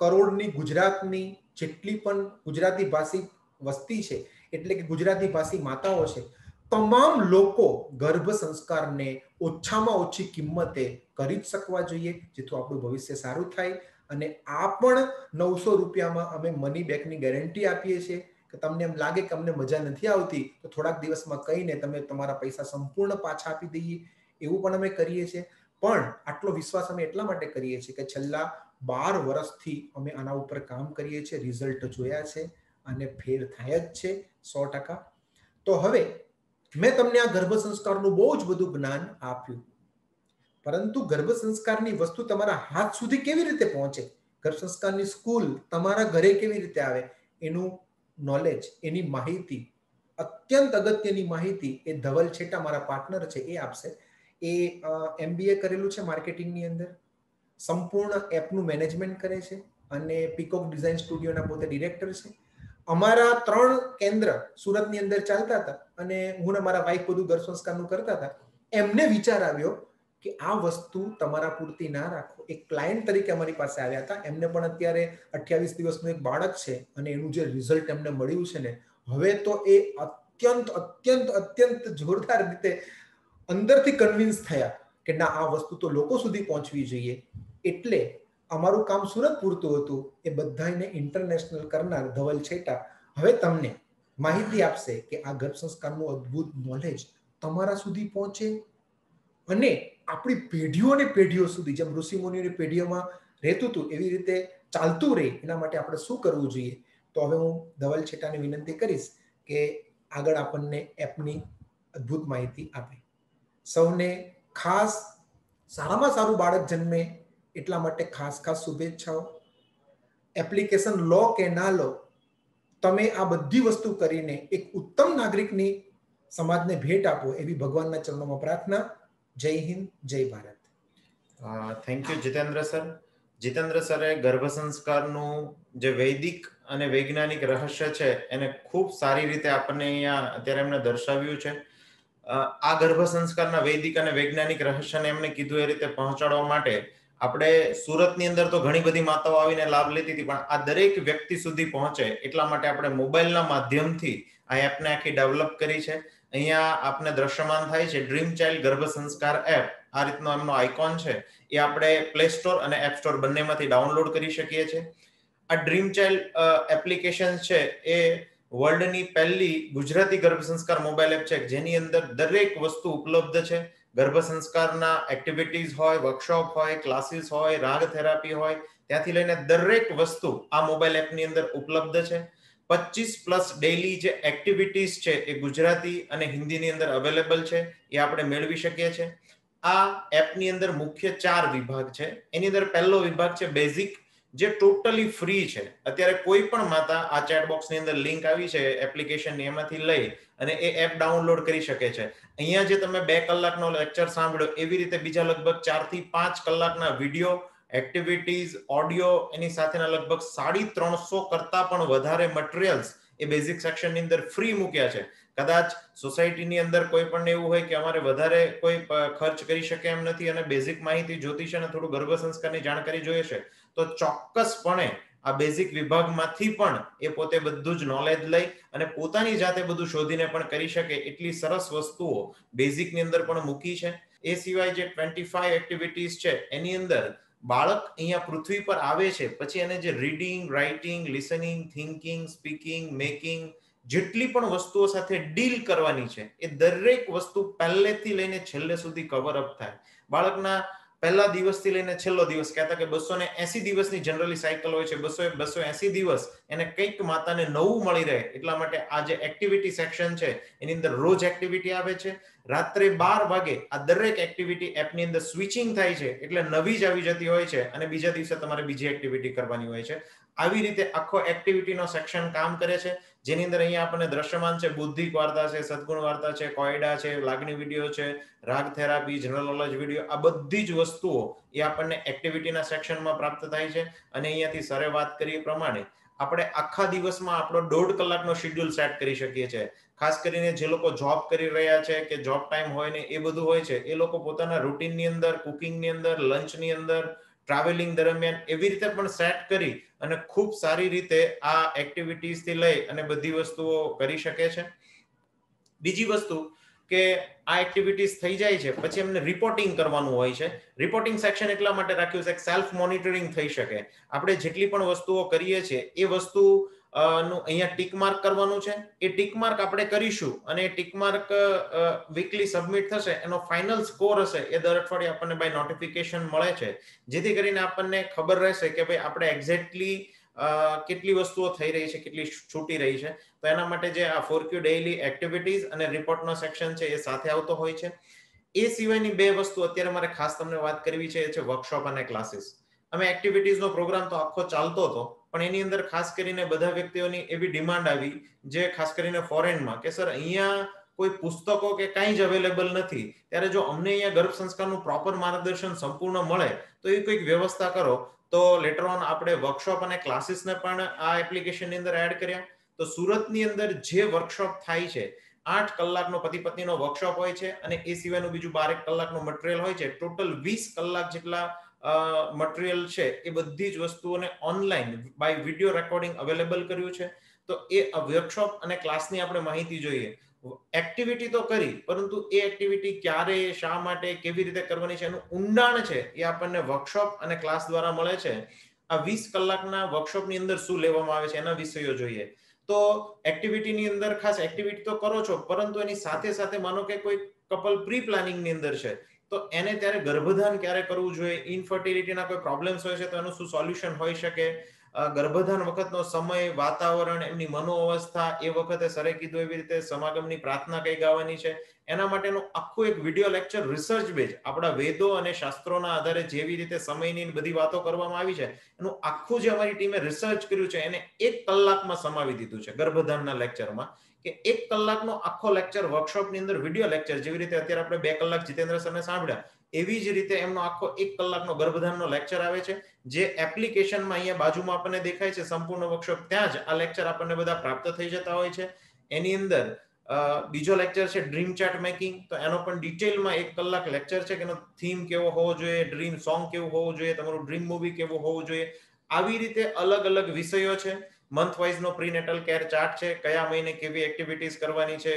કરોડની ગુજરાતની જેટલી પણ ગુજરાતી ભાષી વસ્તી છે, એટલે કે ગુજરાતી ભાષી માતાઓ છે, તમામ લોકો ગર્ભ સંસ્કારને ઓછામાં ઓછી કિંમતે કરી જ શકવા જોઈએ, જેથી આપણું ભવિષ્ય સારું થાય. અને આ પણ 900 રૂપિયામાં અમે મની બેકની ગેરંટી આપીએ છીએ કે તમને એમ લાગે કે અમને મજા નથી આવતી તો થોડાક દિવસમાં કહીને તમે તમારા પૈસા સંપૂર્ણ પાછા આપી દઈએ, એવું પણ અમે કરીએ છીએ. પણ આટલો વિશ્વાસ અમે એટલા માટે કરીએ છીએ કે છેલ્લા 12 વર્ષથી અમે આના ઉપર કામ કરીએ છીએ, રિઝલ્ટ જોયા છે અને ફેર થાય જ છે 100%. તો હવે મેં તમને આ ગર્ભ સંસ્કારનું બહુ જ બધું જ્ઞાન આપ્યું, પરંતુ ગર્ભ સંસ્કારની વસ્તુ તમારા હાથ સુધી કેવી રીતે પહોંચે, ગર્ભ સંસ્કારની સ્કૂલ તમારા ઘરે કેવી રીતે આવે, એનું નોલેજ, એની માહિતી, અત્યંત અગત્યની માહિતી એ ધવલ છેટા મારા પાર્ટનર છે એ આપશે. એ MBA કરેલું છે માર્કેટિંગની અંદર, સંપૂર્ણ એપનું મેનેજમેન્ટ કરે છે અને પીકોક ડિઝાઇન સ્ટુડિયોના પોતે ડિરેક્ટર છે. અમારા 3 કેન્દ્ર સુરતની અંદર ચાલતા હતા અને હું મારા વાઈફ બધું ગર્ભ સંસ્કારનું કરતા હતા. એમને વિચાર આવ્યો કે આ વસ્તુ તમારા પૂરતી ના રાખો. એક ક્લાયન્ટ તરીકે અમારી પાસે આવ્યા હતા. એમને પણ અત્યારે 28 દિવસનું એક બાળક છે અને એનું જે રિઝલ્ટ એમને મળ્યું છે ને, હવે તો એ અત્યંત અત્યંત અત્યંત જોરદાર રીતે અંદરથી કન્વિન્સ થયા કે ના, આ વસ્તુ તો લોકો સુધી પહોંચવી જોઈએ. એટલે અમારું કામ સુરત પૂરતું હતું, એ બધાને ઇન્ટરનેશનલ કરનાર ધવલ છેટા હવે તમને માહિતી આપશે કે આ ગર્ભ સંસ્કારનું અદ્ભુત નોલેજ તમારા સુધી પહોંચે અને આપણી પેઢીઓ અને પેઢીઓ સુધી, જેમ ઋષિ મુનિઓની પેઢીઓમાં રહેતું હતું એવી રીતે ચાલતું રહે, એના માટે આપણે શું કરવું જોઈએ. તો હવે હું ધવલ છેટાને વિનંતી કરીશ કે આગળ આપણને એપની અદ્ભુત માહિતી આપે. સૌને ખાસ સારામાં સારું બાળક જન્મે એટલા માટે ખાસ ખાસ શુભેચ્છાઓ. એપ્લિકેશન લો કે ના લો, તમે આ બધી વસ્તુ કરીને એક ઉત્તમ નાગરિકની સમાજને ભેટ આપો એવી ભગવાનના ચરણોમાં પ્રાર્થના. જય હિન્દ, જય Bharat. Thank you Jitendra sir. Jitendra સરે ગર્ભ સંસ્કારનું જે વૈદિક અને વૈજ્ઞાનિક રહસ્ય છે એને ખૂબ સારી રીતે આપણને અહીંયા અત્યારે એમને દર્શાવ્યું છે. આ ગર્ભ સંસ્કારના વૈદિક અને વૈજ્ઞાનિક રહસ્યને એમને કીધું એ રીતે પહોંચાડવા માટે આપણે સુરતની અંદર તો ઘણી બધી માતાઓ આવીને લાભ લેતી હતી, પણ આ દરેક વ્યક્તિ સુધી પહોંચે એટલા માટે આપણે મોબાઈલના માધ્યમથી આ એપને આખી ડેવલપ કરી છે. અહીંયા આપને દ્રશ્યમાન થાય છે ડ્રીમ ચાઇલ્ડ ગર્ભ સંસ્કાર એપ. આ રીતનો એમનો આઇકોન છે, એ આપણે પ્લે સ્ટોર અને એપ સ્ટોર બંનેમાંથી ડાઉનલોડ કરી શકીએ છીએ. આ ડ્રીમ ચાઇલ્ડ એપ્લિકેશન છે એ વર્લ્ડની પહેલી ગુજરાતી ગર્ભ સંસ્કાર મોબાઈલ એપ છે, જેની અંદર દરેક વસ્તુ ઉપલબ્ધ છે. ગર્ભ સંસ્કારના એક્ટિવિટીઝ હોય, વર્કશોપ હોય, ક્લાસીસ હોય, રાગ થેરાપી હોય, ત્યાંથી લઈને દરેક વસ્તુ આ મોબાઈલ એપની અંદર ઉપલબ્ધ છે. 25+ ડેઈલી જે એક્ટિવિટીઝ છે એ ગુજરાતી અને હિન્દીની અંદર અવેલેબલ છે, એ આપણે મેળવી શકીએ છીએ. આ એપની અંદર મુખ્ય 4 વિભાગ છે. એની અંદર પહેલો વિભાગ છે બેઝિક, જે ટોટલી ફ્રી છે. અત્યારે કોઈ પણ માતા આ ચેટ બોક્સની અંદર લિંક આવી છે એપ્લિકેશનની, એમાંથી લઈ અને એ એપ ડાઉનલોડ કરી શકે છે. અહીંયા જે તમે 2 કલાકનો લેક્ચર સાંભળ્યો, એવી રીતે બીજા લગભગ 4 થી 5 કલાકના વિડીયો, એક્ટિવિટીઝ, ઓડિયો, એની સાથેના લગભગ 350 કરતા પણ વધારે મટીરિયલ્સ એ બેઝિક સેક્શનની અંદર ફ્રી મૂક્યા છે. કદાચ સોસાયટીની અંદર કોઈ પણ એવું હોય કે અમારે વધારે કોઈ ખર્ચ કરી શકે એમ નથી અને બેઝિક માહિતી જોતી છે અને થોડું ગર્ભ સંસ્કારની જાણકારી જોઈએ છે, તો ચોક્કસપણે આ બેઝિક વિભાગમાંથી પણ એ પોતે બધું જ નોલેજ લઈ અને પોતાની જાતે બધું શોધીને પણ કરી શકે એટલી સરસ વસ્તુઓ બેઝિકની અંદર પણ મૂકી છે. એ સિવાય જે 25 એક્ટિવિટીઝ છે એની અંદર બાળક અહીંયા પૃથ્વી પર આવે છે પછી એને જે reading, writing, listening, thinking, speaking, making, જેટલી પણ વસ્તુઓ સાથે ડીલ કરવાની છે એ દરેક વસ્તુ પહેલેથી લઈને છેલ્લે સુધી કવર અપ થાય. બાળકના પહેલા દિવસથી લઈને છેલ્લો દિવસ, કહેતા કે 280 દિવસની જનરલી સાયકલ હોય છે, 280 દિવસ એને કંઈક માતાને નવું મળી રહે એટલા માટે આ જે એક્ટિવિટી સેક્શન છે એની અંદર રોજ એક્ટિવિટી આવે છે. રાત્રે 12 વાગે આ દરેક એક્ટિવિટી એપની અંદર સ્વિચિંગ થાય છે, એટલે નવી જ આવી જતી હોય છે અને બીજા દિવસે તમારે બીજી એક્ટિવિટી કરવાની હોય છે. આવી રીતે આખો એક્ટિવિટીનો સેક્શન કામ કરે છે, જેની અંદર અહીંયા આપણને દ્રશ્યમાન છે બુદ્ધિક વાર્તા છે, સદગુણ વાર્તા છે, કોયડા છે, લાગણી વિડીયો છે, રાગ થેરાપી, જનરલ નોલેજ વિડીયો, આ બધી જ વસ્તુઓ એ આપણને એક્ટિવિટીના સેક્શનમાં પ્રાપ્ત થાય છે. અને અહીંયાથી સરે વાત કરી પ્રમાણે આપણે આખા દિવસમાં આપણો 1.5 કલાકનો શેડ્યુલ સેટ કરી શકીએ છીએ. ખાસ કરીને જે લોકો જોબ કરી રહ્યા છે કે જોબ ટાઈમ હોય ને એ બધું હોય છે, એ લોકો પોતાના રૂટીનની અંદર, કુકિંગની અંદર, લંચની અંદર, ટ્રાવેલિંગ દરમિયાન એવી રીતે પણ સેટ કરી અને ખૂબ સારી રીતે આ એક્ટિવિટીઝથી લઈ અને બધી વસ્તુઓ કરી શકે છે. બીજી વસ્તુ કે આ એક્ટિવિટીઝ થઈ જાય છે પછી એમને રિપોર્ટિંગ કરવાનું હોય છે. રિપોર્ટિંગ સેક્શન એટલા માટે રાખ્યું છે કે સેલ્ફ મોનિટરિંગ થઈ શકે. આપણે જેટલી પણ વસ્તુઓ કરીએ છીએ એ વસ્તુ નું અહીંયા ટીક માર્ક કરવાનું છે. એ ટીક માર્ક આપણે કરીશું અને એ ટીક માર્ક વીકલી સબમિટ થશે. એનો ફાઇનલ સ્કોર હશે એ દર અઠવાડિયે આપણને બાય નોટિફિકેશન મળે છે, જેથી કરીને આપણને ખબર રહેશે કે ભાઈ આપણે એક્ઝેક્ટલી કેટલી વસ્તુઓ થઈ રહી છે, કેટલી છૂટી રહી છે. તો એના માટે જે આ 4Q ડેઈલી એક્ટિવિટીઝ અને રિપોર્ટનો સેક્શન છે એ સાથે આવતો હોય છે. એ સિવાયની 2 વસ્તુ અત્યારે મારે ખાસ તમને વાત કરવી છે, એ છે વર્કશોપ અને ક્લાસીસ. અમે એક્ટિવિટીઝનો પ્રોગ્રામ તો આખો ચાલતો હતો, પણ એની અંદર ખાસ કરીને બધા વ્યક્તિઓની એવી ડિમાન્ડ આવી, જે ખાસ કરીને ફોરેનમાં, કે સર અહીંયા કોઈ પુસ્તકો કે કાંઈ જ અવેલેબલ નથી, ત્યારે જો અમને અહીંયા ગર્ભ સંસ્કારનું પ્રોપર માર્ગદર્શન સંપૂર્ણ મળે તો એ કંઈક વ્યવસ્થા કરો. તો લેટર ઓન આપણે વર્કશોપ અને ક્લાસીસને પણ આ એપ્લિકેશનની અંદર એડ કર્યા. તો સુરતની અંદર જે વર્કશોપ થાય છે, 8 કલાકનો પતિ પત્નીનો વર્કશોપ હોય છે અને એ સિવાયનું બીજું 12 કલાકનો મટીરિયલ હોય છે. ટોટલ 20 કલાક જેટલા મટીરિયલ છે એ બધી જ વસ્તુઓને online by video recording available કર્યું છે. તો એ વર્કશોપ અને ક્લાસની આપણે માહિતી જોઈએ. એક્ટિવિટી તો કરી, પરંતુ એ એક્ટિવિટી ક્યારે, શા માટે, કેવી રીતે કરવાની છે, એનું ઊંડાણ છે એ આપણને વર્કશોપ અને ક્લાસ દ્વારા મળે છે. આ 20 કલાકના વર્કશોપની અંદર શું લેવામાં આવે છે એના વિષયો જોઈએ. તો એક્ટિવિટીની અંદર ખાસ એક્ટિવિટી તો કરો છો, પરંતુ એની સાથે સાથે માનો કે કોઈ કપલ પ્રી પ્લાનિંગની અંદર છે, તો એને ત્યારે ગર્ભધાન ક્યારે કરવું જોઈએ, ઇનફર્ટિલિટીના કોઈ પ્રોબ્લેમ્સ હોય છે તો એનું શું સોલ્યુશન હોઈ શકે, ગર્ભધાન વખતનો સમય, વાતાવરણ, એમની મનોઅવસ્થા, એ વખતે સરે કીધું એવી રીતે સમાગમની પ્રાર્થના કઈ ગાવાની છે, એના માટેનું આખું એક વિડીયો લેક્ચર રિસર્ચ બેઝ આપણા વેદો અને શાસ્ત્રોના આધારે જેવી રીતે સમયની બધી વાતો કરવામાં આવી છે, એનું આખું જે અમારી ટીમે રિસર્ચ કર્યું છે એને 1 કલાકમાં સમાવી દીધું છે ગર્ભધાનના લેક્ચરમાં. કે 1 કલાકનો આખો લેક્ચર વર્કશોપની અંદર વિડીયો લેક્ચર, જેવી રીતે અત્યારે આપણે 2 કલાક જીતેન્દ્ર સરને સાંભળ્યા, એવી જ રીતે એમનો આખો 1 કલાકનો ગર્ભધાનનો લેક્ચર આવે છે, જે એપ્લિકેશનમાં અહીંયા બાજુમાં આપણને દેખાય છે સંપૂર્ણ વર્કશોપ, ત્યાં જ આ લેક્ચર આપણને બધા પ્રાપ્ત થઈ જતા હોય છે. એની અંદર બીજો લેક્ચર છે ડ્રીમ ચાર્ટ મેકિંગ, તો એનો પણ ડિટેલમાં 1 કલાક લેક્ચર છે કે એનો થીમ કેવો હોવો જોઈએ, ડ્રીમ સોંગ કેવું હોવું જોઈએ, તમારું ડ્રીમ મૂવી કેવું હોવું જોઈએ. આવી રીતે અલગ અલગ વિષયો છે. મંથ વાઇઝ નો પ્રીનેટલ કેર ચાર્ટ છે, કયા મહિને કેવી એક્ટિવિટીઝ કરવાની છે,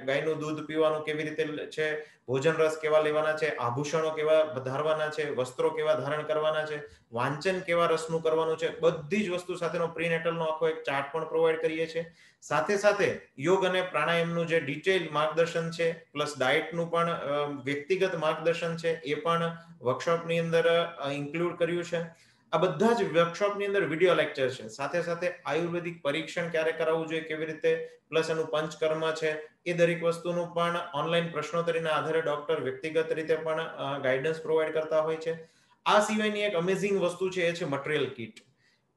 ગાયનું દૂધ પીવાનું કેવી રીતે છે, ભોજન રસ કેવા લેવાના છે, આભૂષણો કેવા વધારવાના છે, વસ્ત્રો કેવા ધારણ કરવાના છે, વાંચન કેવા રસનું કરવાનું છે, બધી જ વસ્તુ સાથેનો પ્રીનેટલનો આખો એક ચાર્ટ પણ પ્રોવાઈડ કરીએ છીએ. સાથે સાથે યોગ અને પ્રાણાયામનું જે ડિટેલ માર્ગદર્શન છે, પ્લસ ડાયટનું પણ વ્યક્તિગત માર્ગદર્શન છે, એ પણ વર્કશોપની અંદર ઇન્ક્લુડ કર્યું છે. આ બધા જ વર્કશોપની અંદર વિડિયો લેક્ચર છે. સાથે સાથે આયુર્વેદિક પરીક્ષણ ક્યારે કરાવવું જોઈએ, કેવી રીતે, પ્લસ એનું પંચકર્મ છે, એ દરેક વસ્તુનું પણ ઓનલાઈન પ્રશ્નોત્તરીના આધારે ડોક્ટર વ્યક્તિગત રીતે પણ ગાઈડન્સ પ્રોવાઈડ કરતા હોય છે. આ સિવાયની એક અમેઝિંગ વસ્તુ છે, એ છે મટીરિયલ કીટ.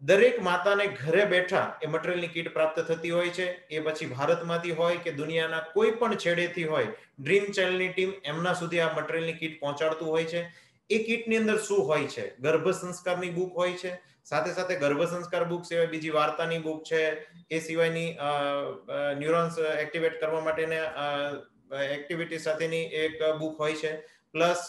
દરેક માતાને ઘરે બેઠા એ મટીરિયલની કીટ પ્રાપ્ત થતી હોય છે. એ પછી ભારતમાંથી હોય કે દુનિયાના કોઈ પણ છેડેથી હોય, ડ્રીમ ચાઇલ્ડની ટીમ એમના સુધી આ મટીરિયલની કીટ પહોંચાડતું હોય છે. એ કીટની અંદર શું હોય છે? ગર્ભ સંસ્કારની બુક હોય છે, સાથે સાથે ગર્ભ સંસ્કાર બુક સિવાય બીજી વાર્તાની બુક છે, એ સિવાયની ન્યુરોન્સ એક્ટિવેટ કરવા માટેની એક્ટિવિટી સાથેની એક બુક હોય છે. પ્લસ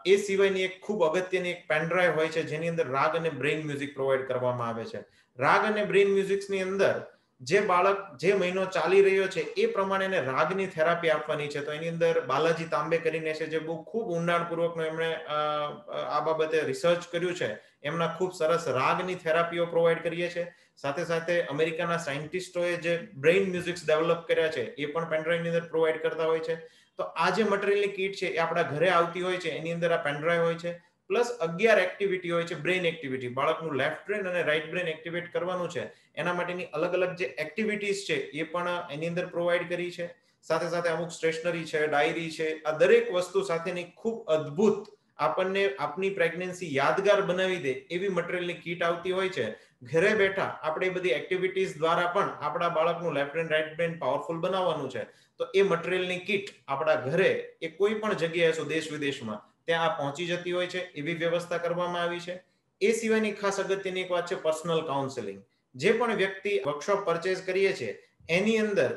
એ સિવાયની એક ખૂબ અગત્યની એક પેનડ્રાઈવ હોય છે, જેની અંદર રાગ અને બ્રેઇન મ્યુઝિક પ્રોવાઈડ કરવામાં આવે છે. રાગ અને બ્રેઇન મ્યુઝિક્સની અંદર જે બાળક જે મહિનો ચાલી રહ્યો છે એ પ્રમાણે રાગની થેરાપી આપવાની છે. તો એની અંદર બાલાજી તાંબે કરીને છે, જે બહુ ખૂબ ઊંડાણપૂર્વકનો એમણે આ બાબતે રિસર્ચ કર્યું છે. એમના ખૂબ સરસ રાગની થેરાપીઓ પ્રોવાઈડ કરીએ છીએ. સાથે સાથે અમેરિકાના સાયન્ટિસ્ટોએ જે બ્રેઇન મ્યુઝિક્સ ડેવલપ કર્યા છે, એ પણ પેનડ્રાઈવની અંદર પ્રોવાઈડ કરતા હોય છે. તો આ જે મટીરિયલની કીટ છે, એ આપણા ઘરે આવતી હોય છે. એની અંદર આ પેનડ્રાઈવ હોય છે, પ્લસ 11 એક્ટિવિટી હોય છે, બ્રેઇન એક્ટિવિટી. બાળકનું લેફ્ટ બ્રેન અને રાઈટ બ્રેન એક્ટિવેટ કરવાનું છે, એના માટેની અલગ અલગ જે એક્ટિવિટીઝ છે, એ પણ એની અંદર પ્રોવાઈડ કરી છે. સાથે સાથે અમુક સ્ટેશનરી છે, ડાયરી છે, આ દરેક વસ્તુ સાથેની ખૂબ અદ્ભુત, આપણને આપની પ્રેગ્નન્સી યાદગાર બનાવી દે એવી મટીરિયલની કીટ આવતી હોય છે. ઘરે બેઠા આપણે બધી એક્ટિવિટીઝ દ્વારા પણ આપણા બાળકનું left brain right brain powerful બનાવવાનું છે. તો એ મટીરિયલની કીટ આપણા ઘરે એ કોઈ પણ જગ્યાએ છો દેશ વિદેશમાં, ત્યાં પહોંચી જતી હોય છે, એવી વ્યવસ્થા કરવામાં આવી છે. એ સિવાયની ખાસ અગત્યની એક વાત છે પર્સનલ કાઉન્સેલિંગ. જે પણ વ્યક્તિ વર્કશોપ પરચેઝ કરીએ છીએ, એની અંદર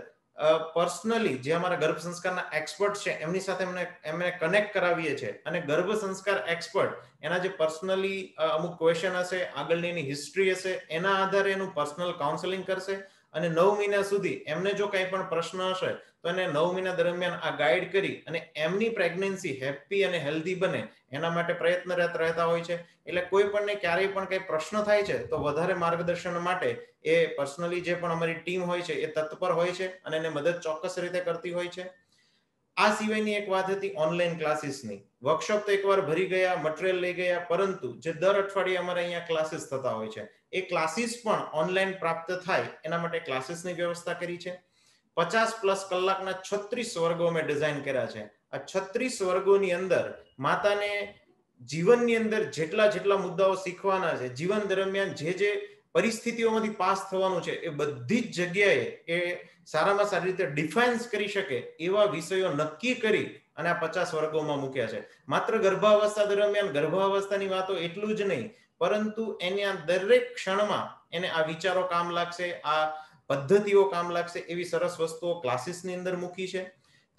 પર્સનલી જે અમારા ગર્ભ સંસ્કારના એક્સપર્ટ છે, એમની સાથે એમને કનેક્ટ કરાવીએ છીએ. અને ગર્ભ સંસ્કાર એક્સપર્ટ એના જે પર્સનલી અમુક ક્વેશ્ચન હશે, આગળની એની હિસ્ટ્રી હશે, એના આધારે એનું પર્સનલ કાઉન્સેલિંગ કરશે. અને 9 મહિના સુધી એમને જો કંઈ પણ પ્રશ્ન હશે, તો એને 9 મહિના દરમિયાન આ ગાઈડ કરી અને એમની પ્રેગ્નન્સી હેપી અને હેલ્ધી બને એના માટે પ્રયત્નરત રહેતા હોય છે. એટલે કોઈ પણને ક્યારેય પણ કંઈ પ્રશ્ન થાય છે, તો વધારે માર્ગદર્શન માટે એ પર્સનલી જે પણ અમારી ટીમ હોય છે, એ તત્પર હોય છે અને એને મદદ ચોક્કસ રીતે કરતી હોય છે. આ સિવાયની એક વાત હતી ઓનલાઈન ક્લાસીસની. વર્કશોપ તો એકવાર ભરી ગયા, મટીરિયલ લઈ ગયા, પરંતુ જે દર અઠવાડિયે અમારે અહીંયા ક્લાસીસ થતા હોય છે, એ ક્લાસીસ પણ ઓનલાઈન પ્રાપ્ત થાય એના માટે ક્લાસીસની વ્યવસ્થા કરી છે. 50+ કલાકના 36 વર્ગો અમે ડિઝાઇન કર્યા છે. આ 36 વર્ગોની અંદર માતાને જીવનની અંદર જેટલા મુદ્દાઓ શીખવાના છે, જીવન દરમિયાન જે પરિસ્થિતિઓમાંથી પાસ થવાનું છે, એ બધી જ જગ્યાએ એ સારામાં સારી રીતે ડિફાઇન્સ કરી શકે એવા વિષયો નક્કી કરી અને આ 50 વર્ગોમાં મૂક્યા છે. માત્ર ગર્ભાવસ્થા દરમિયાન ગર્ભાવસ્થાની વાતો એટલું જ નહીં, પરંતુ એના દરેક ક્ષણમાં એને આ વિચારો કામ લાગશે, આ પદ્ધતિઓ કામ લાગશે એવી સરસ વસ્તુઓ ક્લાસીસની અંદર મૂકી છે.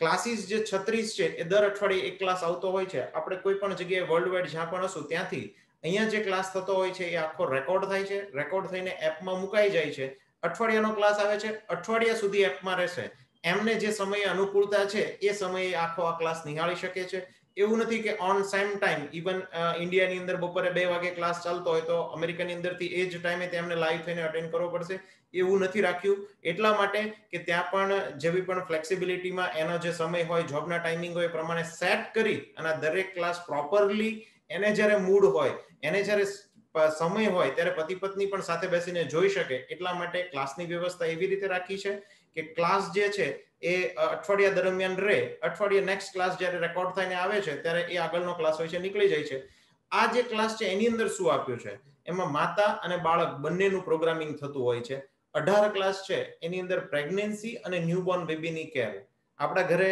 ક્લાસીસ જે 36 છે, એ દર અઠવાડિયે એક ક્લાસ આવતો હોય છે. આપણે કોઈ પણ જગ્યાએ વર્લ્ડ વાઇડ જ્યાં પણ હશું ત્યાંથી અહીંયા જે ક્લાસ થતો હોય છે, એ આખો રેકોર્ડ થાય છે. રેકોર્ડ થઈને એપમાં મુકાઈ જાય છે. અઠવાડિયાનો ક્લાસ આવે છે, અઠવાડિયા સુધી એપમાં રહેશે. એમને જે સમયે અનુકૂળતા છે, એ સમયે આખો આ ક્લાસ નિહાળી શકે છે. એવું નથી કે ઓન સેમ ટાઈમ, ઇવન ઇન્ડિયાની અંદર બપોરે 2 વાગે ક્લાસ ચાલતો હોય તો અમેરિકાની અંદરથી એ જ ટાઈમે તેમને લાઈવ થઈને અટેન્ડ કરવો પડશે. એવું નથી રાખ્યું, એટલા માટે કે ત્યાં પણ જેવી પણ ફ્લેક્સિબિલિટીમાં એનો જે સમય હોય, જોબના ટાઈમિંગ હોય, એ પ્રમાણે સેટ કરી અને દરેક ક્લાસ પ્રોપરલી એને જ્યારે મૂડ હોય, એને જ્યારે સમય હોય ત્યારે પતિ પત્ની પણ સાથે બેસીને જોઈ શકે, એટલા માટે ક્લાસની વ્યવસ્થા એવી રીતે રાખી છે કે ક્લાસ જે છે એ અઠવાડિયા દરમિયાન રહે. અઠવાડિયે નેક્સ્ટ ક્લાસ જ્યારે રેકોર્ડ થઈને આવે છે ત્યારે એ આગળનો ક્લાસ હોય છે નીકળી જાય છે. આ જે ક્લાસ છે એની અંદર શું આપ્યું છે, એમાં માતા અને બાળક બંનેનું પ્રોગ્રામિંગ થતું હોય છે. 18 ક્લાસ છે એની અંદર પ્રેગ્નન્સી અને ન્યૂબોર્ન બેબીની કેર. આપણા ઘરે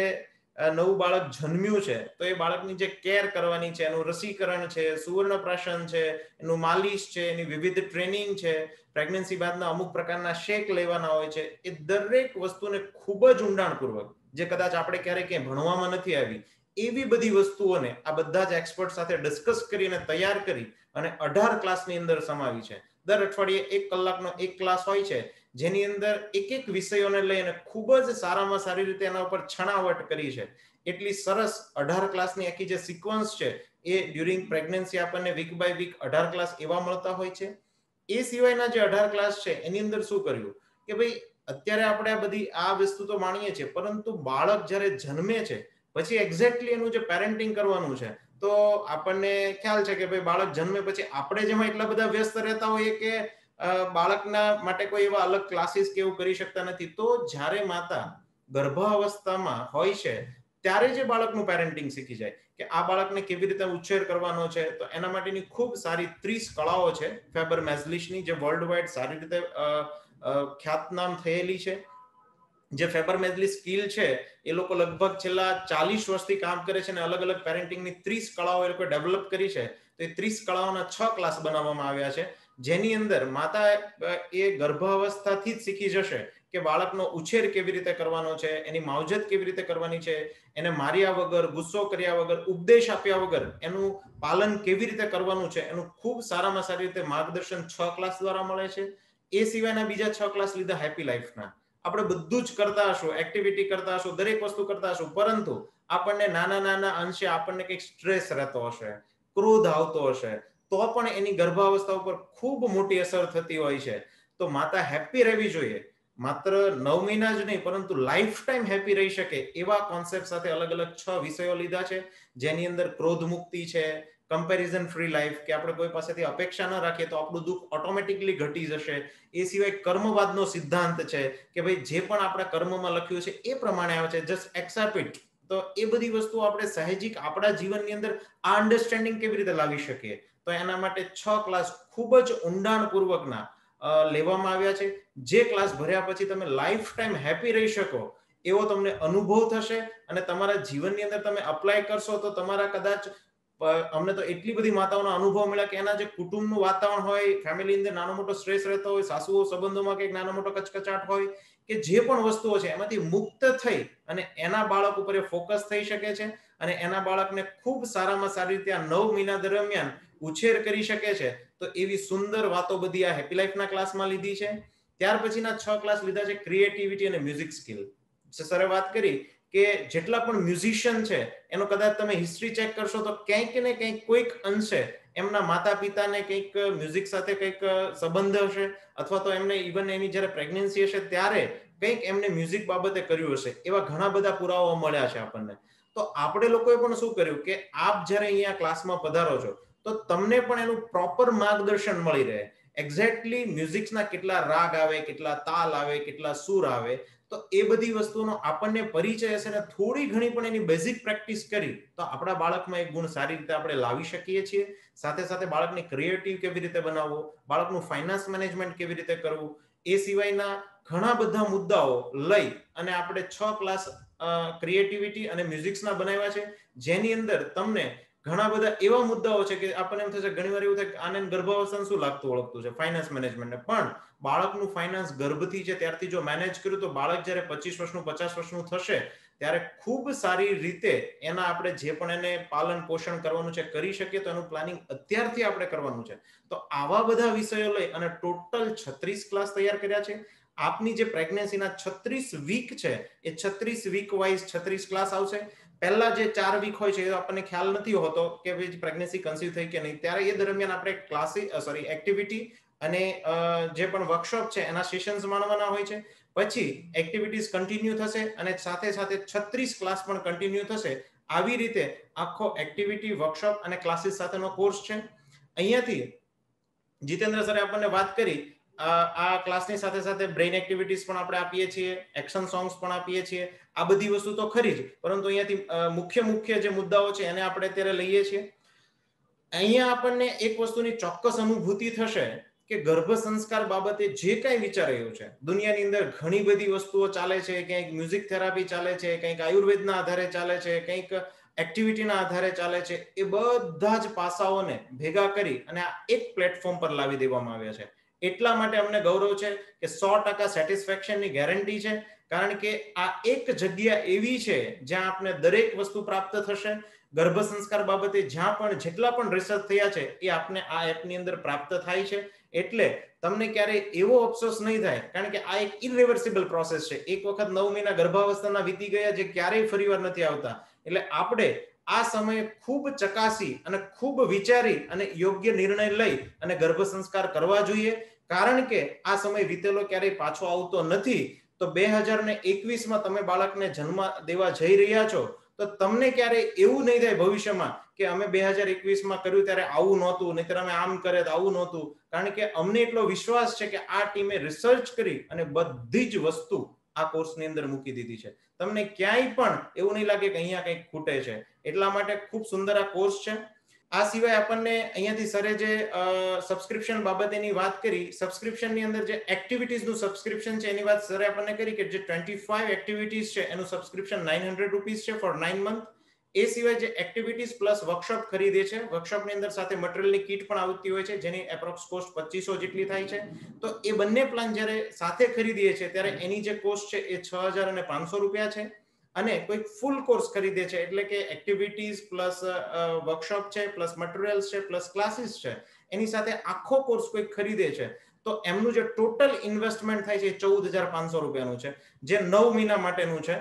નવું બાળક જન્મ્યું છે તો એ બાળકની જે કેર કરવાની છે, એનું રસીકરણ છે, સુવર્ણપ્રાશન છે, એનું માલિશ છે, એની વિવિધ ટ્રેનિંગ છે, પ્રેગ્નન્સી બાદના અમુક પ્રકારના શેક લેવાના હોય છે, એ દરેક વસ્તુને ખૂબ જ ઊંડાણપૂર્વક, જે કદાચ આપણે ક્યારેય ક્યાંય ભણવામાં નથી આવી એવી બધી વસ્તુઓને આ બધા જ એક્સપર્ટ સાથે ડિસ્કસ કરીને તૈયાર કરી અને 18 ક્લાસની અંદર સમાવી છે. દર અઠવાડિયે 1 કલાકનો એક ક્લાસ હોય છે, જેની અંદર એક એક વિષયોને લઈને ખૂબ જ સારામાં સારી રીતે એના ઉપર છણાવટ કરી છે. એટલી સરસ 18 ક્લાસની આખી જે સિક્વન્સ છે એ ડ્યુરિંગ પ્રેગ્નન્સી આપણને વીક બાય વીક 18 ક્લાસ એવા મળતા હોય છે. એ સિવાયના જે 18 ક્લાસ છે એની અંદર શું કર્યું કે ભાઈ અત્યારે આપણે આ બધી આ વસ્તુ તો માણીએ છીએ, પરંતુ બાળક જ્યારે જન્મે છે પછી એક્ઝેક્ટલી એનું જે પેરેન્ટિંગ કરવાનું છે તો આપણને ખ્યાલ છે કે ભાઈ બાળક જન્મે પછી આપણે જેમાં એટલા બધા વ્યસ્ત રહેતા હોઈએ કે બાળકના માટે કોઈ એવા અલગ ક્લાસીસ કે એવું કરી શકતા નથી. તો જ્યારે માતા ગર્ભાવસ્થામાં હોય છે ત્યારે જે બાળકનું પેરેન્ટિંગ શીખી જાય કે આ બાળકને કેવી રીતે ઉછેર કરવાનો છે, તો એના માટેની ખૂબ સારી 30 કળાઓ છે ફેબર મેઝલિશની, જે વર્લ્ડ વાઇડ સારી રીતે ખ્યાતનામ થયેલી છે. જે ફેબર મેઝલી સ્કિલ છે એ લોકો લગભગ છેલ્લા 40 વર્ષથી કામ કરે છે અને અલગ અલગ પેરેન્ટિંગની 30 કળાઓ એ લોકો ડેવલપ કરી છે. તો એ 30 કળાઓના 6 ક્લાસ બનાવવામાં આવ્યા છે, જેની અંદર માતા એ ગર્ભાવસ્થાથી જ શીખી જશે કે બાળકનો ઉછેર કેવી રીતે કરવાનો છે, એની માવજત કેવી રીતે કરવાની છે, એને માર્યા વગર, ગુસ્સો કર્યા વગર, ઉપદેશ આપ્યા વગર એનું પાલન કેવી રીતે કરવાનું છે, એનું ખૂબ સારામાં સારી રીતે માર્ગદર્શન 6 ક્લાસ દ્વારા મળે છે. એ સિવાયના બીજા 6 ક્લાસ લીધા હેપી લાઈફના. આપણે બધું જ કરતા હશું, એક્ટિવિટી કરતા હશું, દરેક વસ્તુ કરતા હશું, પરંતુ આપણને નાના નાના અંશે આપણને કંઈક સ્ટ્રેસ રહેતો હશે, ક્રોધ આવતો હશે, તો પણ એની ગર્ભાવસ્થા ઉપર ખૂબ મોટી અસર થતી હોય છે. તો માતા હેપી રહેવી જોઈએ, માત્ર 9 મહિના જ નહીં પરંતુ લાઈફ ટાઈમ હેપી રહી શકે એવા કોન્સેપ્ટ સાથે અલગ અલગ 6 વિષયો લીધા છે, જેની અંદર ક્રોધ મુક્તિ છે, કમ્પેરિઝન ફ્રી લાઈફ, કે આપણે કોઈ પાસેથી અપેક્ષા ન રાખીએ તો આપણું દુઃખ ઓટોમેટિકલી ઘટી જશે. એ સિવાય કર્મવાદનો સિદ્ધાંત છે કે ભાઈ જે પણ આપણા કર્મમાં લખ્યું છે એ પ્રમાણે આવે છે, જસ્ટ એક્સેપ્ટ ઇટ. તો એ બધી વસ્તુ આપણે સહેજિક આપણા જીવનની અંદર આ અન્ડરસ્ટેન્ડિંગ કેવી રીતે લાવી શકીએ, તો એના માટે 6 ક્લાસ ખૂબ જ ઊંડાણપૂર્વકના લેવામાં આવ્યા છે. જે ક્લાસ ભર્યા પછી તમે લાઈફ ટાઈમ હેપી રહી શકો એવો તમને અનુભવ થશે અને તમારા જીવનની અંદર તમે અપ્લાય કરશો તો તમારા કદાચ, અમને તો એટલી બધી માતાઓનો અનુભવ મળ્યા કે એના જે કુટુંબનું વાતાવરણ હોય, ફેમિલી અંદર નાનો મોટો સ્ટ્રેસ રહેતો હોય, સાસુઓ સંબંધોમાં કંઈક નાનો મોટો કચકચાટ હોય, કે જે પણ વસ્તુઓ છે એમાંથી મુક્ત થઈ અને એના બાળક ઉપર ફોકસ થઈ શકે છે અને એના બાળકને ખૂબ સારામાં સારી રીતે આ 9 મહિના દરમિયાન ઉછેર કરી શકે છે. તો એવી સુંદર વાતો બધી આ હેપી લાઈફના ક્લાસમાં લીધી છે. ત્યાર પછીના 6 ક્લાસ લીધા છે ક્રિએટિવિટી અને મ્યુઝિક સ્કિલ. સરે વાત કરી કે જેટલા પણ મ્યુઝિશિયન છે એનો કદાચ તમે હિસ્ટ્રી ચેક કરશો તો કંઈક ને કંઈક કોઈક અંશે એમના માતા પિતાને કંઈક મ્યુઝિક સાથે કંઈક સંબંધ હશે, અથવા તો એમને ઇવન એની જ્યારે પ્રેગ્નન્સી હશે ત્યારે કંઈક એમને મ્યુઝિક બાબતે કર્યું હશે. એવા ઘણા બધા પુરાવાઓ મળ્યા છે આપણને. તો આપણે લોકોએ પણ શું કર્યું કે આપ જ્યારે અહીંયા ક્લાસમાં પધારો છો તો તમને પણ એનું પ્રોપર માર્ગદર્શન મળી રહે. એક્ઝેક્ટલી મ્યુઝિકના કેટલા રાગ આવે, કેટલા તાલ આવે, કેટલા સૂર આવે, તો એ બધી વસ્તુનો આપણને પરિચય હશે ને થોડી ઘણી પણ એની બેઝિક પ્રેક્ટિસ કરી તો આપણા બાળકમાં એક ગુણ સારી રીતે આપણે લાવી શકીએ છીએ. સાથે સાથે બાળકને ક્રિએટિવ કેવી રીતે બનાવવો, બાળકનું ફાઇનાન્સ મેનેજમેન્ટ કેવી રીતે કરવું, એ સિવાયના ઘણા બધા મુદ્દાઓ લઈ અને આપણે 6 ક્લાસ ક્રિએટિવિટી અને મ્યુઝિક્સના બનાવ્યા છે, જેની અંદર તમને ઘણા બધા એવા મુદ્દાઓ છે કે આપણને એમ થશે ઘણીવાર એવું થાય કે આને ગર્ભાવસ્થાને શું લાગતું ઓળખતું છે, ફાઇનાન્સ મેનેજમેન્ટને, પણ બાળકનું ફાઇનાન્સ ગર્ભથી છે ત્યારથી જો મેનેજ કર્યું તો બાળક જ્યારે 25 વર્ષનું 50 વર્ષનું થશે ત્યારે ખૂબ સારી રીતે એના આપણે જે પણ એને પાલન પોષણ કરવાનું છે કરી શકીએ. તો એનું પ્લાનિંગ અત્યારથી આપણે કરવાનું છે. તો આવા બધા વિષયો લઈ અને ટોટલ 36 ક્લાસ તૈયાર કર્યા છે. આપની જે પ્રેગ્નન્સીના 36 વીક છે એ 36 વીક વાઇઝ 36 ક્લાસ આવશે. પહેલા જે 4 વીક હોય છે એ આપણને ખ્યાલ નથી હોતો કે ભાઈ પ્રેગ્નન્સી કન્સીવ થઈ કે નહીં, ત્યારે એ દરમિયાન આપણે એક્ટિવિટી અને જે પણ વર્કશોપ છે એના સેશન્સ માણવાના હોય છે. પછી એક્ટિવિટીઝ કન્ટિન્યુ થશે અને સાથે સાથે 36 ક્લાસ પણ કન્ટિન્યુ થશે. આવી રીતે આખો એક્ટિવિટી, વર્કશોપ અને ક્લાસીસ સાથેનો કોર્સ છે. અહીંયાથી જીતેન્દ્ર સરે આપણને વાત કરી આ ક્લાસની સાથે સાથે બ્રેઇન એક્ટિવિટીઝ પણ આપણે આપીએ છીએ, એક્શન સોંગ્સ પણ આપીએ છીએ. આ બધી વસ્તુ તો ખરી જ, પરંતુ અહીંયાથી મુખ્ય જે મુદ્દાઓ છે એને આપણે અત્યારે લઈએ છીએ. અહીંયા આપણને એક વસ્તુની ચોક્કસ અનુભૂતિ થશે કે ગર્ભ સંસ્કાર બાબતે જે કંઈ વિચાર રહ્યું છે, દુનિયાની અંદર ઘણી બધી વસ્તુઓ ચાલે છે, કંઈક મ્યુઝિક થેરાપી ચાલે છે, કંઈક આયુર્વેદના આધારે ચાલે છે, કંઈક એક્ટિવિટીના આધારે ચાલે છે, એ બધા જ પાસાઓને ભેગા કરી અને આ એક પ્લેટફોર્મ પર લાવી દેવામાં આવ્યા છે. એટલા માટે અમને ગૌરવ છે કે 100% સેટિસ્ફેક્શનની ગેરંટી છે, કારણ કે આ એક જગ્યા એવી છે જ્યાં આપને દરેક વસ્તુ પ્રાપ્ત થશે. ગર્ભ સંસ્કાર બાબતે જ્યાં પણ જેટલા પણ રિસર્ચ થયા છે એ આપને આ એપની અંદર પ્રાપ્ત થાય છે. એટલે તમને ક્યારેય એવો અફસોસ નહીં થાય, કારણ કે આ એક ઇરિવર્સિબલ પ્રોસેસ છે. એક વખત 9 મહિના ગર્ભાવસ્થાના વીતી ગયા જે ક્યારેય ફરીવાર નથી આવતા. એટલે આપણે આ સમયે ખૂબ ચકાસી અને ખૂબ વિચારી અને યોગ્ય નિર્ણય લઈ અને ગર્ભ સંસ્કાર કરવા જોઈએ, કારણ કે આ સમય વીતેલો ક્યારેય પાછો આવતો નથી. તો 2021માં તમે બાળકને જન્મ દેવા જઈ રહ્યા છો તો તમને ક્યારેય એવું નહીં થાય ભવિષ્યમાં કે અમે 2021માં કર્યું ત્યારે આવું નહોતું, નહીતર અમે આમ કરે તો આવું નહોતું. કારણ કે અમને એટલો વિશ્વાસ છે કે આ ટીમે રિસર્ચ કરી અને બધી જ વસ્તુ આ કોર્સની અંદર મૂકી દીધી છે. તમને ક્યાંય પણ એવું નહીં લાગે કે અહીંયા કંઈક ખૂટે છે. એટલા માટે ખૂબ સુંદર આ કોર્સ છે. આ સિવાય આપણને અહીંયાથી સરે જે સબસ્ક્રિપ્શન બાબતેની વાત કરી, સબસ્ક્રિપ્શનની અંદર જે એક્ટિવિટીઝનું સબસ્ક્રિપ્શન છે એની વાત સરે આપણને કરી કે જે 25 એક્ટિવિટીઝ છે એનું સબસ્ક્રિપ્શન 900 રૂપીસ છે ફોર 9 મંથ. એ સિવાય જે એક્ટિવિટીઝ પ્લસ વર્કશોપ ખરીદે છે, વર્કશોપની અંદર સાથે મટીરિયલની કીટ પણ આવતી હોય છે જેની એપ્રોક્સ કોસ્ટ 2500 જેટલી થાય છે. તો એ બંને પ્લાન જ્યારે સાથે ખરીદીએ છીએ ત્યારે એની જે કોસ્ટ છે એ 6500 રૂપિયા છે. અને કોઈ ફૂલ કોર્સ ખરીદે છે એટલે કે એક્ટિવિટીઝ પ્લસ વર્કશોપ છે પ્લસ મટીરિયલ્સ છે પ્લસ ક્લાસીસ છે, એની સાથે આખો કોર્સ કોઈ ખરીદે છે તો એમનું જે ટોટલ ઇન્વેસ્ટમેન્ટ થાય છે એ 14500 રૂપિયાનું છે, જે 9 મહિના માટેનું છે.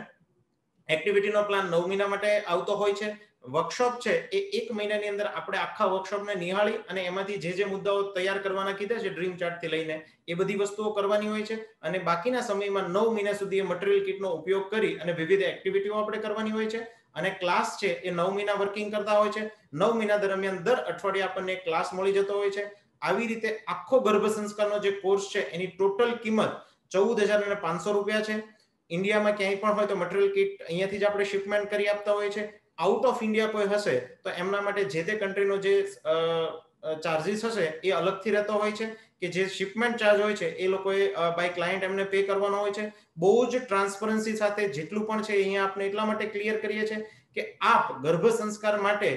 એક્ટિવિટીનો પ્લાન 9 મહિના માટે આવતો હોય છે. વર્કશોપ છે એ 1 મહિનાની અંદર આપણે આખા વર્કશોપને નિહાળી અને એમાંથી જે મુદ્દાઓ તૈયાર કરવાના કીધા છે ડ્રીમ ચાર્ટથી લઈને એ બધી વસ્તુઓ કરવાની હોય છે. અને બાકીના સમયમાં 9 મહિના સુધી એ મટીરિયલ કીટનો ઉપયોગ કરી અને વિવિધ એક્ટિવિટીઓ આપણે કરવાની હોય છે. અને ક્લાસ છે એ 9 મહિના વર્કિંગ કરતા હોય છે. 9 મહિના દરમિયાન દર અઠવાડિયે આપણને ક્લાસ મળી જતો હોય છે. આવી રીતે આખો ગર્ભ સંસ્કારનો જે કોર્સ છે એની ટોટલ કિંમત 14500 રૂપિયા છે. ઇન્ડિયામાં ક્યાંય પણ હોય તો મટીરિયલ કીટ અહીંયાથી જ આપણે શિપમેન્ટ કરી આપતા હોય છે. આઉટ ઓફ ઇન્ડિયા કોઈ હશે તો એમના માટે જે તે કન્ટ્રીનો જે ચાર્જીસ હશે એ અલગથી રહેતો હોય છે, કે જે શિપમેન્ટ ચાર્જ હોય છે એ લોકોએ બાય ક્લાયન્ટ એમને પે કરવાનો હોય છે. બહુ જ ટ્રાન્સપરન્સી સાથે જેટલું પણ છે અહીંયા આપણે એટલા માટે ક્લિયર કરીએ છીએ કે આપ ગર્ભ સંસ્કાર માટે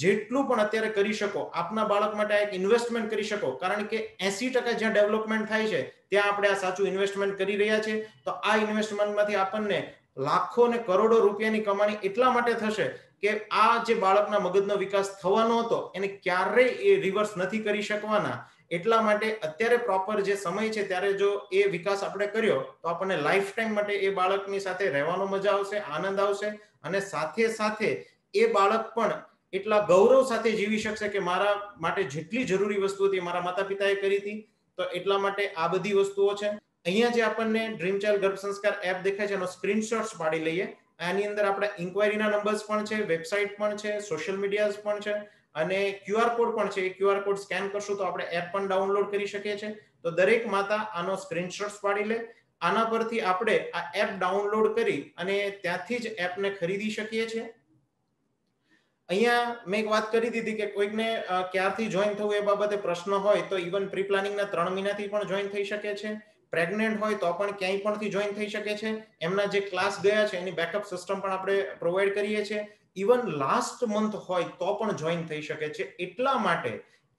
જેટલું પણ અત્યારે કરી શકો, આપના બાળક માટે એક ઇન્વેસ્ટમેન્ટ કરી શકો, કારણ કે 80% જ્યાં ડેવલપમેન્ટ થાય છે ત્યાં આપણે આ સાચું ઇન્વેસ્ટમેન્ટ કરી રહ્યા છીએ. તો આ ઇન્વેસ્ટમેન્ટમાંથી આપણને લાખો ને કરોડો રૂપિયાની કમાણી એટલા માટે થશે કે આ જે બાળકના મગજનો વિકાસ થવાનો હતો એને ક્યારેય એ રિવર્સ નથી કરી શકવાના. એટલા માટે અત્યારે પ્રોપર જે સમય છે ત્યારે જો એ વિકાસ આપણે કર્યો તો આપણને લાઈફ ટાઈમ માટે એ બાળકની સાથે રહેવાનો મજા આવશે, આનંદ આવશે, અને સાથે સાથે એ બાળક પણ એટલા ગૌરવ સાથે જીવી શકશે કે મારા માટે જેટલી જરૂરી વસ્તુ હતી મારા માતા પિતાએ કરી હતી. તો એટલા માટે આ બધી વસ્તુઓ છે. અહીંયા જે આપણને ડ્રીમ ચાઇલ્ડ ગર્ભ સંસ્કાર એપ દેખાય છે એનો સ્ક્રીનશોટ્સ પાડી લઈએ. આની અંદર આપણે ઇન્ક્વાયરીના નંબર્સ પણ છે, વેબસાઇટ પણ છે, સોશિયલ મીડિયાઝ પણ છે અને QR કોડ પણ છે. એ QR કોડ સ્કેન કરશું તો આપણે એપ પણ ડાઉનલોડ કરી શકીએ છીએ. તો દરેક માતા આનો સ્ક્રીનશોટ્સ પાડી લે. આના પરથી આપણે આ એપ ડાઉનલોડ કરી અને ત્યાંથી જ એપને ખરીદી શકીએ છીએ. અહીંયા મેં એક વાત કરી દીધી કે કોઈકને ક્યારથી જોઈન થવું એ બાબતે પ્રશ્ન હોય તો ઇવન પ્રી પ્લાનિંગના 3 મહિનાથી પણ જોઈન થઈ શકે છે. પ્રેગ્નેન્ટ હોય તો પણ ક્યાંય પણથી જોઈન થઈ શકે છે. એમના જે ક્લાસ ગયા છે એની બેકઅપ સિસ્ટમ પણ આપણે પ્રોવાઈડ કરીએ છીએ. ઇવન લાસ્ટ મંથ હોય તો પણ જોઈન થઈ શકે છે. એટલા માટે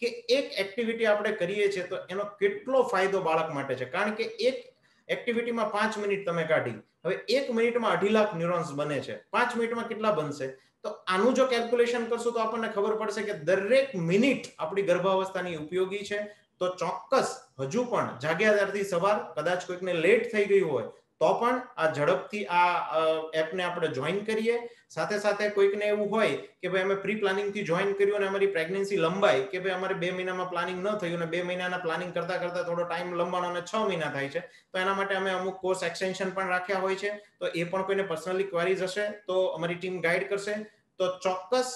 કે એક એક્ટિવિટી આપણે કરીએ છીએ તો એનો કેટલો ફાયદો બાળક માટે છે. કારણ કે એક એક્ટિવિટીમાં 5 મિનિટ તમે કાઢી, હવે 1 મિનિટમાં 2.5 લાખ ન્યુરોન્સ બને છે. 5 મિનિટમાં કેટલા બનશે? તો આનું જો કેલ્ક્યુલેશન કરશું તો આપણને ખબર પડશે કે દરેક મિનિટ આપણી ગર્ભાવસ્થાની ઉપયોગી છે. તો ચોક્કસ હજુ પણ જાગ્યા ત્યારથી સવાર, કદાચ કોઈકને લેટ થઈ ગયું હોય તો પણ આ ઝડપથી આ એપને આપણે જોઈન કરીએ. સાથે સાથે કોઈકને એવું હોય કે ભાઈ અમે પ્રી પ્લાનિંગથી જોઈન કર્યું અને અમારી પ્રેગ્નન્સી લંબાઈ કે ભાઈ અમારે 2 મહિનામાં પ્લાનિંગ ન થયું અને 2 મહિનાના પ્લાનિંગ કરતા કરતા થોડો ટાઈમ લંબાણો અને 6 મહિના થાય છે, તો એના માટે અમે અમુક કોર્સ એક્સટેન્શન પણ રાખ્યા હોય છે. તો એ પણ કોઈને પર્સનલી ક્વેરીઝ હશે તો અમારી ટીમ ગાઈડ કરશે. તો ચોક્કસ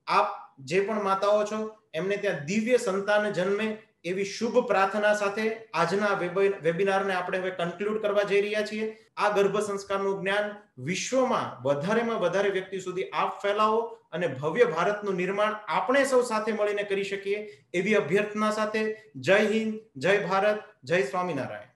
આપ જે પણ માતાઓ છો એમને ત્યાં દિવ્ય સંતાન જન્મે એવી શુભ પ્રાર્થના સાથે આજના વેબિનારને આપણે હવે કન્ક્લુડ કરવા જઈ રહ્યા છીએ. આ ગર્ભ સંસ્કારનું જ્ઞાન વિશ્વમાં વધારેમાં વધારે વ્યક્તિ સુધી આપ ફેલાવો અને ભવ્ય ભારતનું નિર્માણ આપણે સૌ સાથે મળીને કરી શકીએ એવી અભ્યર્થના સાથે જય હિન્દ, જય ભારત, જય સ્વામિનારાયણ.